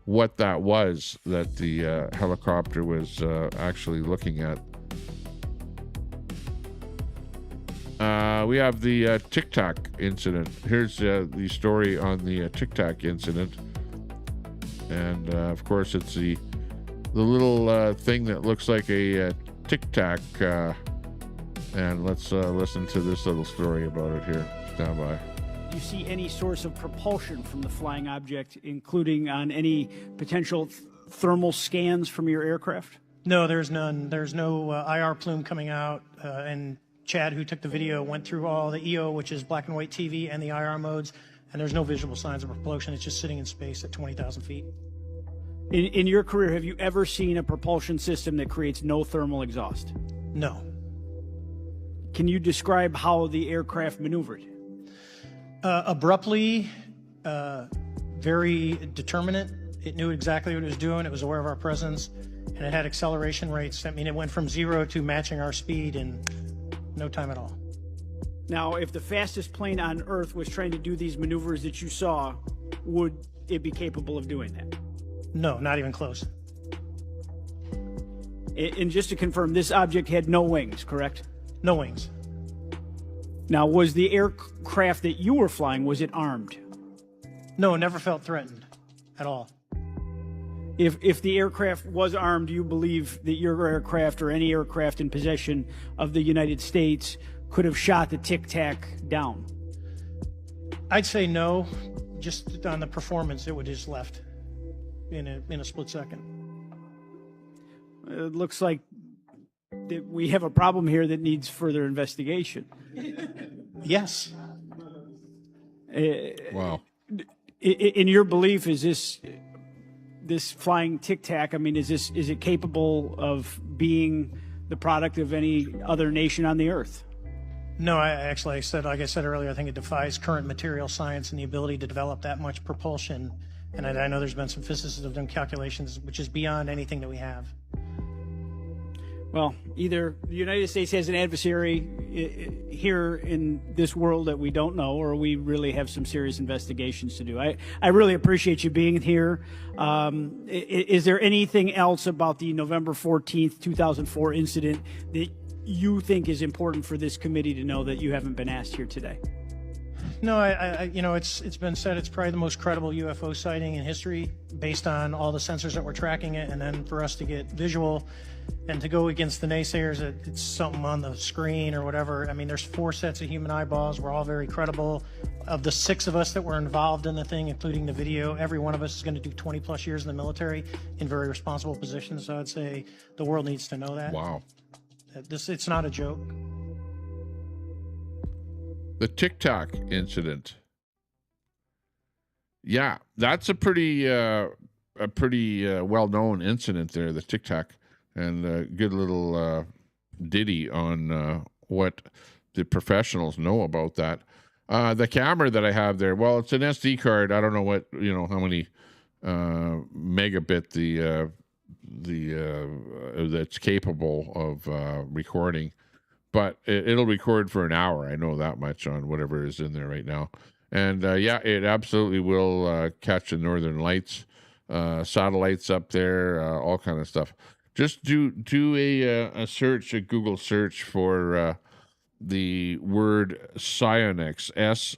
what that was that the helicopter was actually looking at. We have the Tic Tac incident. Here's the story on the Tic Tac incident. And of course, it's the little thing that looks like a Tic Tac. And let's listen to this little story about it here. Stand by. Do you see any source of propulsion from the flying object, including on any potential thermal scans from your aircraft? No, there's none. There's no IR plume coming out. And Chad, who took the video, went through all the EO, which is black and white TV, and the IR modes, and there's no visual signs of propulsion. It's just sitting in space at 20,000 feet. In your career, have you ever seen a propulsion system that creates no thermal exhaust? No. Can you describe how the aircraft maneuvered? Abruptly, very determinate. It knew exactly what it was doing. It was aware of our presence, and it had acceleration rates. I mean, it went from 0 to matching our speed in no time at all. Now, if the fastest plane on Earth was trying to do these maneuvers that you saw, would it be capable of doing that? No, not even close. And just to confirm, this object had no wings, correct? No wings. Now, was the aircraft that you were flying, was it armed? No, never felt threatened at all. If the aircraft was armed, do you believe that your aircraft or any aircraft in possession of the United States could have shot the Tic Tac down? I'd say no. Just on the performance, it would have just left in a split second. It looks like that we have a problem here that needs further investigation. Yes. Wow. In your belief, is this flying Tic Tac, I mean, is it capable of being the product of any other nation on the Earth? No, like I said earlier, I think it defies current material science and the ability to develop that much propulsion. And I know there's been some physicists that have done calculations, which is beyond anything that we have. Well, either the United States has an adversary here in this world that we don't know, or we really have some serious investigations to do. I really appreciate you being here. Is there anything else about the November 14th, 2004 incident that you think is important for this committee to know that you haven't been asked here today? No, it's been said it's probably the most credible UFO sighting in history based on all the sensors that were tracking it, and then for us to get visual and to go against the naysayers that it's something on the screen or whatever. I mean, there's 4 sets of human eyeballs. We're all very credible. Of the 6 of us that were involved in the thing, including the video, every one of us is going to do 20 plus years in the military in very responsible positions. So I'd say the world needs to know that. Wow. It's not a joke. The Tic Tac incident. Yeah, that's a pretty well-known incident there, the Tic Tac, and a good little ditty on what the professionals know about that. The camera that I have there, well, it's an SD card. I don't know what, how many megabit that's capable of recording, but it'll record for an hour. I know that much on whatever is in there right now. And yeah, it absolutely will catch the Northern Lights, satellites up there, all kind of stuff. Just do a search, a Google search for the word Sionyx, Sionyx,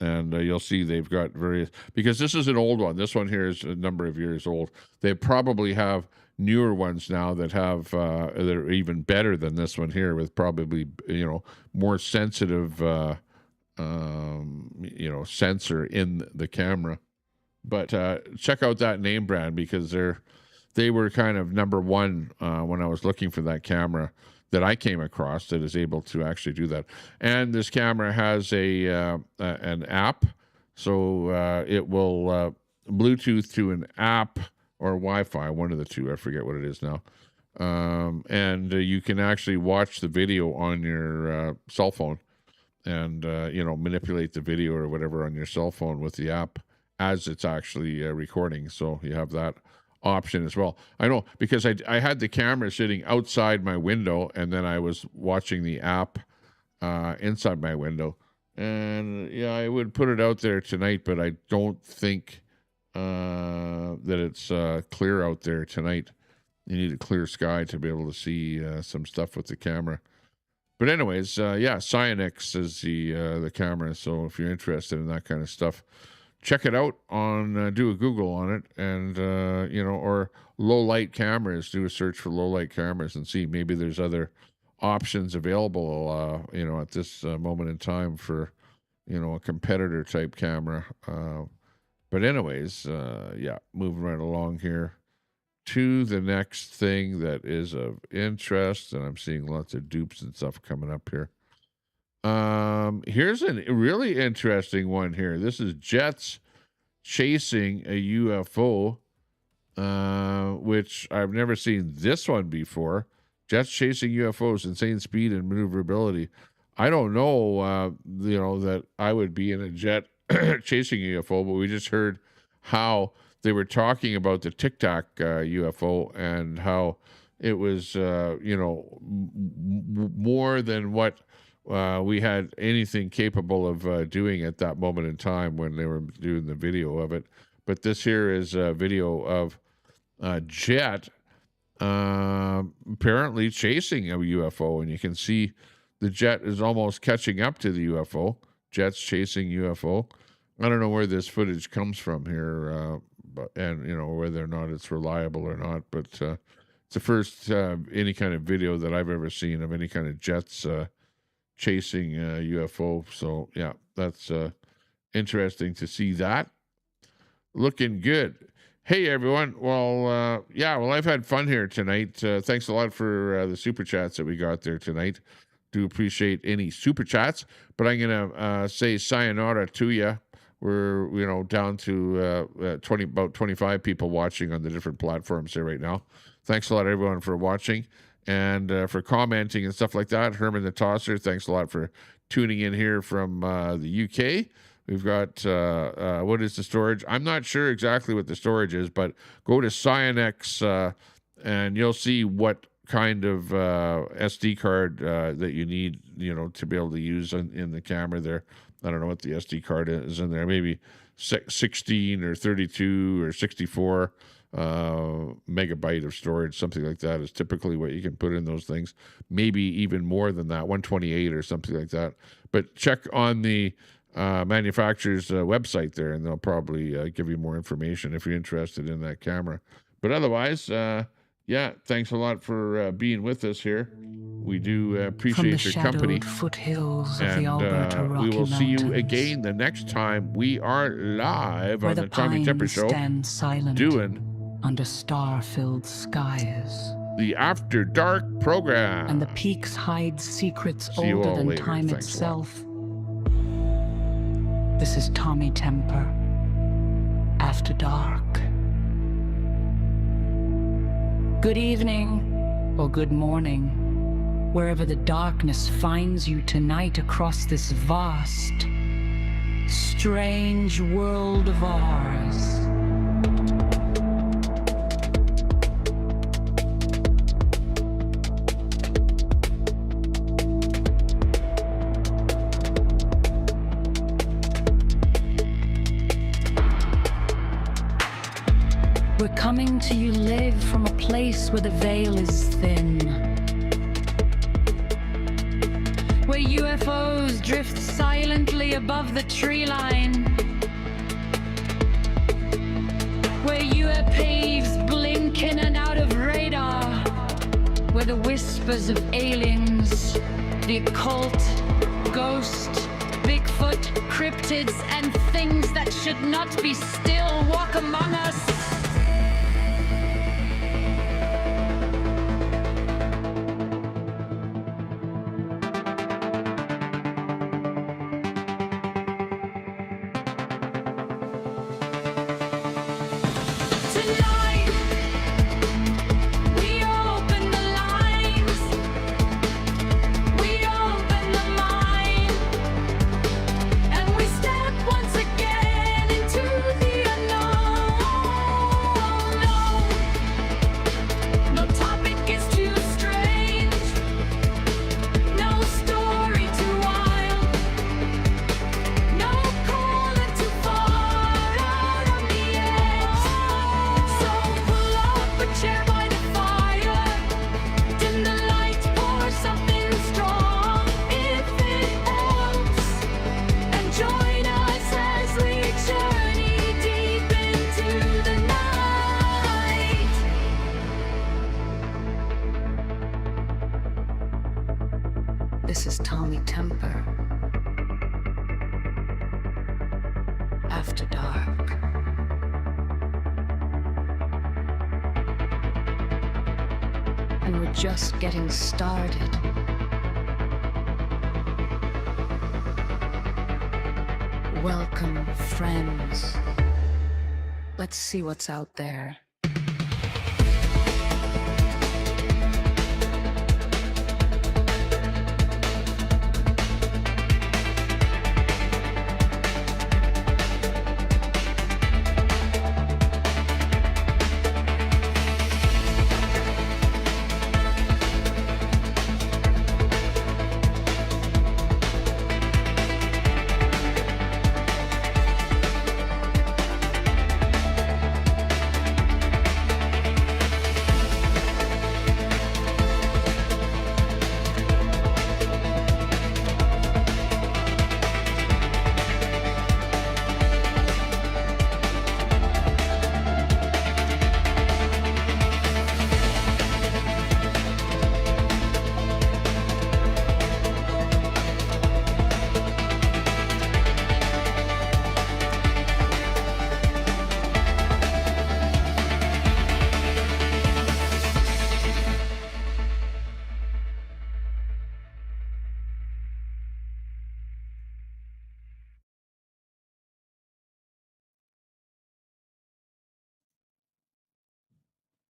and you'll see they've got various, because this is an old one. This one here is a number of years old. They probably have newer ones now that have that are even better than this one here, with probably more sensitive sensor in the camera. But check out that name brand, because they were kind of number one when I was looking for that camera that I came across that is able to actually do that. And this camera has an app, so it will Bluetooth to an app or Wi-Fi, one of the two. I forget what it is now. And you can actually watch the video on your cell phone, and manipulate the video or whatever on your cell phone with the app as it's actually recording. So you have that option as well. I know, because I had the camera sitting outside my window, and then I was watching the app inside my window. And yeah, I would put it out there tonight, but I don't think that it's clear out there tonight. You need a clear sky to be able to see some stuff with the camera. But anyways, yeah, Sionyx is the camera. So if you're interested in that kind of stuff, check it out on, do a Google on it, and, or low light cameras, do a search for low light cameras and see, maybe there's other options available, at this moment in time for, a competitor type camera. But anyways, yeah, moving right along here to the next thing that is of interest, and I'm seeing lots of dupes and stuff coming up here. Here's a really interesting one here. This is jets chasing a UFO, which I've never seen this one before. Jets chasing UFOs, insane speed and maneuverability. I don't know, that I would be in a jet chasing a UFO, but we just heard how they were talking about the Tic Tac UFO, and how it was, more than what we had anything capable of doing at that moment in time when they were doing the video of it. But this here is a video of a jet apparently chasing a UFO, and you can see the jet is almost catching up to the UFO. Jets chasing UFO. I don't know where this footage comes from here, and whether or not it's reliable or not, but it's the first any kind of video that I've ever seen of any kind of jets chasing UFO. So yeah, that's interesting to see that. Looking good. Hey everyone. Well, I've had fun here tonight. Thanks a lot for the super chats that we got there tonight. Do appreciate any super chats, but I'm gonna say sayonara to you. We're down to about 25 people watching on the different platforms here right now. Thanks a lot everyone for watching and for commenting and stuff like that. Herman the Tosser, thanks a lot for tuning in here from the UK. We've got what is the storage? I'm not sure exactly what the storage is, but go to Sionyx and you'll see what kind of SD card that you need, to be able to use in the camera there. I don't know what the SD card is in there. Maybe 16 or 32 or 64. megabyte of storage, something like that is typically what you can put in those things. Maybe even more than that, 128 or something like that. But check on the manufacturer's website there, and they'll probably give you more information if you're interested in that camera. But otherwise, yeah, thanks a lot for being with us here. We do appreciate your company. Foothills and of the Alberta Rocky we will see you Mountains, again the next time we are live where on the the Tommy Temper pines Show, stand silent doing under star-filled skies, the After Dark program. and the peaks hide secrets See you older all than later. time Thanks a lot. itself. This is Tommy Temper, After Dark. Good evening, or good morning, wherever the darkness finds you tonight across this vast, strange world of ours. We're coming to you live from a place where the veil is thin, where UFOs drift silently above the tree line, where UAPs blink in and out of radar, where the whispers of aliens, the occult, ghost, Bigfoot, cryptids, and things that should not be still walk among us. This is Tommy Temper, After Dark. And we're just getting started. Welcome, friends. Let's see what's out there.